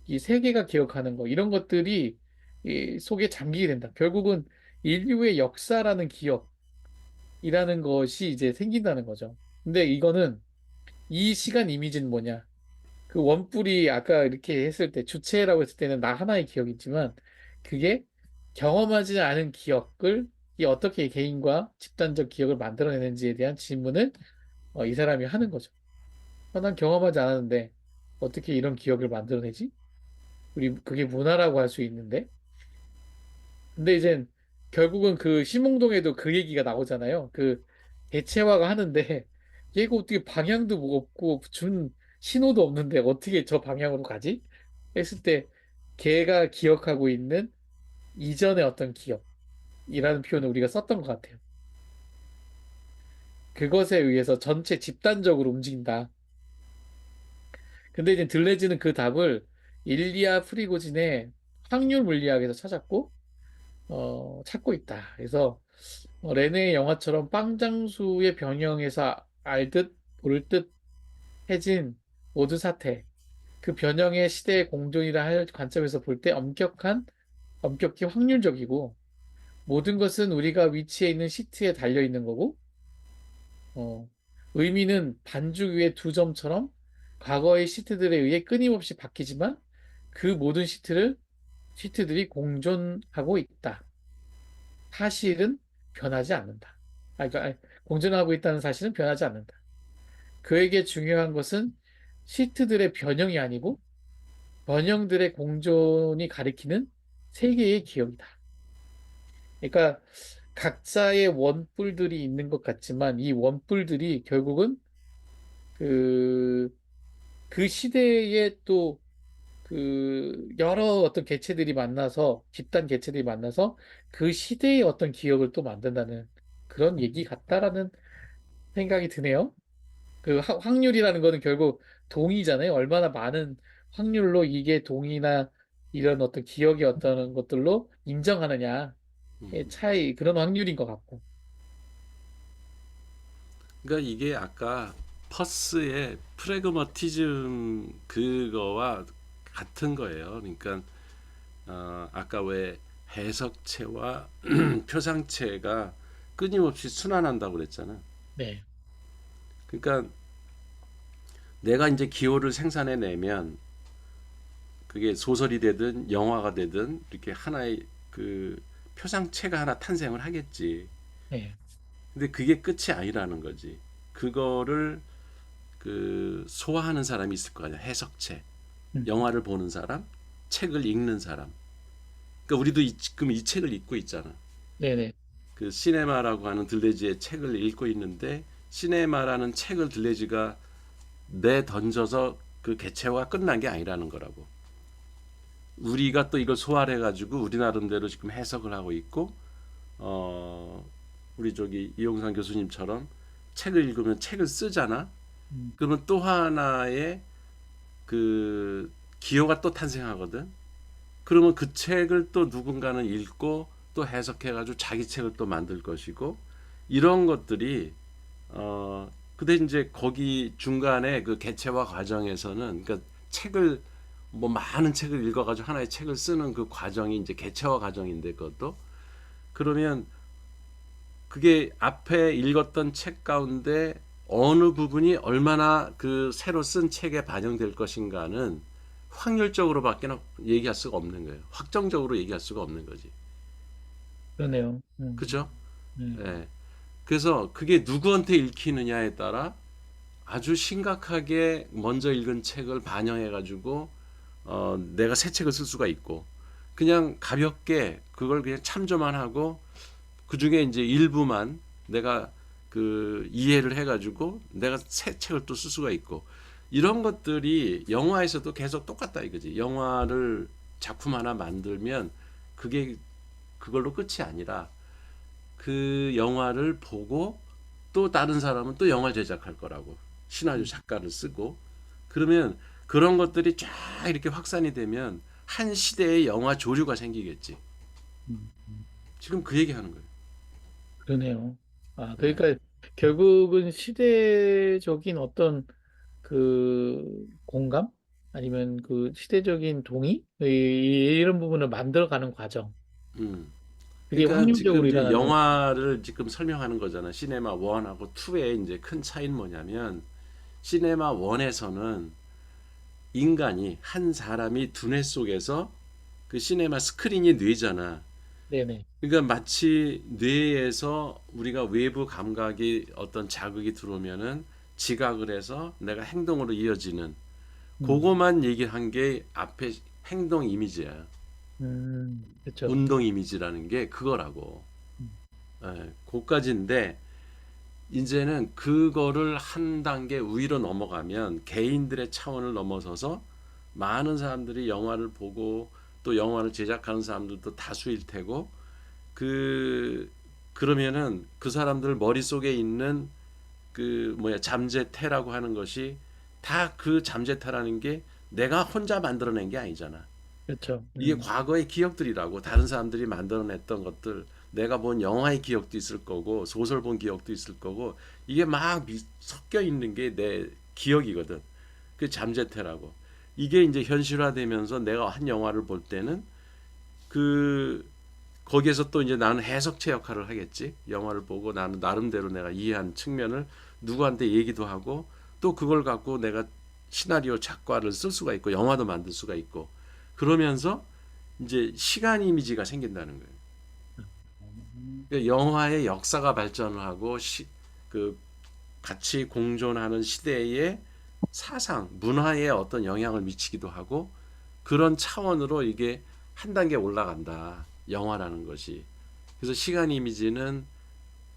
[SPEAKER 1] 이 세 개가 기억하는 거 이런 것들이 이 속에 잠기게 된다. 결국은 인류의 역사라는 기억이라는 것이 이제 생긴다는 거죠. 근데 이거는 이 시간 이미지는 뭐냐? 그 원뿔이 아까 이렇게 했을 때 주체라고 했을 때는 나 하나의 기억이지만 그게 경험하지 않은 기억을 이 어떻게 개인과 집단적 기억을 만들어내는지에 대한 질문을 이 사람이 하는 거죠. 난 경험하지 않았는데 어떻게 이런 기억을 만들어내지? 우리 그게 문화라고 할 수 있는데 근데 이제 결국은 그 심몽동에도 그 얘기가 나오잖아요. 그 대체화가 하는데 얘가 어떻게 방향도 뭐 없고 준 신호도 없는데 어떻게 저 방향으로 가지? 했을 때 걔가 기억하고 있는 이전의 어떤 기억이라는 표현을 우리가 썼던 것 같아요. 그것에 의해서 전체 집단적으로 움직인다. 근데 이제 들레즈는 그 답을 일리아 프리고진의 확률 물리학에서 찾고 있다. 그래서 레네의 영화처럼 빵장수의 변형에서 알듯 볼듯 해진 모든 사태, 그 변형의 시대의 공존이라 할 관점에서 볼 때 엄격히 확률적이고 모든 것은 우리가 위치해 있는 시트에 달려 있는 거고 어, 의미는 반죽 위의 두 점처럼 과거의 시트들에 의해 끊임없이 바뀌지만 그 모든 시트들이 공존하고 있다. 사실은 변하지 않는다. 공존하고 있다는 사실은 변하지 않는다. 그에게 중요한 것은 시트들의 변형이 아니고 변형들의 공존이 가리키는 세계의 기억이다. 그러니까 각자의 원뿔들이 있는 것 같지만 이 원뿔들이 결국은 그, 그 시대에 또 여러 어떤 개체들이 만나서 집단 개체들이 만나서 그 시대의 어떤 기억을 또 만든다는 그런 얘기 같다라는 생각이 드네요. 그 확률이라는 거는 결국 동의잖아요. 얼마나 많은 확률로 이게 동의나 이런 어떤 기억의 어떤 것들로 인정하느냐의 차이, 그런 확률인 것 같고.
[SPEAKER 2] 그러니까 이게 아까 퍼스의 프래그마티즘 그거와 같은 거예요. 그러니까 아까 왜 해석체와 표상체가 끊임없이 순환한다고 그랬잖아.
[SPEAKER 1] 네,
[SPEAKER 2] 그러니까 내가 이제 기호를 생산해내면 그게 소설이 되든 영화가 되든 이렇게 하나의 그 표상체가 하나 탄생을 하겠지.
[SPEAKER 1] 네,
[SPEAKER 2] 근데 그게 끝이 아니라는 거지. 그거를 소화하는 사람이 있을 거 아니야. 해석체,
[SPEAKER 1] 음,
[SPEAKER 2] 영화를 보는 사람, 책을 읽는 사람. 그러니까 우리도 지금 이 책을 읽고 있잖아.
[SPEAKER 1] 네네,
[SPEAKER 2] 그 시네마라고 하는 들레지의 책을 읽고 있는데 시네마라는 책을 들레지가 내 던져서 그 개체화가 끝난 게 아니라는 거라고. 우리가 또 이걸 소화를 해가지고 우리 나름대로 지금 해석을 하고 있고, 우리 저기 이용상 교수님처럼 책을 읽으면 책을 쓰잖아.
[SPEAKER 1] 음,
[SPEAKER 2] 그러면 또 하나의 그 기호가 또 탄생하거든. 그러면 그 책을 또 누군가는 읽고 또 해석해가지고 자기 책을 또 만들 것이고 이런 것들이 근데 이제 거기 중간에 그 개체화 과정에서는 그러니까 책을 뭐 많은 책을 읽어가지고 하나의 책을 쓰는 그 과정이 이제 개체화 과정인데 그것도 그러면 그게 앞에 읽었던 책 가운데 어느 부분이 얼마나 그 새로 쓴 책에 반영될 것인가는 확률적으로밖에 얘기할 수가 없는 거예요. 확정적으로 얘기할 수가 없는 거지.
[SPEAKER 1] 그러네요.
[SPEAKER 2] 그죠?
[SPEAKER 1] 음,
[SPEAKER 2] 예. 그래서 그게 누구한테 읽히느냐에 따라 아주 심각하게 먼저 읽은 책을 반영해가지고 내가 새 책을 쓸 수가 있고 그냥 가볍게 그걸 그냥 참조만 하고 그 중에 이제 일부만 내가 그 이해를 해가지고 내가 새 책을 또 쓸 수가 있고 이런 것들이 영화에서도 계속 똑같다 이거지. 영화를 작품 하나 만들면 그게 그걸로 끝이 아니라 그 영화를 보고 또 다른 사람은 또 영화 제작할 거라고 시나리오 작가를 쓰고 그러면 그런 것들이 쫙 이렇게 확산이 되면 한 시대의 영화 조류가 생기겠지.
[SPEAKER 1] 음,
[SPEAKER 2] 지금 그 얘기하는 거예요.
[SPEAKER 1] 그러네요. 아,
[SPEAKER 2] 네.
[SPEAKER 1] 그러니까 결국은 시대적인 어떤 그 공감? 아니면 그 시대적인 동의? 이런 부분을 만들어가는 과정.
[SPEAKER 2] 음.
[SPEAKER 1] 그게
[SPEAKER 2] 그러니까 지금
[SPEAKER 1] 확률적으로
[SPEAKER 2] 이제
[SPEAKER 1] 일어나는 거죠.
[SPEAKER 2] 영화를 지금 설명하는 거잖아. 시네마 1하고 2의 이제 큰 차이는 뭐냐면 시네마 1에서는 인간이 한 사람이 두뇌 속에서 그 시네마 스크린이 뇌잖아.
[SPEAKER 1] 네네.
[SPEAKER 2] 그러니까 마치 뇌에서 우리가 외부 감각이 어떤 자극이 들어오면은 지각을 해서 내가 행동으로 이어지는
[SPEAKER 1] 음,
[SPEAKER 2] 그거만 얘기한 게 앞에 행동 이미지야.
[SPEAKER 1] 그렇죠.
[SPEAKER 2] 운동 이미지라는 게 그거라고.
[SPEAKER 1] 음,
[SPEAKER 2] 그까지인데 이제는 그거를 한 단계 위로 넘어가면 개인들의 차원을 넘어서서 많은 사람들이 영화를 보고 또 영화를 제작하는 사람들도 다수일 테고 그 그러면은 그 사람들 머릿속에 있는 그 뭐야 잠재태라고 하는 것이 다 그 잠재태라는 게 내가 혼자 만들어낸 게 아니잖아.
[SPEAKER 1] 그렇죠.
[SPEAKER 2] 이게 과거의 기억들이라고 다른 사람들이 만들어냈던 것들 내가 본 영화의 기억도 있을 거고 소설 본 기억도 있을 거고 이게 막 섞여 있는 게 내 기억이거든. 그 잠재태라고. 이게 이제 현실화되면서 내가 한 영화를 볼 때는 그 거기에서 또 이제 나는 해석체 역할을 하겠지. 영화를 보고 나는 나름대로 내가 이해한 측면을 누구한테 얘기도 하고 또 그걸 갖고 내가 시나리오 작가를 쓸 수가 있고 영화도 만들 수가 있고 그러면서 이제 시간 이미지가 생긴다는 거예요.
[SPEAKER 1] 음,
[SPEAKER 2] 그러니까 영화의 역사가 발전을 하고 그 같이 공존하는 시대의 사상, 문화에 어떤 영향을 미치기도 하고 그런 차원으로 이게 한 단계 올라간다. 영화라는 것이. 그래서 시간 이미지는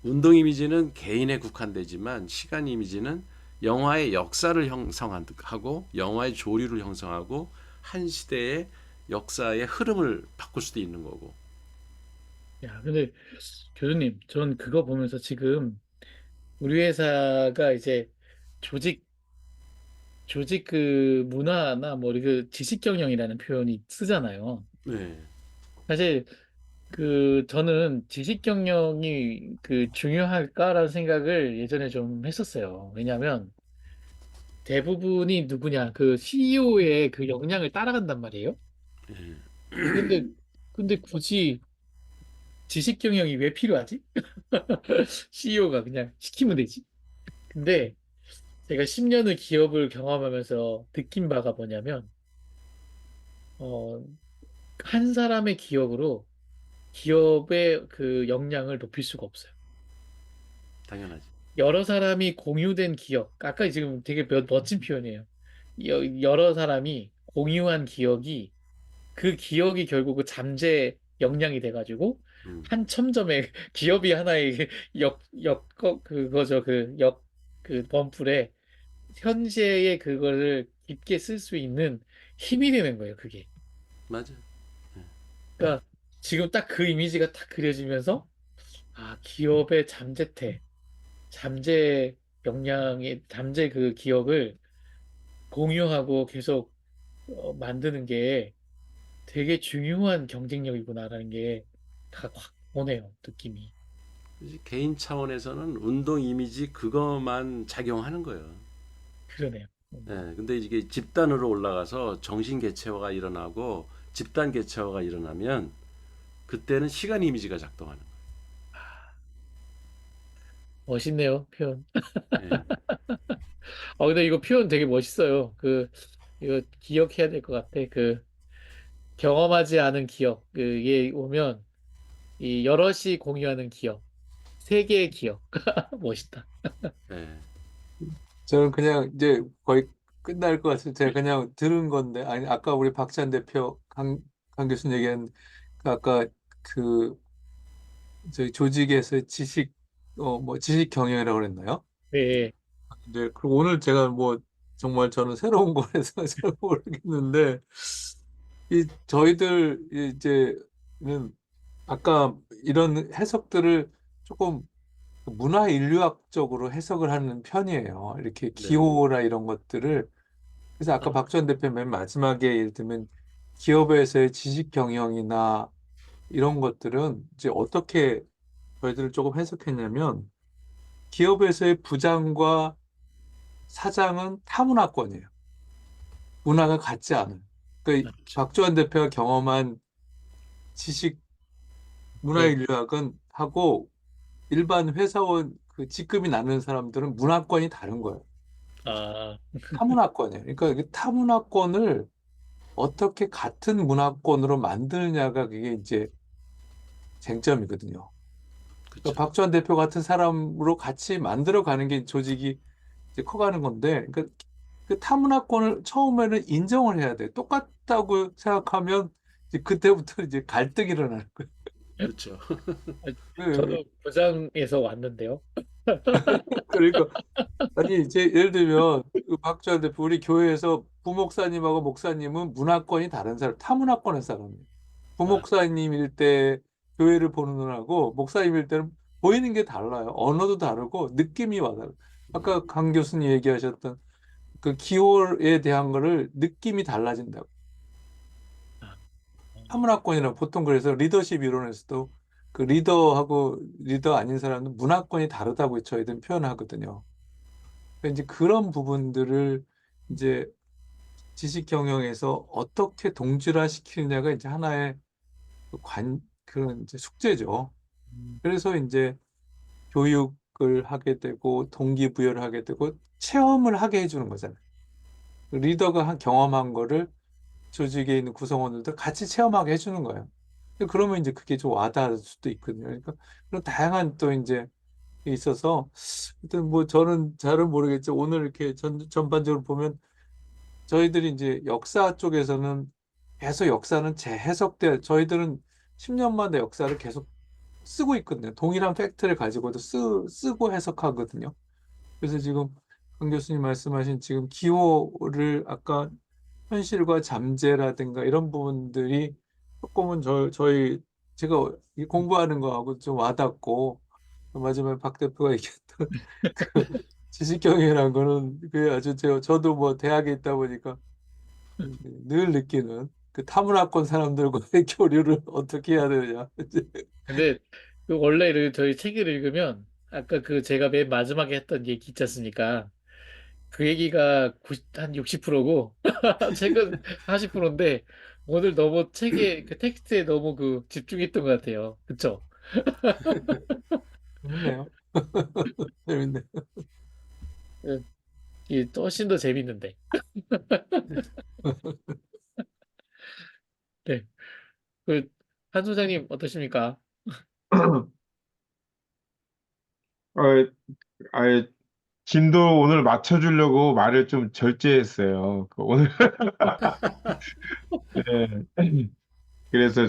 [SPEAKER 2] 운동 이미지는 개인에 국한되지만 시간 이미지는 영화의 역사를 형성하고 영화의 조류를 형성하고 한 시대의 역사의 흐름을 바꿀 수도 있는 거고.
[SPEAKER 1] 야, 근데 교수님, 전 그거 보면서 지금 우리 회사가 이제 조직, 조직 그 문화나 뭐 그 지식 경영이라는 표현이 쓰잖아요.
[SPEAKER 2] 네.
[SPEAKER 1] 사실 그 저는 지식 경영이 그 중요할까라는 생각을 예전에 좀 했었어요. 왜냐하면 대부분이 누구냐 그 CEO의 그 역량을 따라간단 말이에요. 근데 굳이 지식 경영이 왜 필요하지? CEO가 그냥 시키면 되지. 근데 제가 10년의 기업을 경험하면서 느낀 바가 뭐냐면 어, 한 사람의 기억으로 기업의 그 역량을 높일 수가 없어요.
[SPEAKER 2] 당연하지.
[SPEAKER 1] 여러 사람이 공유된 기억. 아까 지금 되게 멋진 표현이에요. 여러 사람이 공유한 기억이 그 기억이 결국 그 잠재 역량이 돼가지고
[SPEAKER 2] 음,
[SPEAKER 1] 한 첨점에 기업이 하나의 그거죠. 그 범풀에 현재의 그거를 깊게 쓸 수 있는 힘이 되는 거예요. 그게.
[SPEAKER 2] 맞아.
[SPEAKER 1] 그러니까 지금 딱 그 이미지가 딱 그려지면서 아, 기업의 잠재태. 잠재 잠재 그 기억을 공유하고 계속 만드는 게 되게 중요한 경쟁력이구나라는 게 다 확 오네요, 느낌이.
[SPEAKER 2] 개인 차원에서는 운동 이미지 그것만 작용하는 거예요.
[SPEAKER 1] 그러네요.
[SPEAKER 2] 예, 근데 이게 집단으로 올라가서 정신 개체화가 일어나고 집단 개체화가 일어나면 그때는 시간 이미지가 작동하는
[SPEAKER 1] 멋있네요, 표현.
[SPEAKER 2] 거예요. 예,
[SPEAKER 1] 근데 이거 표현 되게 멋있어요. 이거 기억해야 될 것 같아. 경험하지 않은 기억. 그게 오면, 이 여럿이 공유하는 기억. 세계의 기억. 멋있다.
[SPEAKER 2] 예.
[SPEAKER 5] 저는 그냥 이제 거의 끝날 것 같아서 제가 그냥 들은 건데, 아니, 아까 우리 박찬 대표, 강 교수님 얘기한, 그 아까 그, 저희 조직에서 지식 경영이라고 그랬나요?
[SPEAKER 1] 네.
[SPEAKER 5] 이제, 그리고 오늘 제가 뭐, 정말 저는 새로운 거라서 잘 모르겠는데, 저희들 이제는 아까 이런 해석들을 조금 문화 인류학적으로 해석을 하는 편이에요. 이렇게
[SPEAKER 2] 네.
[SPEAKER 5] 기호라 이런 것들을. 그래서 아까
[SPEAKER 1] 아,
[SPEAKER 5] 박전 대표 맨 마지막에 예를 들면 기업에서의 지식 경영이나 이런 것들은 이제 어떻게 저희들을 조금 해석했냐면 기업에서의 부장과 사장은 타문화권이에요. 문화가 같지 않아요. 그러니까
[SPEAKER 1] 그렇죠.
[SPEAKER 5] 박주환 대표가 경험한 지식
[SPEAKER 1] 네.
[SPEAKER 5] 문화인류학은 하고 일반 회사원 그 직급이 나는 사람들은 문화권이 다른 거예요.
[SPEAKER 1] 아,
[SPEAKER 5] 타문화권이에요. 그러니까 이 타문화권을 어떻게 같은 문화권으로 만드느냐가 그게 이제 쟁점이거든요.
[SPEAKER 2] 그렇죠.
[SPEAKER 5] 그러니까 박주환 대표 같은 사람으로 같이 만들어가는 게 조직이 이제 커가는 건데, 그러니까 그 타문화권을 처음에는 인정을 해야 돼. 똑같다고 생각하면 이제 그때부터 이제 갈등이 일어나는 거예요.
[SPEAKER 2] 그렇죠.
[SPEAKER 5] 그-
[SPEAKER 1] 저도 고장에서 왔는데요.
[SPEAKER 5] 그러니까 아니 이제 예를 들면 그 박주환 대표 우리 교회에서 부목사님하고 목사님은 문화권이 다른 사람, 타문화권의 사람이에요.
[SPEAKER 1] 아,
[SPEAKER 5] 부목사님일 때 교회를 보는 눈하고 목사님일 때는 보이는 게 달라요. 언어도 다르고 느낌이 와요. 아까 강 교수님 얘기하셨던 그 기호에 대한 거를 느낌이 달라진다고.
[SPEAKER 1] 아,
[SPEAKER 5] 타문화권이라 보통 그래서 리더십 이론에서도 그 리더하고 리더 아닌 사람은 문화권이 다르다고 저희들은 표현하거든요. 그러니까 이제 그런 부분들을 이제 지식 경영에서 어떻게 동질화 시키느냐가 이제 하나의 그런 이제 숙제죠.
[SPEAKER 1] 음,
[SPEAKER 5] 그래서 이제 교육을 하게 되고 동기부여를 하게 되고 체험을 하게 해주는 거잖아요. 리더가 경험한 거를 조직에 있는 구성원들도 같이 체험하게 해주는 거예요. 그러면 이제 그게 좀 와닿을 수도 있거든요. 그러니까 그런 다양한 또 이제 있어서 하여튼 뭐 저는 잘은 모르겠죠. 오늘 이렇게 전반적으로 보면 저희들이 이제 역사 쪽에서는 계속 역사는 재해석돼 저희들은 10년마다 역사를 계속 쓰고 있거든요. 동일한 팩트를 가지고도 쓰고 해석하거든요. 그래서 지금 강 교수님 말씀하신 지금 기호를 아까 현실과 잠재라든가 이런 부분들이 조금은 제가 이 공부하는 거하고 좀 와닿고 마지막에 박 대표가 얘기했던 그 지식경이라는 거는 그 아주 저도 뭐 대학에 있다 보니까 늘 느끼는 그 타문화권 사람들과의 교류를 어떻게 해야 되느냐.
[SPEAKER 1] 근데 원래 저희 책을 읽으면 아까 제가 맨 마지막에 했던 얘기 있지 않습니까? 그 얘기가 한 60%고 책은 40%인데 오늘 너무 책에 텍스트에 너무 집중했던 것 같아요. 그쵸?
[SPEAKER 5] 재밌네요. 재밌네.
[SPEAKER 1] 예, 이게 훨씬 더 재밌는데. 네. 한 소장님 어떠십니까?
[SPEAKER 4] 어, 아, 진도 오늘 맞춰주려고 말을 좀 절제했어요. 오늘, 네. 그래서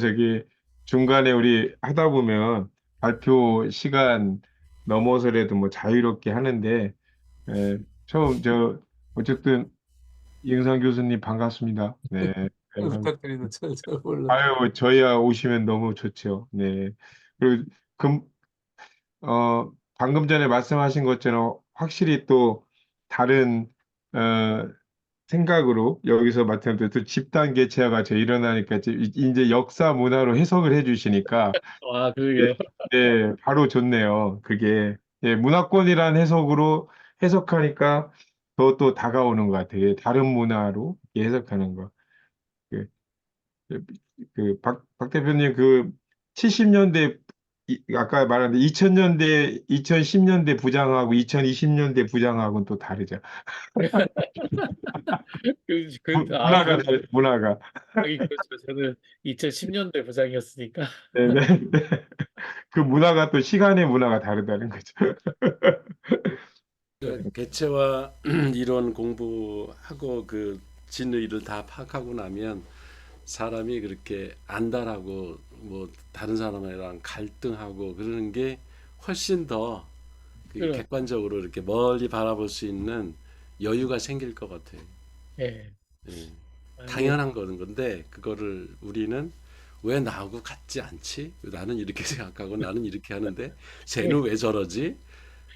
[SPEAKER 4] 중간에 우리 하다 보면 발표 시간 넘어서라도 뭐 자유롭게 하는데, 예, 처음, 어쨌든 이응상 교수님 반갑습니다. 네.
[SPEAKER 5] 부탁드립니다. 잘 몰라.
[SPEAKER 4] 아유, 저희야 오시면 너무 좋죠. 네. 그리고, 금, 어, 방금 전에 말씀하신 것처럼 확실히 또 다른 어, 생각으로 여기서 맡았는데 또 집단 개체화가 저 일어나니까 이제 역사 문화로 해석을 해주시니까
[SPEAKER 1] 아, 그러게요.
[SPEAKER 4] 네, 바로 좋네요. 그게 예, 문화권이란 해석으로 해석하니까 더 또 다가오는 것 같아요. 다른 문화로 해석하는 거. 그, 박 대표님 그 70년대 아까 말한 2000년대, 2010년대 부장하고 2020년대 부장하고는 또 다르죠. 문화가
[SPEAKER 1] 그,
[SPEAKER 4] 문화가.
[SPEAKER 1] 하긴 그렇죠. 저는 2010년대 부장이었으니까.
[SPEAKER 4] 네, 네, 네. 그 문화가 또 시간의 문화가 다르다는 거죠.
[SPEAKER 2] 그 개체화 이론 공부하고 그 진의를 다 파악하고 나면 사람이 그렇게 안달하고 뭐 다른 사람이랑 갈등하고 그러는 게 훨씬 더 그
[SPEAKER 1] 그럼,
[SPEAKER 2] 객관적으로 이렇게 멀리 바라볼 수 있는 여유가 생길 것 같아요.
[SPEAKER 1] 예.
[SPEAKER 2] 예.
[SPEAKER 1] 아, 이게,
[SPEAKER 2] 당연한 거는 건데 그거를 우리는 왜 나하고 같지 않지? 나는 이렇게 생각하고 나는 이렇게 하는데 쟤는 왜 저러지?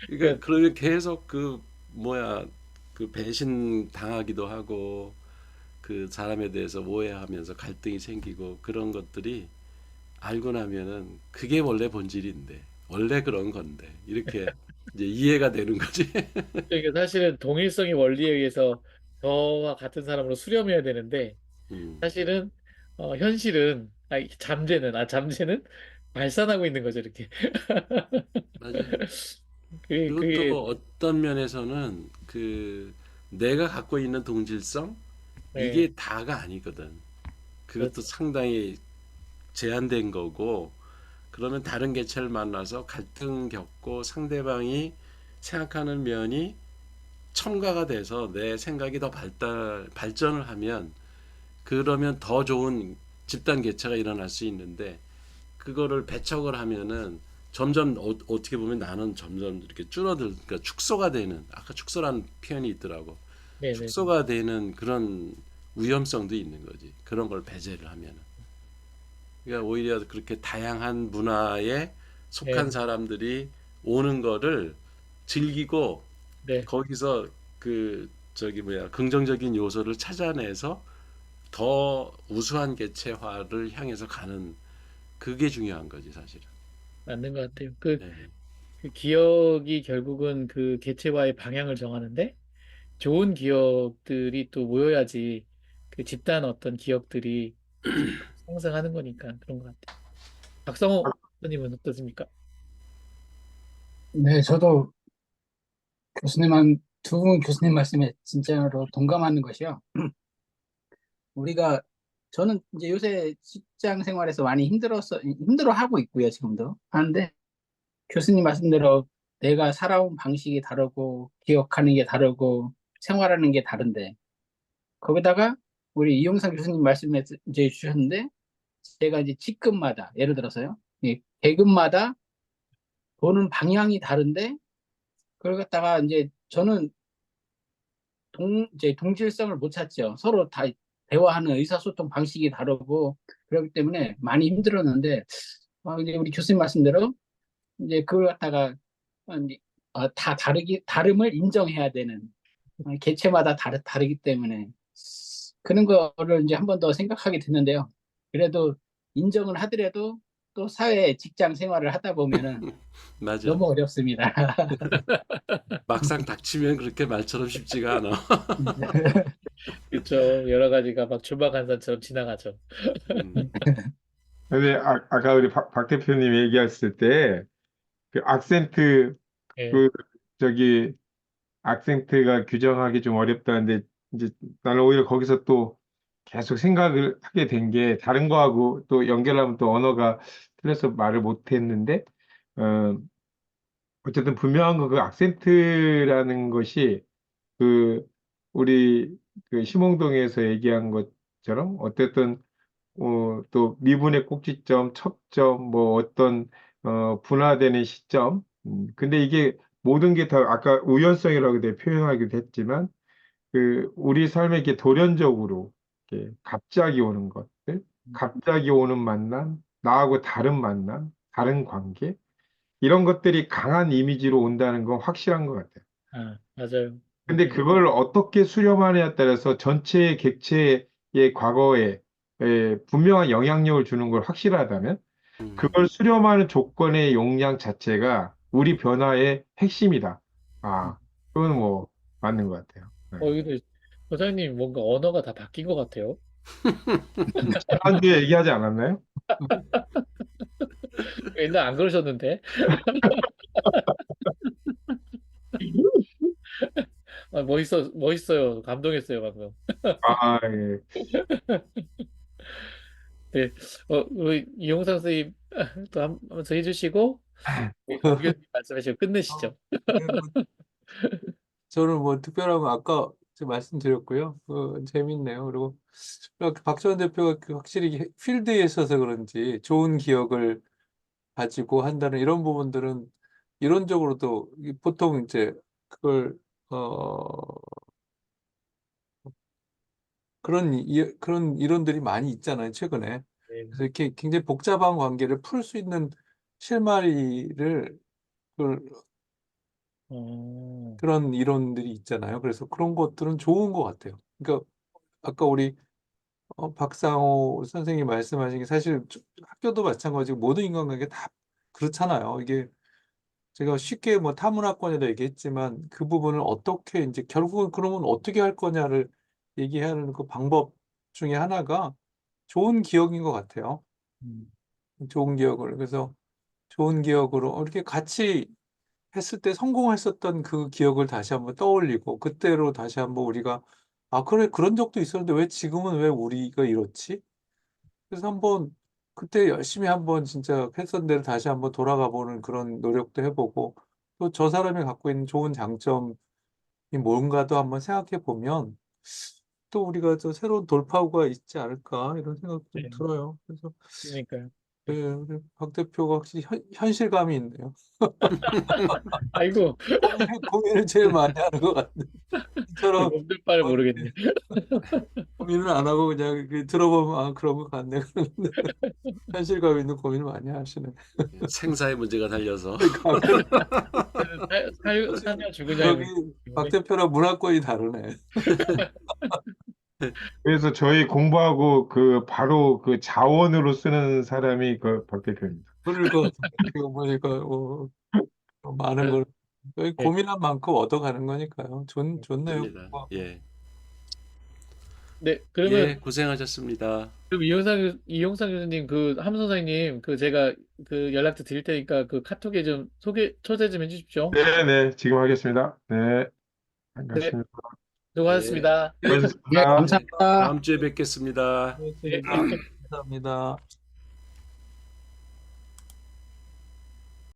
[SPEAKER 2] 그러니까
[SPEAKER 1] 그러니까
[SPEAKER 2] 그러면 계속 그 뭐야 그 배신 당하기도 하고 그 사람에 대해서 오해하면서 갈등이 생기고 그런 것들이 알고 나면은 그게 원래 본질인데 원래 그런 건데 이렇게 이제 이해가 되는 거지.
[SPEAKER 1] 그러니까 사실은 동일성의 원리에 의해서 저와 같은 사람으로 수렴해야 되는데,
[SPEAKER 2] 음,
[SPEAKER 1] 사실은, 현실은, 잠재는 발산하고 있는 거죠, 이렇게.
[SPEAKER 2] 맞아요. 그리고 또
[SPEAKER 1] 그게,
[SPEAKER 2] 어떤 면에서는 그 내가 갖고 있는 동질성
[SPEAKER 1] 예,
[SPEAKER 2] 이게 다가 아니거든. 그것도
[SPEAKER 1] 그렇죠.
[SPEAKER 2] 상당히 제한된 거고 그러면 다른 개체를 만나서 갈등 겪고 상대방이 생각하는 면이 첨가가 돼서 내 생각이 더 발전을 하면 그러면 더 좋은 집단 개체가 일어날 수 있는데 그거를 배척을 하면은 점점 어떻게 보면 나는 점점 이렇게 그러니까 축소가 되는 아까 축소라는 표현이 있더라고.
[SPEAKER 1] 네네.
[SPEAKER 2] 축소가 되는 그런 위험성도 있는 거지. 그런 걸 배제를 하면은. 그러니까 오히려 그렇게 다양한 문화에 속한
[SPEAKER 1] 네,
[SPEAKER 2] 사람들이 오는 거를 즐기고
[SPEAKER 1] 네,
[SPEAKER 2] 거기서 그 저기 뭐야 긍정적인 요소를 찾아내서 더 우수한 개체화를 향해서 가는 그게 중요한 거지 사실은.
[SPEAKER 1] 맞는 것 같아요.
[SPEAKER 2] 네.
[SPEAKER 1] 그 기억이 결국은 그 개체화의 방향을 정하는데, 좋은 기억들이 또 모여야지 그 집단 어떤 기억들이 상승하는 거니까 그런 것 같아요. 박성호 선님은 어떻습니까?
[SPEAKER 3] 네, 저도 두 분 교수님 말씀에 진짜로 동감하는 것이요. 우리가 저는 이제 요새 직장 생활에서 많이 힘들어 하고 있고요, 지금도. 하는데 교수님 말씀대로 내가 살아온 방식이 다르고 기억하는 게 다르고 생활하는 게 다른데 거기다가 우리 이용상 교수님 말씀에 이제 주셨는데 제가 이제 직급마다 예를 들어서요. 계급마다 보는 방향이 다른데 그걸 갖다가 이제 저는 이제 동질성을 못 찾죠. 서로 다 대화하는 의사소통 방식이 다르고 그렇기 때문에 많이 힘들었는데 이제 우리 교수님 말씀대로 이제 그걸 갖다가 이제 다 다름을 인정해야 되는 개체마다 다르기 때문에 그런 거를 이제 한 번 더 생각하게 됐는데요. 그래도 인정을 하더라도 또 사회 직장 생활을 하다 보면은
[SPEAKER 2] 맞아.
[SPEAKER 3] 너무 어렵습니다.
[SPEAKER 2] 막상 닥치면 그렇게 말처럼 쉽지가 않아.
[SPEAKER 1] 그렇죠. 여러 가지가 막 주마간산처럼 지나가죠.
[SPEAKER 2] 음,
[SPEAKER 4] 근데 아까 우리 박 대표님 얘기했을 때 그 악센트
[SPEAKER 1] 예,
[SPEAKER 4] 그 저기 악센트가 규정하기 좀 어렵다는데 이제 나는 오히려 거기서 또 계속 생각을 하게 된 게 다른 거하고 또 연결하면 또 언어가 틀려서 말을 못 했는데 어 어쨌든 분명한 건 그 악센트라는 것이 그 우리 그 심홍동에서 얘기한 것처럼 어쨌든 또 미분의 꼭지점, 척점, 뭐 어떤 분화되는 시점. 근데 이게 모든 게 다 아까 우연성이라고 내가 표현하기도 했지만 그 우리 삶에 이렇게 돌연적으로 이렇게 갑자기 오는 것들, 갑자기 오는 만남, 나하고 다른 만남, 다른 관계 이런 것들이 강한 이미지로 온다는 건 확실한 것 같아요.
[SPEAKER 1] 아, 맞아요.
[SPEAKER 4] 근데 그걸 어떻게 수렴하느냐에 따라서 전체 객체의 과거에 분명한 영향력을 주는 걸 확실하다면 그걸 수렴하는 조건의 용량 자체가 우리 변화의 핵심이다. 아, 그건 뭐 맞는 것 같아요. 네.
[SPEAKER 1] 근데 소장님 뭔가 언어가 다 바뀐 것 같아요.
[SPEAKER 4] 지난주에 얘기하지 않았나요?
[SPEAKER 1] 옛날 안 그러셨는데. 멋있어요. 감동했어요, 방금.
[SPEAKER 4] 아, 예.
[SPEAKER 1] 네, 우리 이용상 선생님 또 한번 더 해주시고, 강 교수님 말씀하시고 끝내시죠.
[SPEAKER 5] 저는 뭐 특별한 거 아까 제가 말씀드렸고요. 재밌네요. 그리고 박지원 대표가 확실히 필드에 있어서 그런지 좋은 기억을 가지고 한다는 이런 부분들은 이론적으로도 보통 이제 그걸 그런 이론들이 많이 있잖아요, 최근에.
[SPEAKER 1] 네.
[SPEAKER 5] 그래서 이렇게 굉장히 복잡한 관계를 풀 수 있는 실마리를 그,
[SPEAKER 1] 어,
[SPEAKER 5] 그런 이론들이 있잖아요. 그래서 그런 것들은 좋은 것 같아요. 그러니까 아까 우리 박상호 선생님이 말씀하신 게 사실 학교도 마찬가지고 모든 인간관계 다 그렇잖아요. 이게 제가 쉽게 뭐 타문화권에도 얘기했지만 그 부분을 어떻게 이제 결국은 그러면 어떻게 할 거냐를 얘기하는 그 방법 중에 하나가 좋은 기억인 것 같아요.
[SPEAKER 1] 음,
[SPEAKER 5] 좋은 기억을. 그래서 좋은 기억으로 이렇게 같이 했을 때 성공했었던 그 기억을 다시 한번 떠올리고 그때로 다시 한번 우리가 아, 그래, 그런 적도 있었는데 왜 지금은 왜 우리가 이렇지? 그래서 한번 그때 열심히 한번 진짜 했던 대로 다시 한번 돌아가 보는 그런 노력도 해보고 또 저 사람이 갖고 있는 좋은 장점이 뭔가도 한번 생각해 보면 또 우리가 또 새로운 돌파구가 있지 않을까 이런 생각도
[SPEAKER 1] 네,
[SPEAKER 5] 들어요. 그래서
[SPEAKER 1] 그러니까요.
[SPEAKER 5] 네, 우리 박 대표가 확실히 현실감이 있네요.
[SPEAKER 1] 아이고,
[SPEAKER 5] 고민을 제일 많이 하는 것 같은데 이처럼
[SPEAKER 1] 몸둘 바를 모르겠네.
[SPEAKER 5] 고민을 안 하고 그냥 들어보면 아 그런 것 같네 그러는데 현실감 있는 고민을 많이 하시네.
[SPEAKER 2] 생사의 문제가 달려서
[SPEAKER 5] 그러니까
[SPEAKER 1] 사냐 죽으냐의
[SPEAKER 5] 여기
[SPEAKER 1] 문제
[SPEAKER 5] 박
[SPEAKER 1] 때문에.
[SPEAKER 5] 대표랑 문화권이 다르네.
[SPEAKER 4] 그래서 저희 공부하고 그 바로 그 자원으로 쓰는 사람이 그 박 대표입니다.
[SPEAKER 5] 그럴 것 같은데 이거 보니까 많은 걸 여기
[SPEAKER 1] 네,
[SPEAKER 5] 고민한 만큼 얻어가는 거니까요. 좋네요.
[SPEAKER 2] 됩니다. 예,
[SPEAKER 1] 네, 그러면
[SPEAKER 2] 예, 고생하셨습니다.
[SPEAKER 1] 그럼 이용상 교수님 그 함선 선생님 그 제가 그 연락처 드릴 테니까 그 카톡에 좀 초대 좀 해주십시오.
[SPEAKER 4] 네, 네, 지금 하겠습니다. 네,
[SPEAKER 1] 네,
[SPEAKER 4] 반갑습니다.
[SPEAKER 2] 예,
[SPEAKER 1] 수고하셨습니다.
[SPEAKER 3] 예,
[SPEAKER 4] 수고하셨습니다.
[SPEAKER 2] 예,
[SPEAKER 3] 감사합니다.
[SPEAKER 2] 다음 주에 뵙겠습니다.
[SPEAKER 1] 네.
[SPEAKER 5] 고맙습니다. 감사합니다.